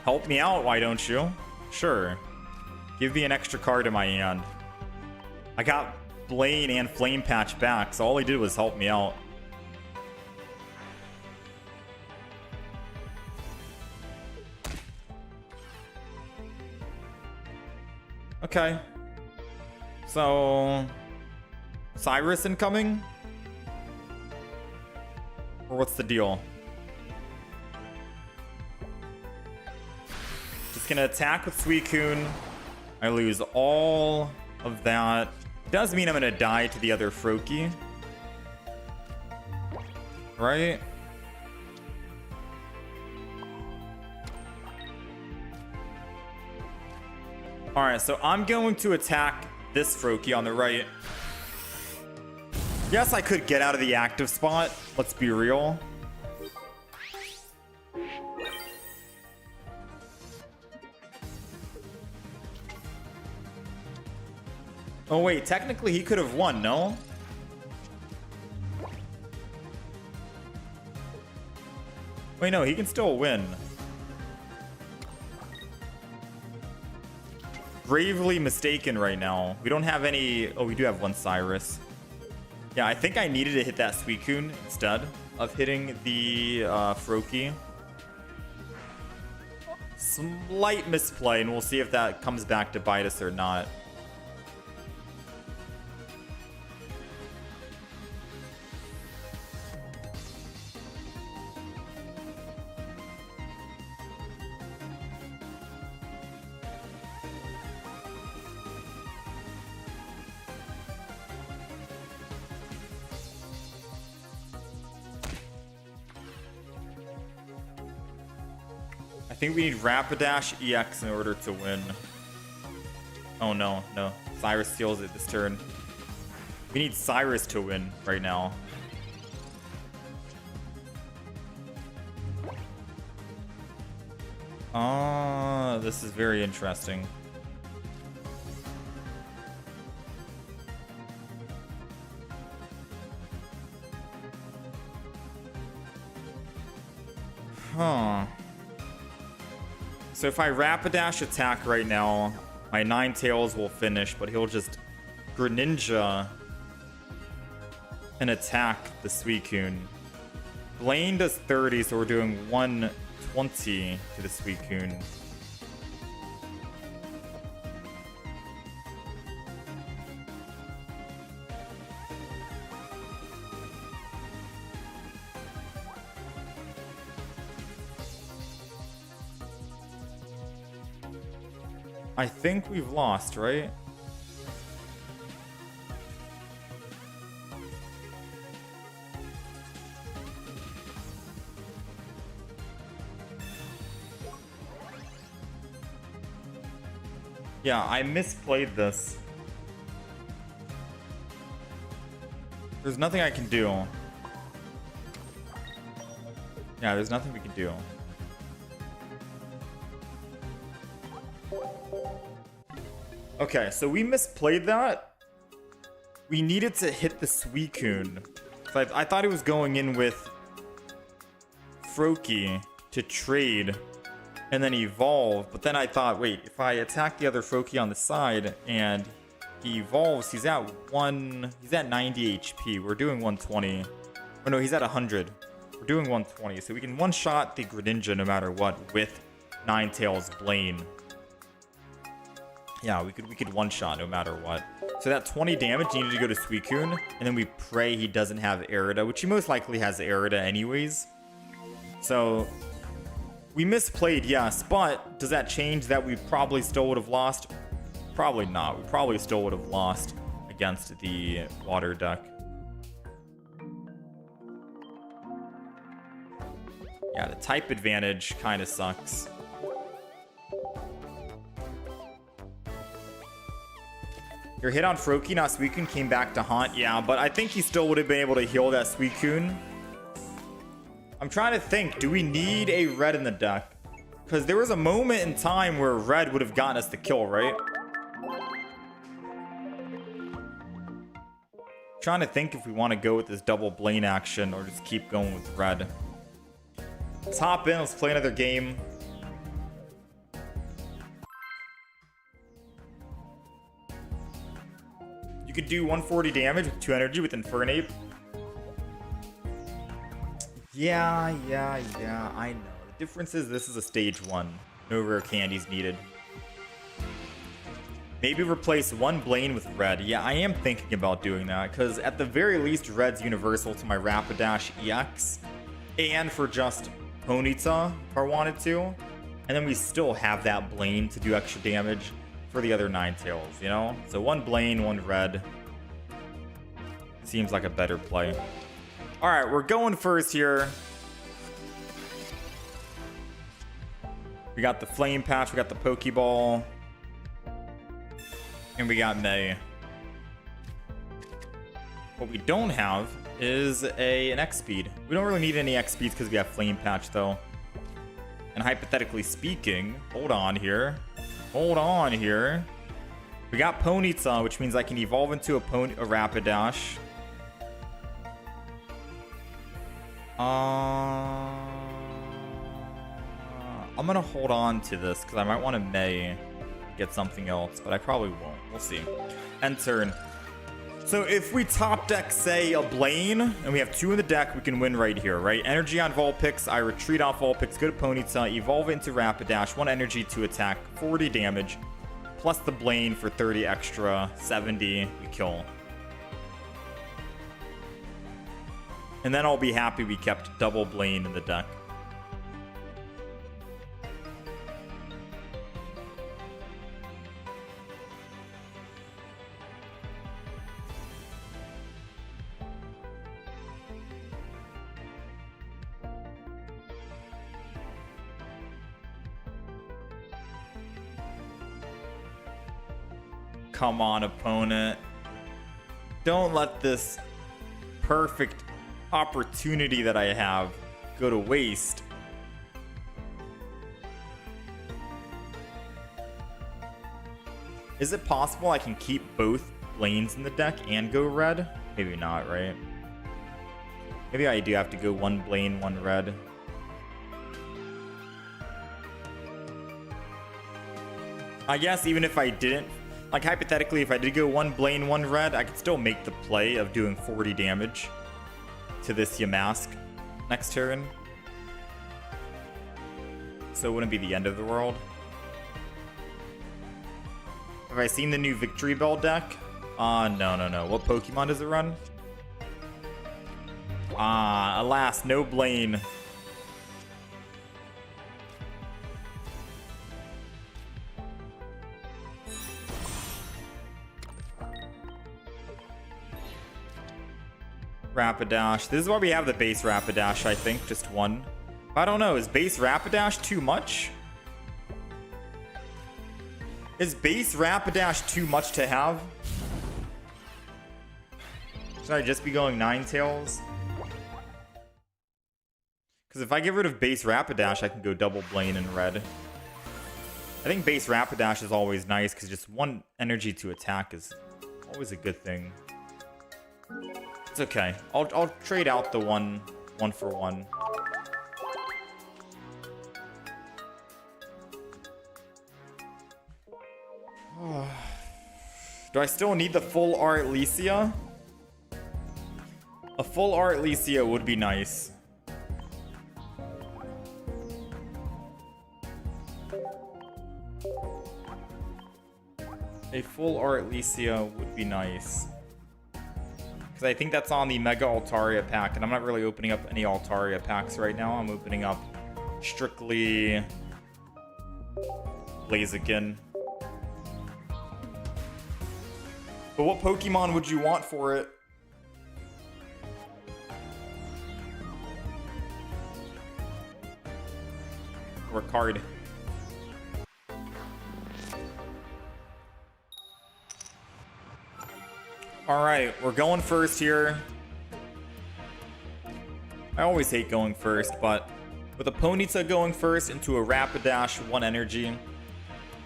Help me out, why don't you? Sure. Give me an extra card in my hand. I got Blaine and Flame Patch back, so all he did was help me out. Okay. So... Cyrus incoming? Or what's the deal? Just gonna attack with Suicune. I lose all of that. Does mean I'm gonna die to the other Froakie. Right? Alright, so I'm going to attack this Froakie on the right. Yes, I could get out of the active spot. Let's be real. Oh wait, technically he could have won, no? Wait, no, he can still win. Gravely mistaken right now. We don't have any... Oh, we do have one Cyrus. Yeah, I think I needed to hit that Suicune instead of hitting the Froakie. Slight misplay, and we'll see if that comes back to bite us or not. I think we need Rapidash EX in order to win. Oh no, no. Cyrus steals it this turn. We need Cyrus to win right now. Ah, this is very interesting. Huh. So if I Rapidash attack right now, my Ninetales will finish, but he'll just Greninja and attack the Suicune. Blaine does 30, so we're doing 120 to the Suicune. I think we've lost, right? Yeah, I misplayed this. There's nothing I can do. Yeah, there's nothing we can do. Okay, so we misplayed that. We needed to hit the Suicune. So I thought it was going in with Froakie to trade and then evolve. But then I thought, wait, if I attack the other Froakie on the side and he evolves, he's at 90 HP. We're doing 120. Oh no, he's at 100. We're doing 120. So we can one-shot the Greninja no matter what with Ninetales Blaine. Yeah, we could one-shot no matter what. So that 20 damage needed to go to Suicune, and then we pray he doesn't have Arida, which he most likely has Arida anyways. So we misplayed, yes, but does that change that we probably still would have lost? Probably not. We probably still would have lost against the water duck. Yeah, the type advantage kind of sucks. Your hit on Froakie, not Suicune, came back to haunt. Yeah, but I think he still would have been able to heal that Suicune. I'm trying to think, do we need a red in the deck? Because there was a moment in time where red would have gotten us the kill, right? Trying to think if we want to go with this double Blaine action or just keep going with red. Let's hop in, let's play another game. You could do 140 damage with 2 energy with Infernape. Yeah, I know. The difference is this is a stage 1. No rare candies needed. Maybe replace one Blaine with red. Yeah, I am thinking about doing that, because at the very least, red's universal to my Rapidash EX. and for just Ponyta if I wanted to. And then we still have that Blaine to do extra damage for the other Ninetales, you know? So one Blaine, one red. Seems like a better play. Alright, we're going first here. We got the Flame Patch, we got the Pokeball. And we got May. What we don't have is an X speed. We don't really need any X speeds because we have Flame Patch though. And hypothetically speaking, hold on here. We got Ponyta, which means I can evolve into a Rapidash. I'm gonna hold on to this because I might want to May get something else, but I probably won't. We'll see. End turn. So if we top deck, say, a Blaine, and we have 2 in the deck, we can win right here, right? Energy on Vulpix, I retreat off Vulpix, go to Ponyta, evolve into Rapidash, 1 energy to attack, 40 damage, plus the Blaine for 30 extra, 70, we kill. And then I'll be happy we kept double Blaine in the deck. Come on, opponent. Don't let this perfect opportunity that I have go to waste. Is it possible I can keep both Blaines in the deck and go red? Maybe not, right? Maybe I do have to go 1 Blaine, 1 red. I guess even if I didn't, like hypothetically, if I did go 1 Blaine, 1 red, I could still make the play of doing 40 damage to this Yamask next turn. So it wouldn't be the end of the world. Have I seen the new Victory Bell deck? No. What Pokemon does it run? Alas, no Blaine. Rapidash. This is why we have the base Rapidash, I think. Just 1. I don't know. Is base Rapidash too much? Is base Rapidash too much to have? Should I just be going Ninetales? Because if I get rid of base Rapidash, I can go double Blaine in red. I think base Rapidash is always nice because just 1 energy to attack is always a good thing. It's okay. I'll trade out the one for 1. Do I still need the full Artlesia? A full Artlesia would be nice. A full Artlesia would be nice. Because I think that's on the Mega Altaria pack, and I'm not really opening up any Altaria packs right now. I'm opening up strictly Blaziken. But what Pokemon would you want for it? Or a card. Alright, we're going first here. I always hate going first, but with a Ponyta going first into a Rapidash, 1 energy,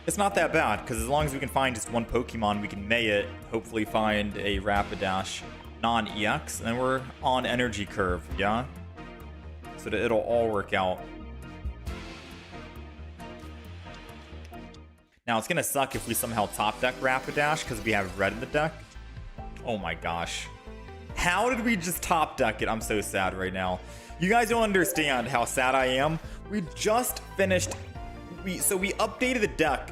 it's not that bad, because as long as we can find just 1 Pokemon, we can May it, hopefully find a Rapidash non-EX, and then we're on energy curve, yeah? So that it'll all work out. Now, it's going to suck if we somehow top deck Rapidash, because we have red in the deck. Oh my gosh. How did we just top deck it? I'm so sad right now. You guys don't understand how sad I am. We just finished... So we updated the deck.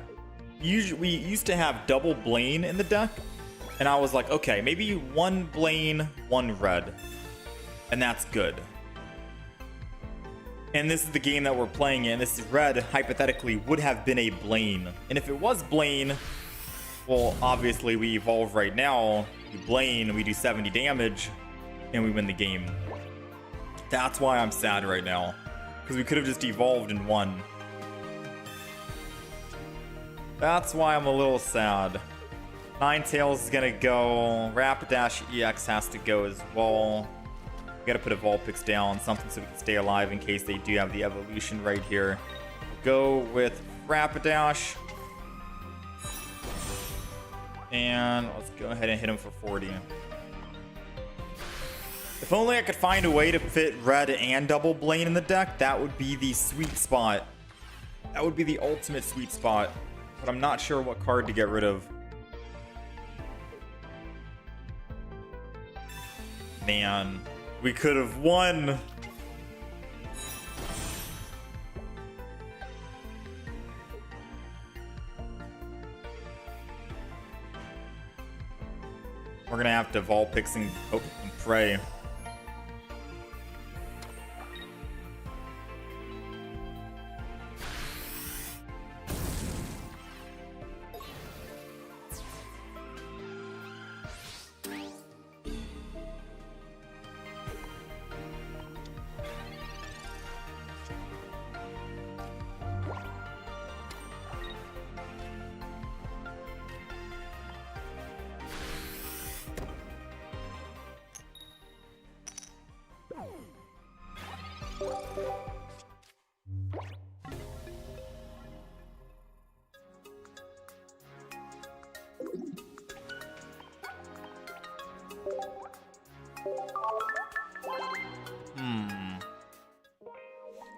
We used to have double Blaine in the deck. And I was like, okay, maybe 1 Blaine, 1 red. And that's good. And this is the game that we're playing in. This is red, hypothetically, would have been a Blaine. And if it was Blaine, well, obviously we evolve right now. We Blaine, we do 70 damage, and we win the game. That's why I'm sad right now. Because we could have just evolved and won. That's why I'm a little sad. Ninetales is gonna go. Rapidash EX has to go as well. We gotta put a Vulpix down, something so we can stay alive in case they do have the evolution right here. We'll go with Rapidash. And let's go ahead and hit him for 40. If only I could find a way to fit red and double Blaine in the deck, that would be the sweet spot. That would be the ultimate sweet spot. But I'm not sure what card to get rid of. Man, we could have won. We're gonna have to Vulpix and hope and pray.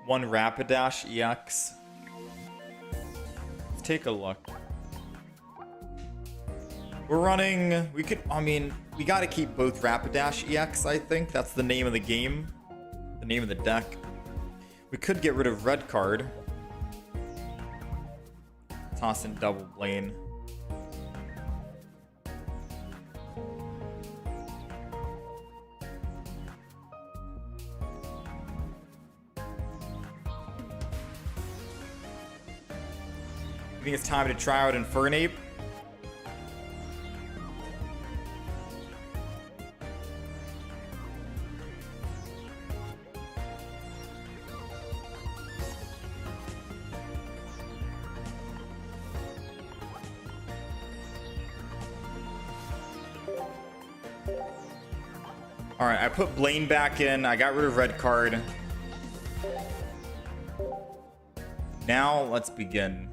One Rapidash EX. Let's take a look. We're running, we gotta keep both Rapidash EX, I think. That's the name of the game. The name of the deck. We could get rid of red card. Toss in double Blaine. I think it's time to try out Infernape. Alright, I put Blaine back in. I got rid of red card. Now, let's begin.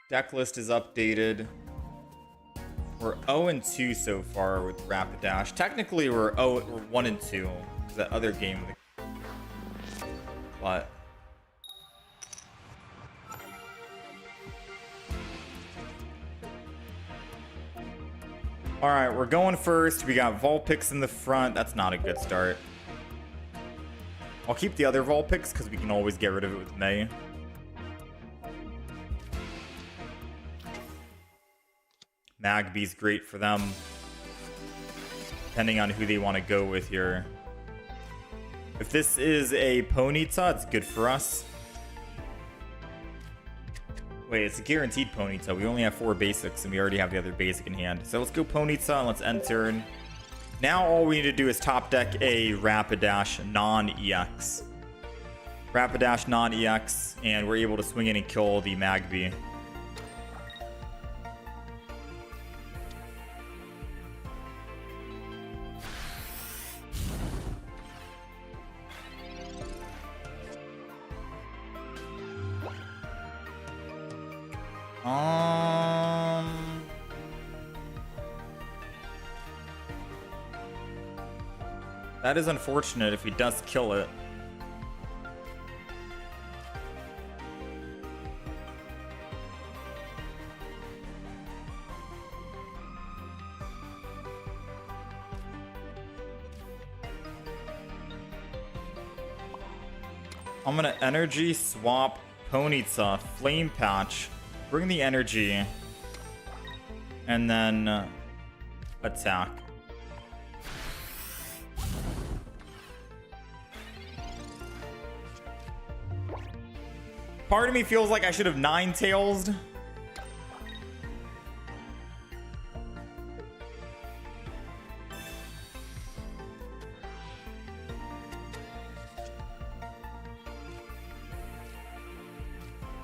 Deck list is updated. We're 0-2 so far with Rapidash. Technically, we're 1-2. That other game. But alright, we're going first. We got Vulpix in the front. That's not a good start. I'll keep the other Vulpix because we can always get rid of it with May. Magby's great for them, depending on who they want to go with here. If this is a Ponyta, it's good for us. Wait, it's a guaranteed Ponyta. We only have 4 basics, and we already have the other basic in hand. So let's go Ponyta, and let's end turn. Now all we need to do is top deck a Rapidash non-EX. Rapidash non-EX, and we're able to swing in and kill the Magby. That is unfortunate if he does kill it. I'm gonna energy swap Ponyta, Flame Patch, bring the energy, and then attack. Part of me feels like I should have Ninetales.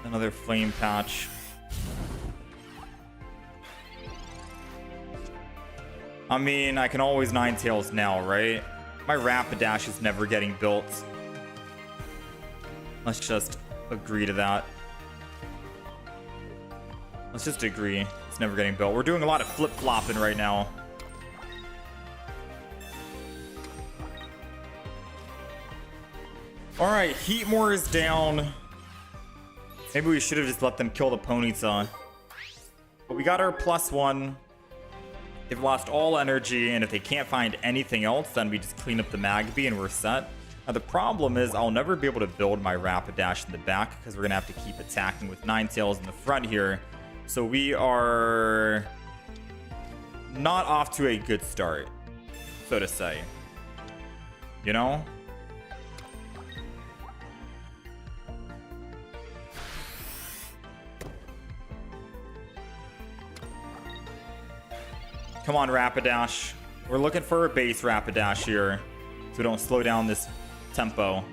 Another flame patch. I mean, I can always Ninetales now, right? My Rapidash is never getting built. Let's just agree to that. Let's just agree. It's never getting built. We're doing a lot of flip-flopping right now. Alright, Heatmore is down. Maybe we should have just let them kill the Ponyta. But we got our +1. They've lost all energy, and if they can't find anything else, then we just clean up the Magby and we're set. Now the problem is I'll never be able to build my Rapidash in the back because we're going to have to keep attacking with Ninetales in the front here. So we are not off to a good start, so to say. You know? Come on, Rapidash. We're looking for a base Rapidash here, so we don't slow down this tempo.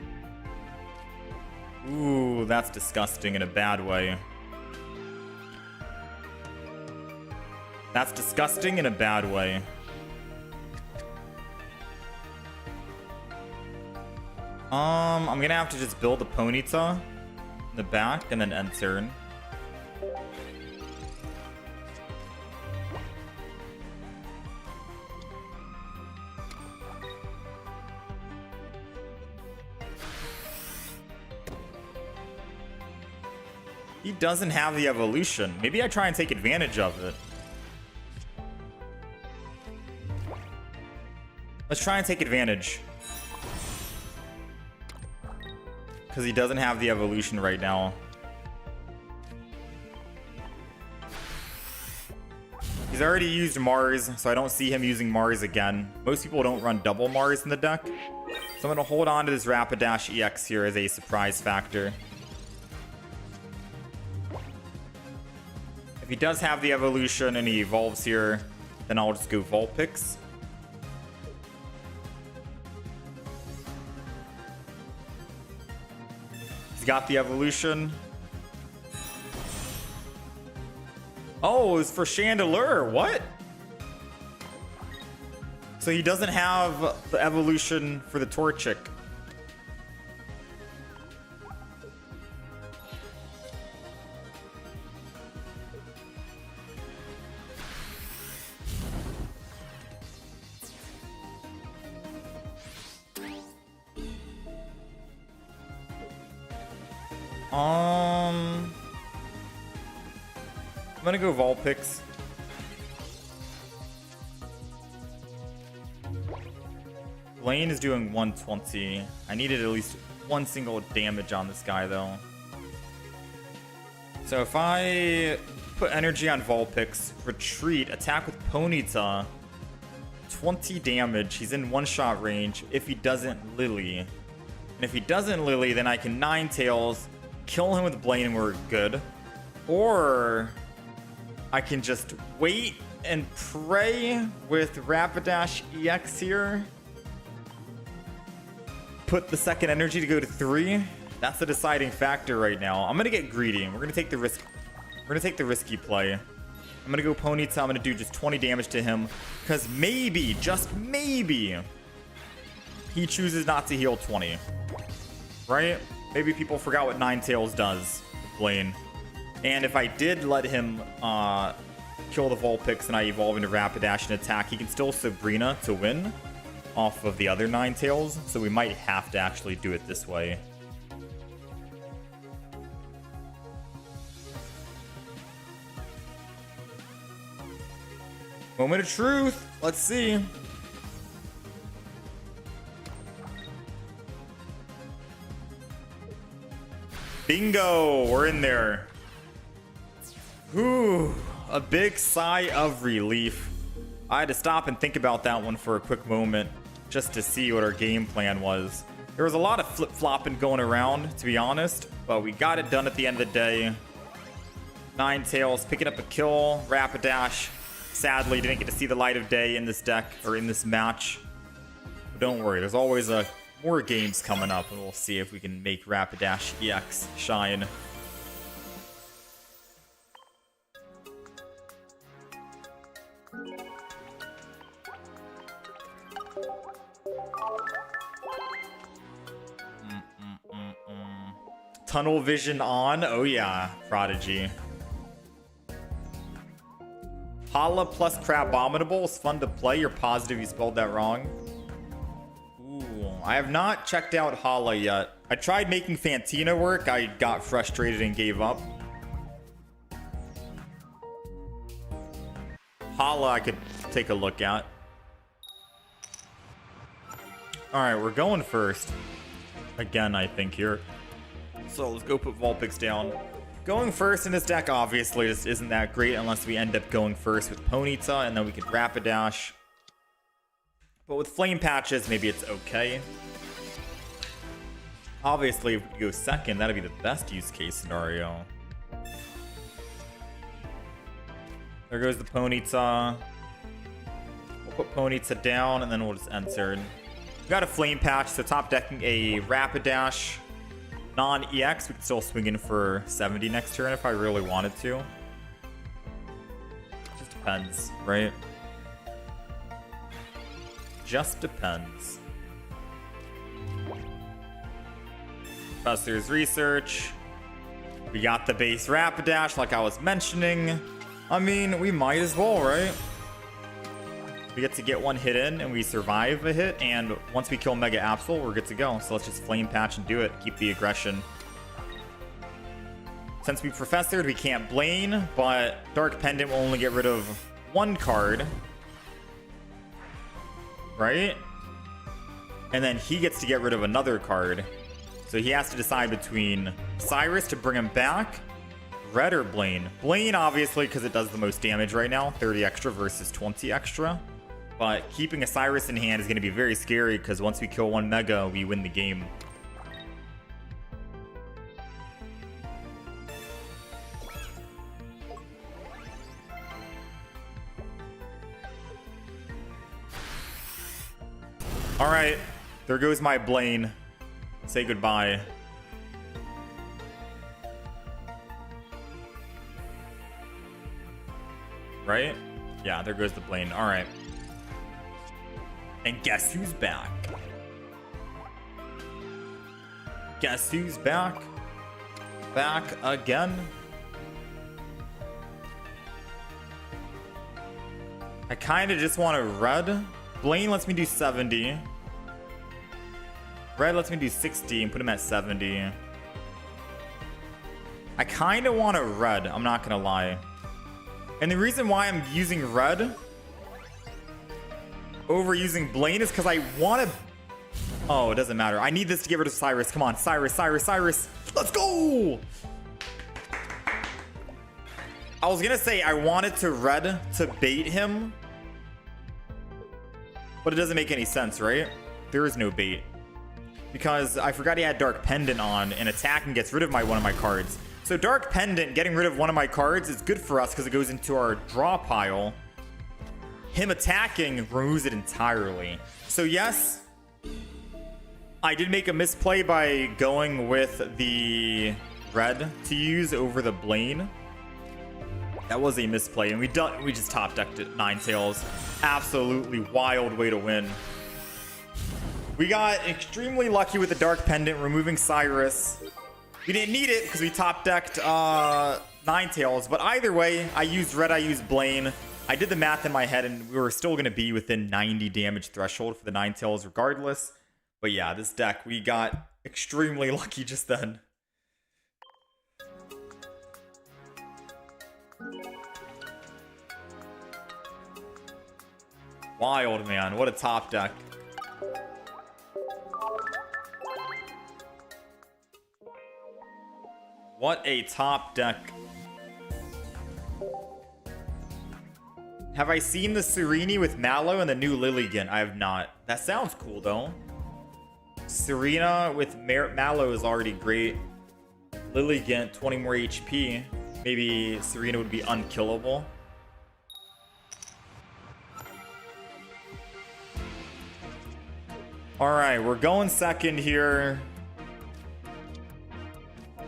Ooh, that's disgusting in a bad way. That's disgusting in a bad way. I'm gonna have to just build a Ponyta in the back and then end turn. He doesn't have the evolution. Maybe I try and take advantage of it. Let's try and take advantage. Because he doesn't have the evolution right now. He's already used Mars, so I don't see him using Mars again. Most people don't run double Mars in the deck. So I'm going to hold on to this Rapidash EX here as a surprise factor. If he does have the evolution and he evolves here, then I'll just go Vulpix. He's got the evolution. Oh, it's for Chandelure. What? So he doesn't have the evolution for the Torchic. I'm gonna go Vulpix. Lane is doing 120. I needed at least one single damage on this guy though. So if I put energy on Vulpix, retreat, attack with Ponyta, 20 damage, he's in one-shot range if he doesn't Lily. And if he doesn't Lily, then I can Ninetales, kill him with Blaine and we're good. Or I can just wait and pray with Rapidash EX here. Put the second energy to go to 3. That's the deciding factor right now. I'm gonna get greedy. We're gonna take the risk. We're gonna take the risky play. I'm gonna go Ponyta. I'm gonna do just 20 damage to him. Because maybe, just maybe, he chooses not to heal 20. Right? Maybe people forgot what Ninetales does with Blaine. And if I did let him kill the Vulpix and I evolve into Rapidash and attack, he can still Sabrina to win off of the other Ninetales. So we might have to actually do it this way. Moment of truth. Let's see. Bingo. We're in there. Whew. A big sigh of relief. I had to stop and think about that one for a quick moment just to see what our game plan was. There was a lot of flip-flopping going around, to be honest, but we got it done at the end of the day. Ninetales picking up a kill. Rapidash sadly didn't get to see the light of day in this deck, or in this match. But don't worry, there's always more games coming up, and we'll see if we can make Rapidash EX shine. Tunnel vision on. Oh yeah, Prodigy. Hala plus Crabominable is fun to play. You're positive you spelled that wrong? Ooh, I have not checked out Hala yet. I tried making Fantina work. I got frustrated and gave up. Hala I could take a look at. Alright, we're going first. Again, I think here. So let's go put Vulpix down. Going first in this deck obviously just isn't that great unless we end up going first with Ponyta, and then we could Rapidash. But with Flame Patches, maybe it's okay. Obviously, if we go second, that'd be the best use case scenario. There goes the Ponyta. We'll put Ponyta down, and then we'll just enter. We got a Flame Patch, so top decking a Rapidash. Non-EX, we could still swing in for 70 next turn if I really wanted to. Just depends, right? Just depends. Professor's Research. We got the base Rapidash like I was mentioning. I mean, we might as well, right? We get to get one hit in and we survive a hit, and once we kill Mega Absol, we're good to go. So let's just Flame Patch and do it. Keep the aggression. Since we Professored, we can't Blaine, but Dark Pendant will only get rid of one card. Right? And then he gets to get rid of another card. So he has to decide between Cyrus to bring him back, Red or Blaine. Blaine, obviously, because it does the most damage right now. 30 extra versus 20 extra. But keeping a Cyrus in hand is going to be very scary because once we kill one Mega, we win the game. Alright, there goes my Blaine. Say goodbye. Right? Yeah, there goes the Blaine. Alright. And guess who's back? Guess who's back? Back again? I kind of just want to Red. Blaine lets me do 70. Red lets me do 60 and put him at 70. I kind of want to Red, I'm not going to lie. And the reason why I'm using Red over using Blaine is because I want to... Oh, it doesn't matter. I need this to get rid of Cyrus. Come on, Cyrus, Cyrus, Cyrus. Let's go! I was going to say I wanted to Red to bait him. But it doesn't make any sense, right? There is no bait. Because I forgot he had Dark Pendant on, and attacking gets rid of one of my cards. So Dark Pendant getting rid of one of my cards is good for us because it goes into our draw pile. Him attacking removes it entirely. So yes, I did make a misplay by going with the Red to use over the Blaine. That was a misplay, and we just top decked it. Ninetales. Absolutely wild way to win. We got extremely lucky with the Dark Pendant removing Cyrus. We didn't need it because we top decked Ninetales, but either way, I used Red, I used Blaine. I did the math in my head, and we were still going to be within 90 damage threshold for the Ninetales regardless. But yeah, this deck, we got extremely lucky just then. Wild, man. What a top deck. What a top deck. Have I seen the Sereni with Mallow and the new Lilligant? I have not. That sounds cool, though. Serena with Mallow is already great. Lilligant, 20 more HP. Maybe Serena would be unkillable. Alright, we're going second here.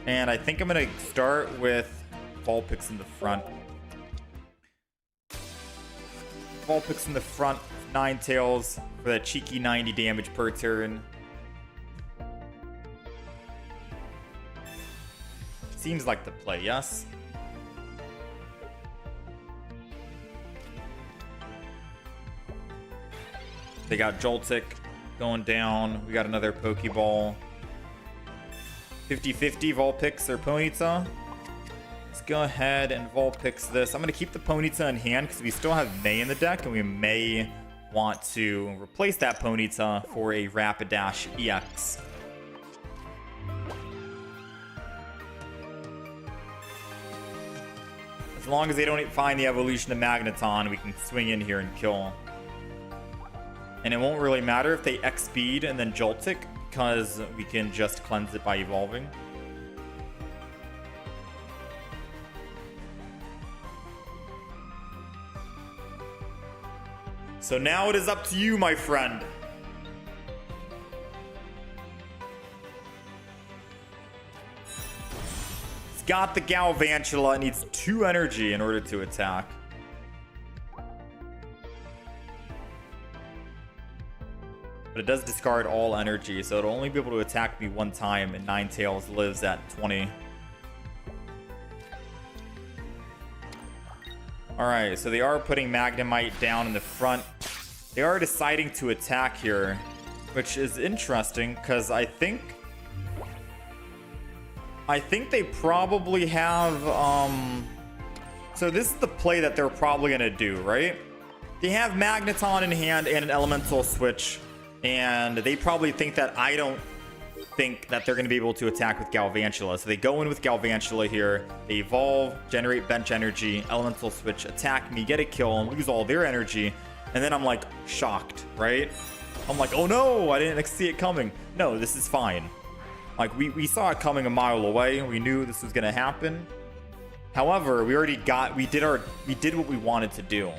And I think I'm going to start with Vulpix in the front. Vulpix in the front, Ninetales for that cheeky 90 damage per turn. Seems like the play, yes? They got Joltik going down. We got another Pokeball. 50-50 Vulpix or Ponyta. Let's go ahead and Vulpix this. I'm going to keep the Ponyta in hand because we still have May in the deck, and we may want to replace that Ponyta for a Rapidash EX. As long as they don't find the evolution of Magneton, we can swing in here and kill. And it won't really matter if they X-Speed and then Joltik, because we can just cleanse it by evolving. So now it is up to you, my friend. It's got the Galvantula. It needs 2 energy in order to attack. But it does discard all energy, so it'll only be able to attack me 1 time, and Ninetales lives at 20. Alright, so they are putting Magnemite down in the front. They are deciding to attack here, which is interesting, because I think they probably have... So this is the play that they're probably going to do, right? They have Magneton in hand and an Elemental Switch, and they probably think that I don't think that they're going to be able to attack with Galvantula. So they go in with Galvantula here, they evolve, generate bench energy, Elemental Switch, attack me, get a kill, and lose all their energy. And then I'm like shocked, right? I'm like, oh no, I didn't see it coming. No, this is fine. Like we saw it coming a mile away. We knew this was going to happen. However, we did what we wanted to do.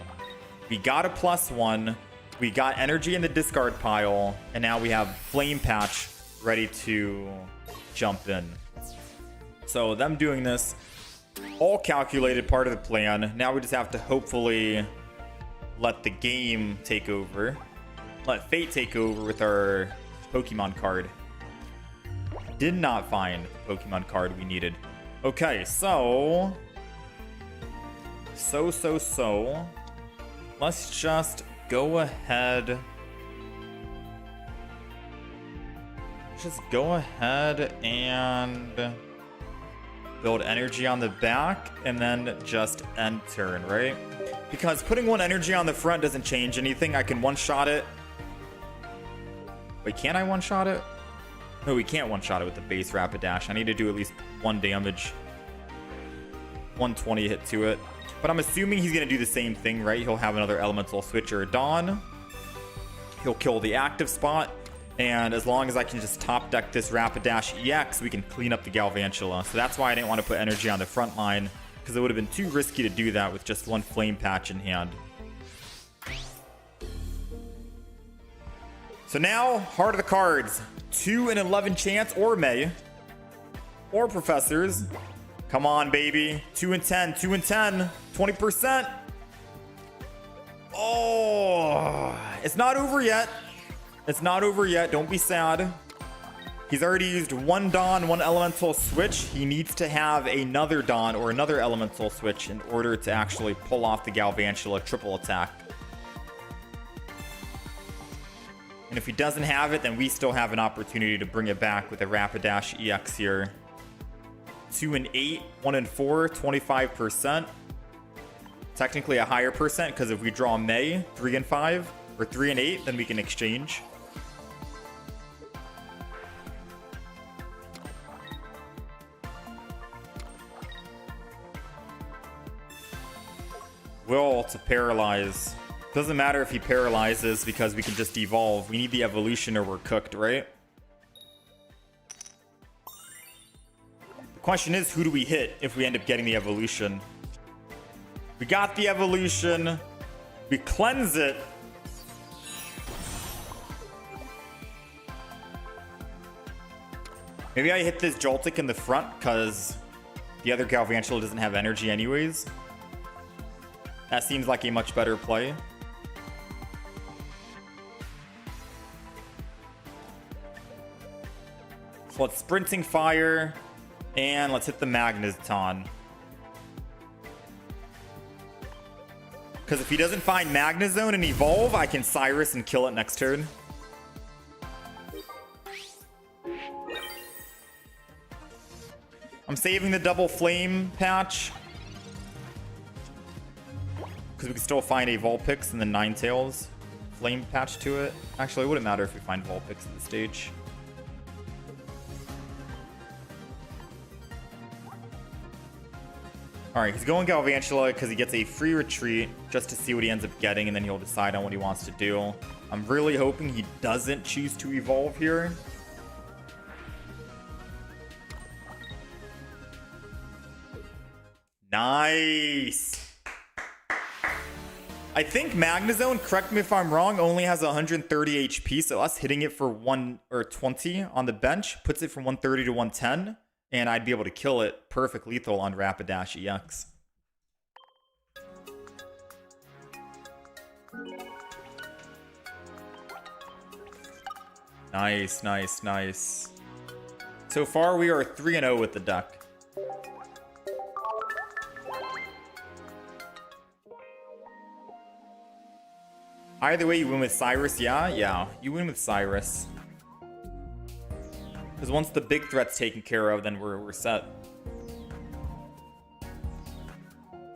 We got a +1. We got energy in the discard pile, and now we have Flame Patch ready to jump in. So them doing this, all calculated, part of the plan. Now we just have to hopefully let the game take over. Let fate take over with our Pokemon card. Did not find the Pokemon card we needed. Okay, so... Let's just go ahead... Just go ahead and build energy on the back and then just end turn, right? Because putting 1 energy on the front doesn't change anything. I can one-shot it. Wait, can I one-shot it? No, we can't one-shot it with the base Rapidash. I need to do at least 1 damage. 120 hit to it. But I'm assuming he's going to do the same thing, right? He'll have another Elemental Switch or a Dawn. He'll kill the active spot. And as long as I can just top deck this Rapidash EX, we can clean up the Galvantula. So that's why I didn't want to put energy on the front line, because it would have been too risky to do that with just 1 Flame Patch in hand. So now, heart of the cards. 2 in 11 chance, or May. Or Professors. Come on, baby. 2 in 10, 2 in 10. 20%. Oh, it's not over yet. It's not over yet. Don't be sad. He's already used 1 Dawn, 1 Elemental Switch. He needs to have another Dawn or another Elemental Switch in order to actually pull off the Galvantula triple attack. And if he doesn't have it, then we still have an opportunity to bring it back with a Rapidash EX here. 2 and 8, 1 and 4, 25%. Technically a higher percent, because if we draw May, 3 and 5, or 3 and 8, then we can exchange. Will to paralyze. Doesn't matter if he paralyzes because we can just evolve. We need the evolution or we're cooked, right? Question is, who do we hit if we end up getting the evolution? We got the evolution. We cleanse it. Maybe I hit this Joltik in the front because the other Galvantula doesn't have energy anyways. That seems like a much better play. So let's Sprinting Fire. And let's hit the Magneton. Because if he doesn't find Magnezone and evolve, I can Cyrus and kill it next turn. I'm saving the double flame patch. Because we can still find a Vulpix and the Ninetales flame patch to it. Actually, it wouldn't matter if we find Vulpix at the stage. Alright, he's going Galvantula because he gets a free retreat just to see what he ends up getting, and then he'll decide on what he wants to do. I'm really hoping he doesn't choose to evolve here. Nice! I think Magnezone, correct me if I'm wrong, only has 130 HP, so us hitting it for 120 on the bench puts it from 130 to 110. And I'd be able to kill it perfect lethal on Rapidash EX. Nice, nice, nice. So far, we are 3-0 with the deck. Either way, you win with Cyrus. Yeah, you win with Cyrus. Because once the big threat's taken care of, then we're set.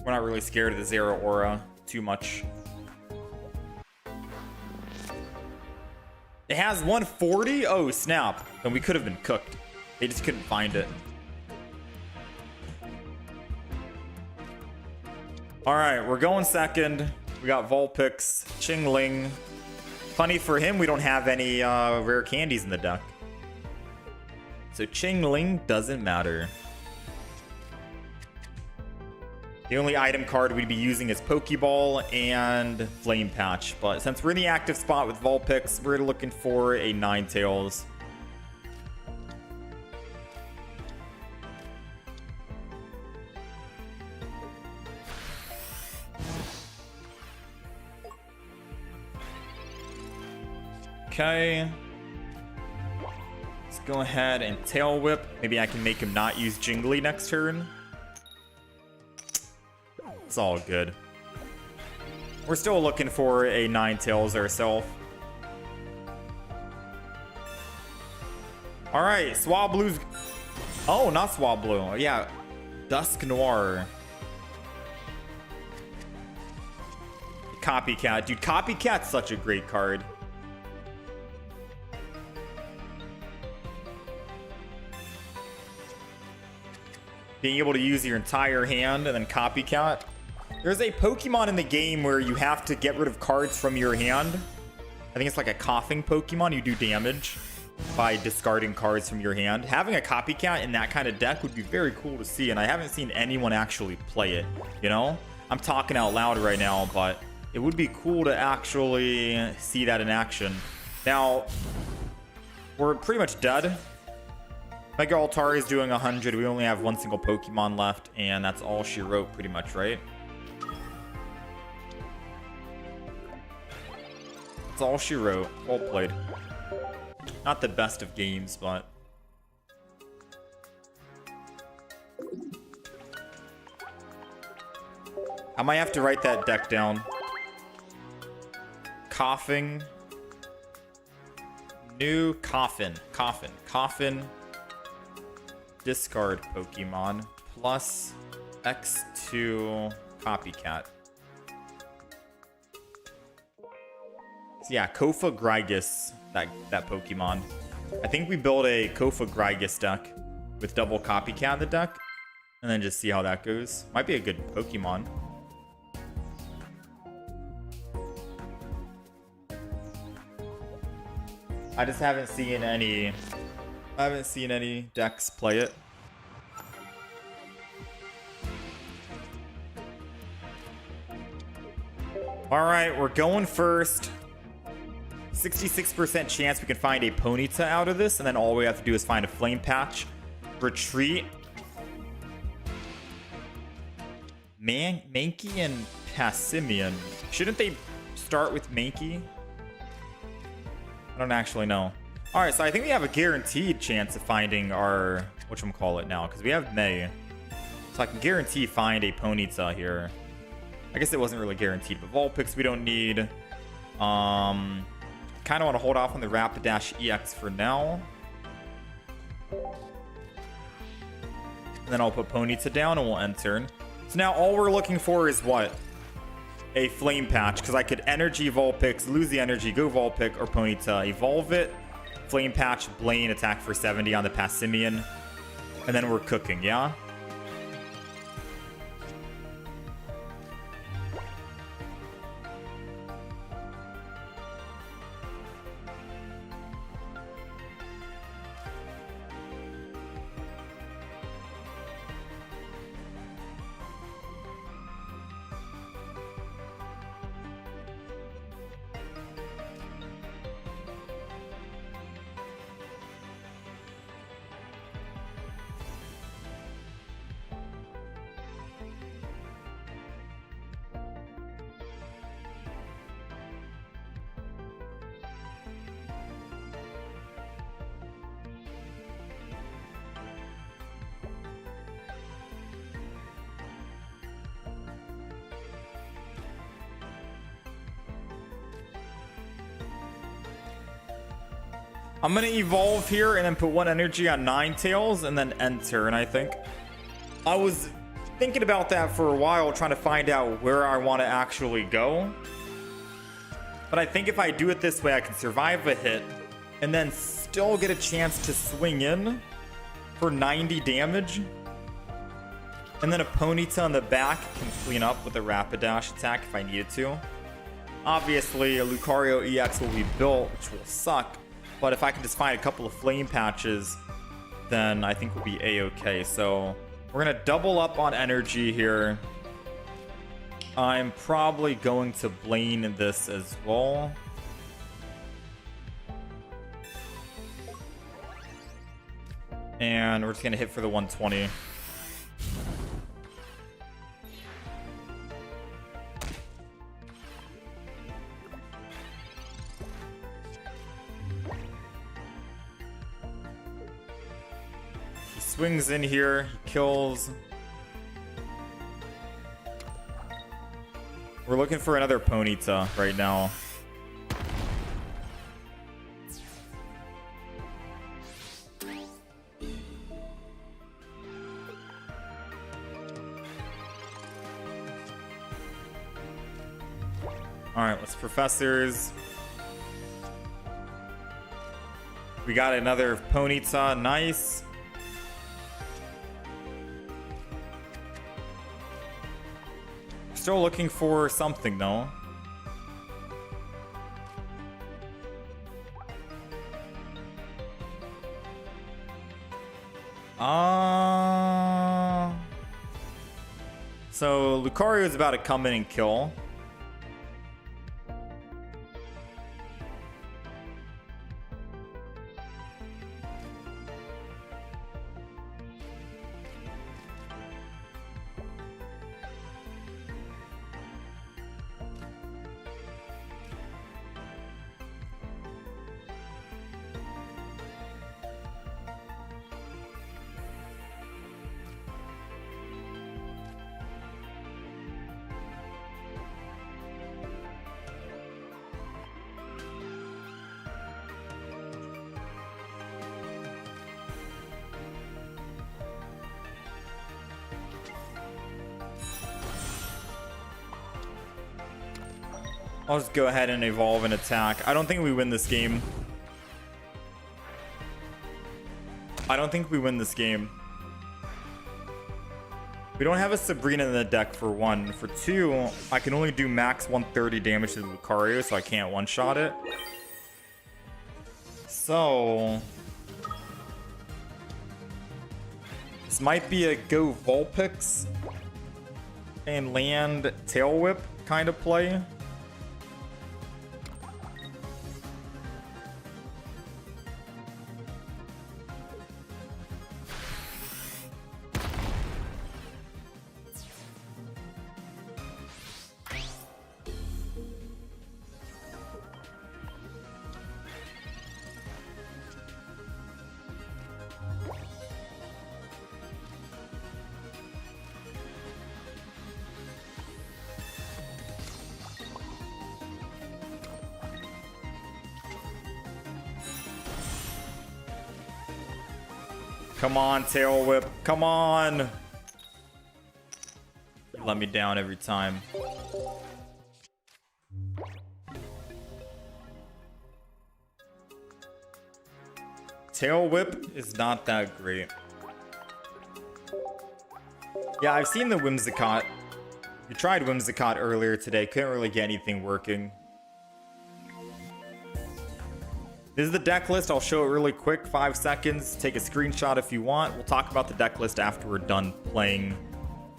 We're not really scared of the Zero Aura too much. It has 140? Oh, snap. Then we could have been cooked. They just couldn't find it. Alright, we're going second. We got Vulpix, Chingling. Funny for him, we don't have any rare candies in the deck. So Chingling doesn't matter. The only item card we'd be using is Pokeball and Flame Patch. But since we're in the active spot with Vulpix, we're looking for a Ninetales. Okay. Let's go ahead and Tail Whip. Maybe I can make him not use Jingly next turn. It's all good. We're still looking for a Ninetales ourselves. Alright, Swablu's... Oh, not Swablu. Yeah, Dusk Noir. Copycat. Dude, Copycat's such a great card. Being able to use your entire hand and then Copycat. There's a Pokemon in the game where you have to get rid of cards from your hand. I think it's like a coughing Pokemon. You do damage by discarding cards from your hand. Having a Copycat in that kind of deck would be very cool to see, and I haven't seen anyone actually play it, you know? I'm talking out loud right now, but it would be cool to actually see that in action. Now, we're pretty much dead. Mega Altari is doing 100. We only have one single Pokemon left, and that's all she wrote pretty much, right? That's all she wrote. Well played. Not the best of games, but... I might have to write that deck down. Coughing. New Coffin. Coffin. Discard Pokemon plus X2 Copycat. So yeah, Kofa Grygus, that Pokemon. I think we build a Kofa Grygus deck with double Copycat in the deck, and then just see how that goes. Might be a good Pokemon. I just haven't seen any decks play it. All right, we're going first. 66% chance we can find a Ponyta out of this, and then all we have to do is find a Flame Patch. Retreat. Mankey and Passimian. Shouldn't they start with Mankey? I don't actually know. All right, so I think we have a guaranteed chance of finding our whatchamacallit now, because we have May. So I can guarantee find a Ponyta here. I guess it wasn't really guaranteed, but Vulpix we don't need. Kind of want to hold off on the Rapidash EX for now. And then I'll put Ponyta down and we'll end turn. So now all we're looking for is what? A Flame Patch, because I could Energy Vulpix, lose the energy, go Vulpix or Ponyta, evolve it, Flame Patch, Blaine, attack for 70 on the Passimian, and then we're cooking, yeah? I'm gonna evolve here and then put one energy on Ninetales and then end turn, I think. I was thinking about that for a while, trying to find out where I want to actually go. But I think if I do it this way, I can survive a hit and then still get a chance to swing in for 90 damage. And then a Ponyta on the back can clean up with a Rapidash attack if I needed to. Obviously, a Lucario EX will be built, which will suck. But if I can just find a couple of Flame Patches, then I think we'll be a-okay. So we're going to double up on energy here. I'm probably going to Blaine this as well. And we're just going to hit for the 120. Swings in here, he kills. We're looking for another Ponyta right now. Alright, let's Professors. We got another Ponyta, nice. Still looking for something though. So Lucario is about to come in and kill. I'll just go ahead and evolve and attack. I don't think we win this game. I don't think we win this game. We don't have a Sabrina in the deck for one. For two, I can only do max 130 damage to the Lucario, so I can't one-shot it. So this might be a go Vulpix and land Tail Whip kind of play. Come on, Tail Whip. Come on. You let me down every time. Tail Whip is not that great. Yeah, I've seen the Whimsicott. We tried Whimsicott earlier today. Couldn't really get anything working. This is the deck list. I'll show it really quick. 5 seconds. Take a screenshot if you want. We'll talk about the deck list after we're done playing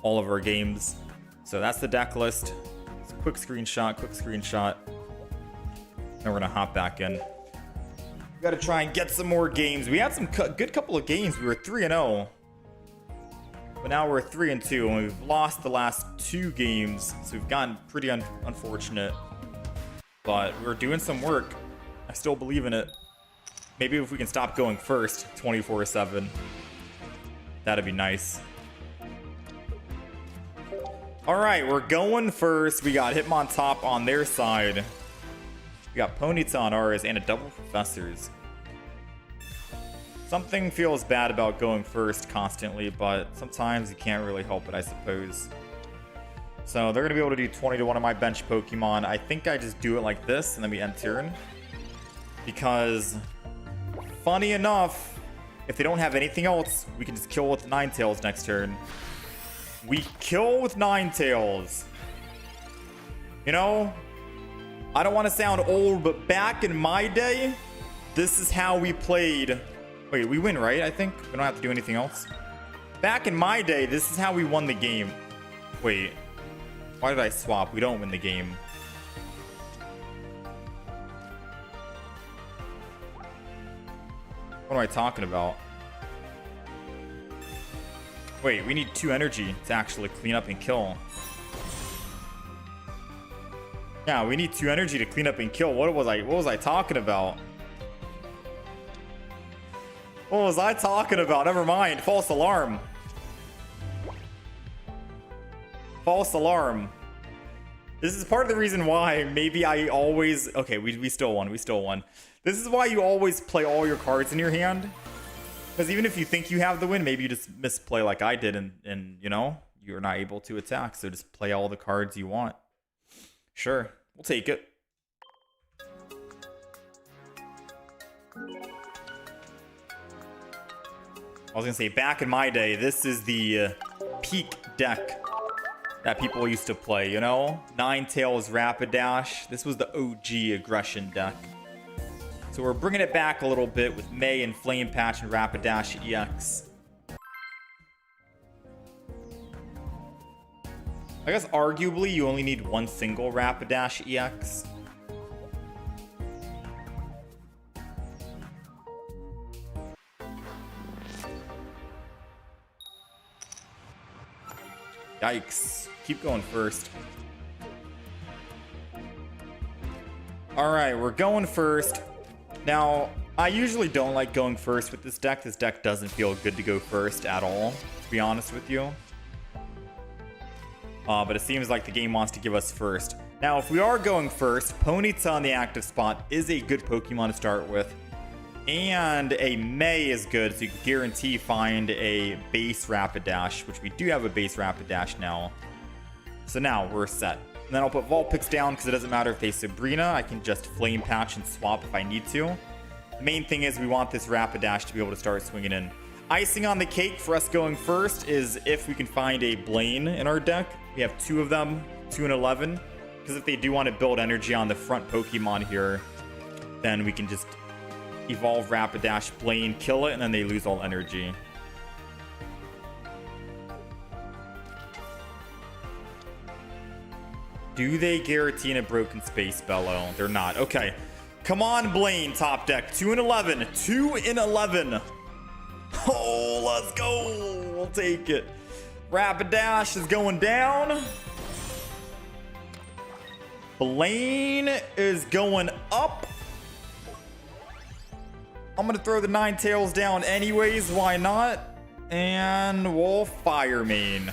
all of our games. So that's the deck list. It's a quick screenshot, Then we're going to hop back in. We got to try and get some more games. We had some good couple of games. We were 3-0. But now we're 3-2, and we've lost the last 2 games, so we've gotten pretty unfortunate. But we're doing some work. I still believe in it. Maybe if we can stop going first 24/7, that'd be nice. All right, we're going first. We got Hitmontop on their side. We got Ponyta on ours, and a double Professors. Something feels bad about going first constantly, but sometimes you can't really help it, I suppose. So they're going to be able to do 20 to one of my bench Pokemon. I think I just do it like this, and then we end turn. Because, funny enough, if they don't have anything else, we can just kill with Ninetales next turn. We kill with Ninetales. You know, I don't want to sound old, but back in my day, this is how we played. Wait, we win, right? I think we don't have to do anything else. Back in my day, this is how we won the game. Wait, why did I swap? We don't win the game. What am I talking about? Wait, we need 2 energy to actually clean up and kill. Yeah, we need 2 energy to clean up and kill. What was I talking about? What was I talking about? Never mind. False alarm. False alarm. This is part of the reason why maybe I always... Okay, we still won. We still won. This is why you always play all your cards in your hand. Because even if you think you have the win, maybe you just misplay like I did and you know, you're not able to attack. So just play all the cards you want. Sure, we'll take it. I was gonna say, back in my day, this is the peak deck that people used to play, you know? Ninetales Rapidash. This was the OG aggression deck. So we're bringing it back a little bit with May and Flame Patch and Rapidash EX. I guess arguably you only need 1 single Rapidash EX. Yikes. Keep going first. Alright, we're going first. Now, I usually don't like going first with this deck. This deck doesn't feel good to go first at all, to be honest with you. But it seems like the game wants to give us first. Now, if we are going first, Ponyta on the active spot is a good Pokemon to start with. And a May is good, so you can guarantee find a base Rapidash, which we do have a base Rapidash now. So now we're set. And then I'll put Vulpix down because it doesn't matter if they Sabrina. I can just Flame Patch and swap if I need to. The main thing is we want this Rapidash to be able to start swinging in. Icing on the cake for us going first is if we can find a Blaine in our deck. We have 2 of them, 2 and 11. Because if they do want to build energy on the front Pokemon here, then we can just evolve Rapidash, Blaine, kill it, and then they lose all energy. Do they guarantee a broken Space Bellow? They're not. Okay. Come on, Blaine, top deck. 2 and 11. 2 and 11. Oh, let's go. We'll take it. Rapidash is going down. Blaine is going up. I'm going to throw the Ninetales down anyways. Why not? And we'll Fire Main.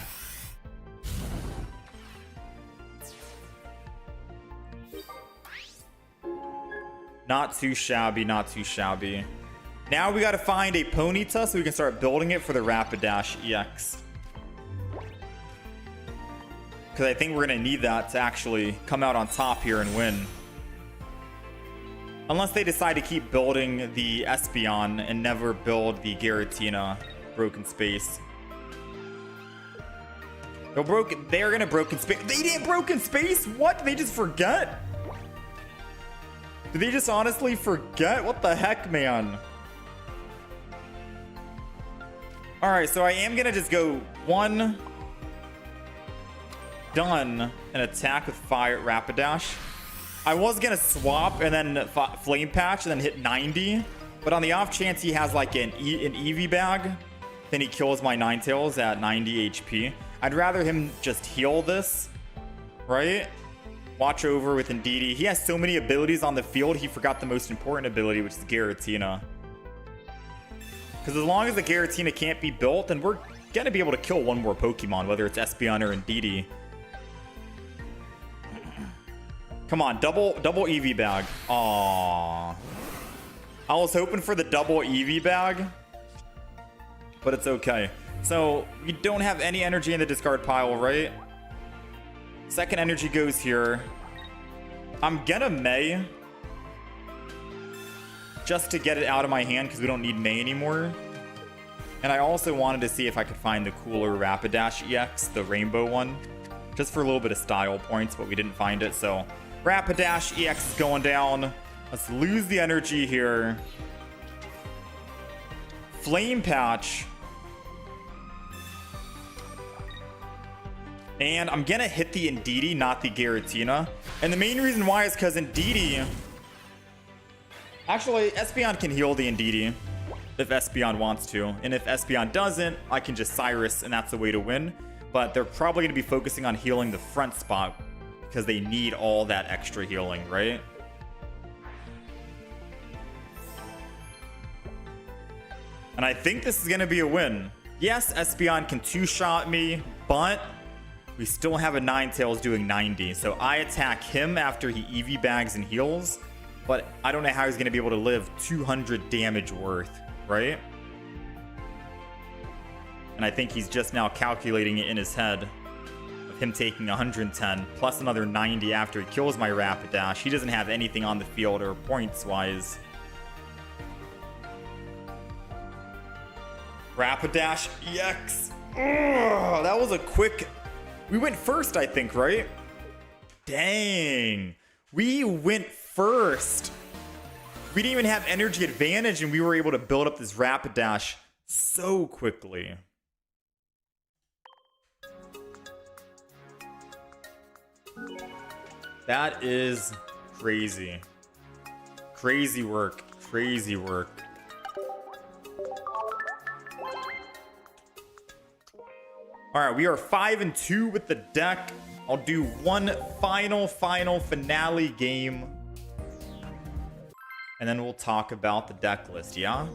Not too shabby, not too shabby. Now we got to find a Ponyta so we can start building it for the Rapidash EX. Because I think we're going to need that to actually come out on top here and win. Unless they decide to keep building the Espeon and never build the Giratina Broken Space. They're gonna Broken Space. They didn't Broken Space? What? Did they just forget? Did they just honestly forget? What the heck, man? Alright, so I am gonna just go one done and attack with Fire Rapidash. I was gonna swap and then Flame Patch and then hit 90, but on the off chance he has like an EV bag, then he kills my Ninetales at 90 HP. I'd rather him just heal this, right? Watch over with Indeedee. He has so many abilities on the field, he forgot the most important ability, which is Giratina. Because as long as the Giratina can't be built, then we're gonna be able to kill one more Pokemon, whether it's Espeon or Indeedee. Come on, double EV bag. Aww. I was hoping for the double EV bag, but it's okay. So we don't have any energy in the discard pile, right? Second energy goes here. I'm gonna May just to get it out of my hand because we don't need May anymore. And I also wanted to see if I could find the cooler Rapidash EX, the rainbow one, just for a little bit of style points, but we didn't find it. So Rapidash EX is going down. Let's lose the energy here. Flame Patch. And I'm gonna hit the Indeedee, not the Giratina. And the main reason why is because Indeedee... Actually, Espeon can heal the Indeedee if Espeon wants to. And if Espeon doesn't, I can just Cyrus, and that's the way to win. But they're probably going to be focusing on healing the front spot because they need all that extra healing, right? And I think this is going to be a win. Yes, Espeon can two-shot me, but we still have a Ninetales doing 90. So I attack him after he EV bags and heals, but I don't know how he's going to be able to live 200 damage worth, right? And I think he's just now calculating it in his head of him taking 110 plus another 90 after he kills my Rapidash. He doesn't have anything on the field or points-wise. Rapidash EX. Ugh, that was a quick... We went first, I think, right? Dang. We went first. We didn't even have energy advantage, and we were able to build up this Rapidash so quickly. That is crazy. Crazy work. Crazy work. All right, we are 5-2 with the deck. I'll do one final finale game, and then we'll talk about the deck list, yeah?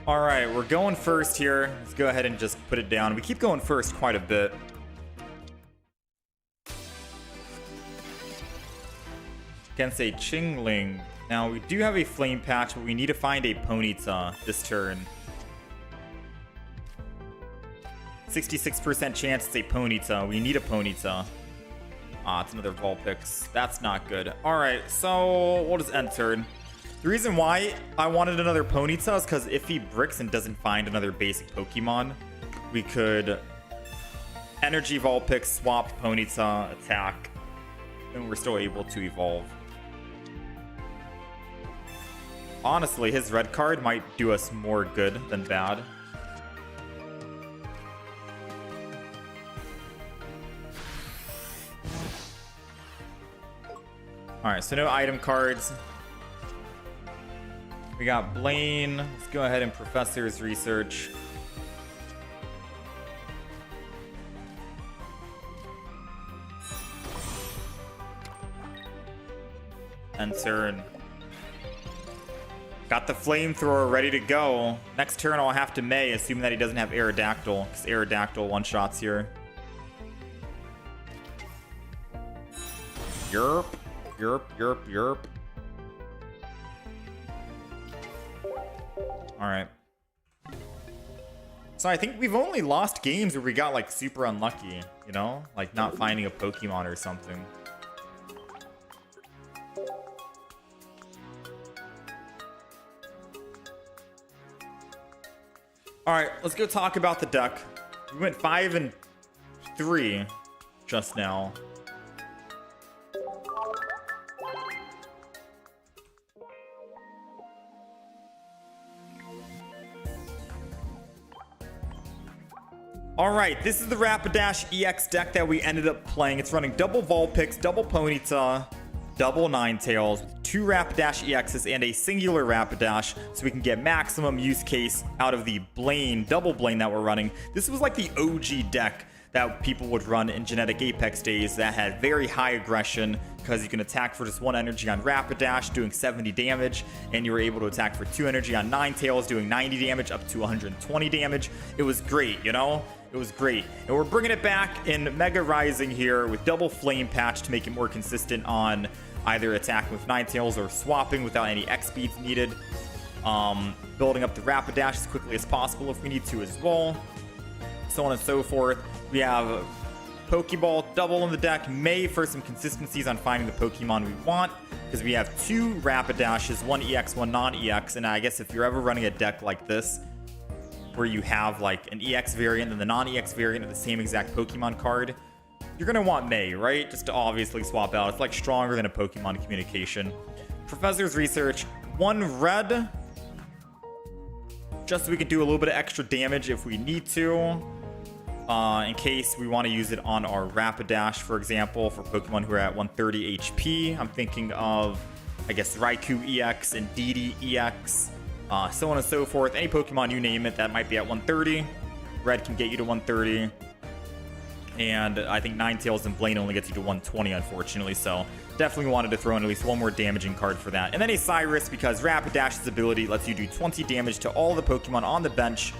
All right, we're going first here. Let's go ahead and just put it down. We keep going first quite a bit. Against a Chingling. Now, we do have a Flame Patch, but we need to find a Ponyta this turn. 66% chance it's a Ponyta. We need a Ponyta. Ah, it's another Vulpix. That's not good. All right, so we'll just end turn. The reason why I wanted another Ponyta is because if he bricks and doesn't find another basic Pokemon, we could Energy Vulpix, swap Ponyta, attack, and we're still able to evolve. Honestly, his red card might do us more good than bad. Alright, so no item cards. We got Blaine. Let's go ahead and Professor's Research. End turn. Got the flamethrower ready to go. Next turn I'll have to May, assuming that he doesn't have Aerodactyl, because Aerodactyl one-shots here. Yerp. Yerp, yerp, yerp. Alright. So I think we've only lost games where we got like super unlucky, you know? Like not finding a Pokemon or something. Alright, let's go talk about the deck. We went 5 and 3 just now. Alright, this is the Rapidash EX deck that we ended up playing. It's running double Vulpix, double Ponyta, double Ninetales, with 2 Rapidash EXs and a singular Rapidash, so we can get maximum use case out of the Blaine, double Blaine that we're running. This was like the OG deck that people would run in Genetic Apex days that had very high aggression, because you can attack for just 1 energy on Rapidash, doing 70 damage, and you were able to attack for 2 energy on Ninetales, doing 90 damage, up to 120 damage. It was great, you know? It was great. And we're bringing it back in Mega Rising here with double Flame Patch to make it more consistent on either attacking with Ninetales or swapping without any X speeds needed. Building up the Rapidash as quickly as possible if we need to as well. So on and so forth. We have Pokeball double in the deck. May for some consistencies on finding the Pokemon we want, because we have 2 Rapidashes, 1 EX, 1 non-EX. And I guess if you're ever running a deck like this, where you have like an EX variant and the non-EX variant of the same exact Pokemon card, you're going to want May, right? Just to obviously swap out. It's like stronger than a Pokemon communication. Professor's Research, 1 red, just so we can do a little bit of extra damage if we need to, in case we want to use it on our Rapidash, for example, for Pokemon who are at 130 HP. I'm thinking of, I guess, Raikou EX and DD EX. So on and so forth. Any Pokemon, you name it, that might be at 130. Red can get you to 130. And I think Ninetales and Blaine only gets you to 120, unfortunately. So definitely wanted to throw in at least 1 more damaging card for that. And then a Cyrus, because Rapidash's ability lets you do 20 damage to all the Pokemon on the bench.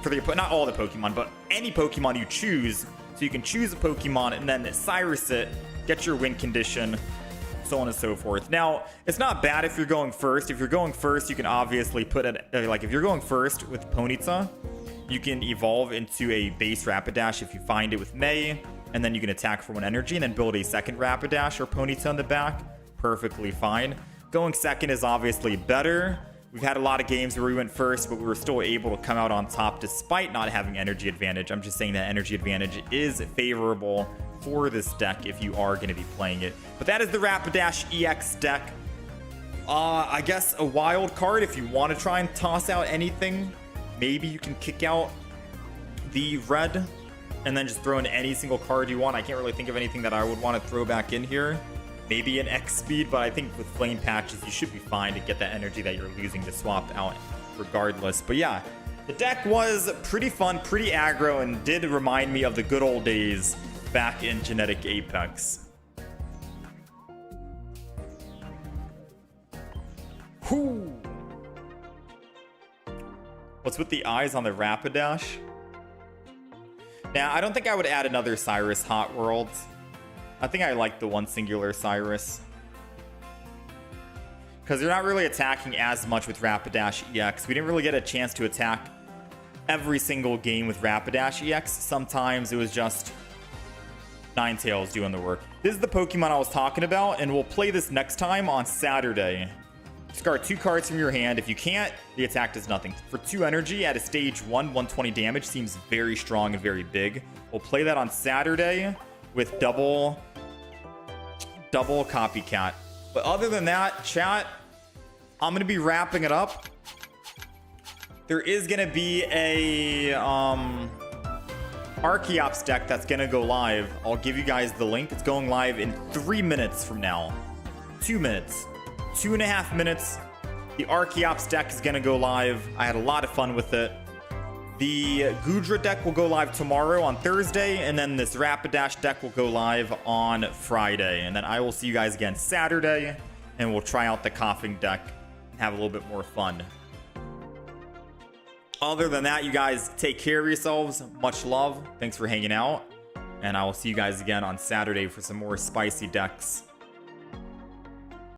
For the, not all the Pokemon, but any Pokemon you choose. So you can choose a Pokemon and then Cyrus it, get your win condition, so on and so forth. Now, it's not bad if you're going first. If you're going first, you can obviously put it, like if you're going first with Ponyta, you can evolve into a base Rapidash if you find it with May, and then you can attack for 1 energy and then build a second Rapidash or Ponyta in the back. Perfectly fine. Going second is obviously better. We've had a lot of games where we went first, but we were still able to come out on top despite not having energy advantage. I'm just saying that energy advantage is favorable for this deck if you are going to be playing it. But that is the Rapidash EX deck. I guess a wild card if you want to try and toss out anything. Maybe you can kick out the red and then just throw in any single card you want. I can't really think of anything that I would want to throw back in here. Maybe an X speed, but I think with Flame Patches you should be fine to get that energy that you're losing to swap out regardless. But yeah, the deck was pretty fun, pretty aggro, and did remind me of the good old days back in Genetic Apex. Whoo! What's with the eyes on the Rapidash? Now, I don't think I would add another Cyrus Hot World. I think I like the 1 singular Cyrus, because you're not really attacking as much with Rapidash EX. We didn't really get a chance to attack every single game with Rapidash EX. Sometimes it was just Ninetales doing the work. This is the Pokemon I was talking about, and we'll play this next time on Saturday. Discard 2 cards from your hand. If you can't, the attack does nothing. For 2 energy at a stage 1, 120 damage seems very strong and very big. We'll play that on Saturday with double Copycat. But other than that, chat, I'm going to be wrapping it up. There is going to be a Archeops deck that's going to go live. I'll give you guys the link. It's going live in 3 minutes from now. 2 minutes. 2.5 minutes. The Archeops deck is going to go live. I had a lot of fun with it. The Gudra deck will go live tomorrow on Thursday, and then this Rapidash deck will go live on Friday. And then I will see you guys again Saturday. and we'll try out the coughing deck and have a little bit more fun. Other than that, you guys take care of yourselves. Much love. Thanks for hanging out. And I will see you guys again on Saturday for some more spicy decks.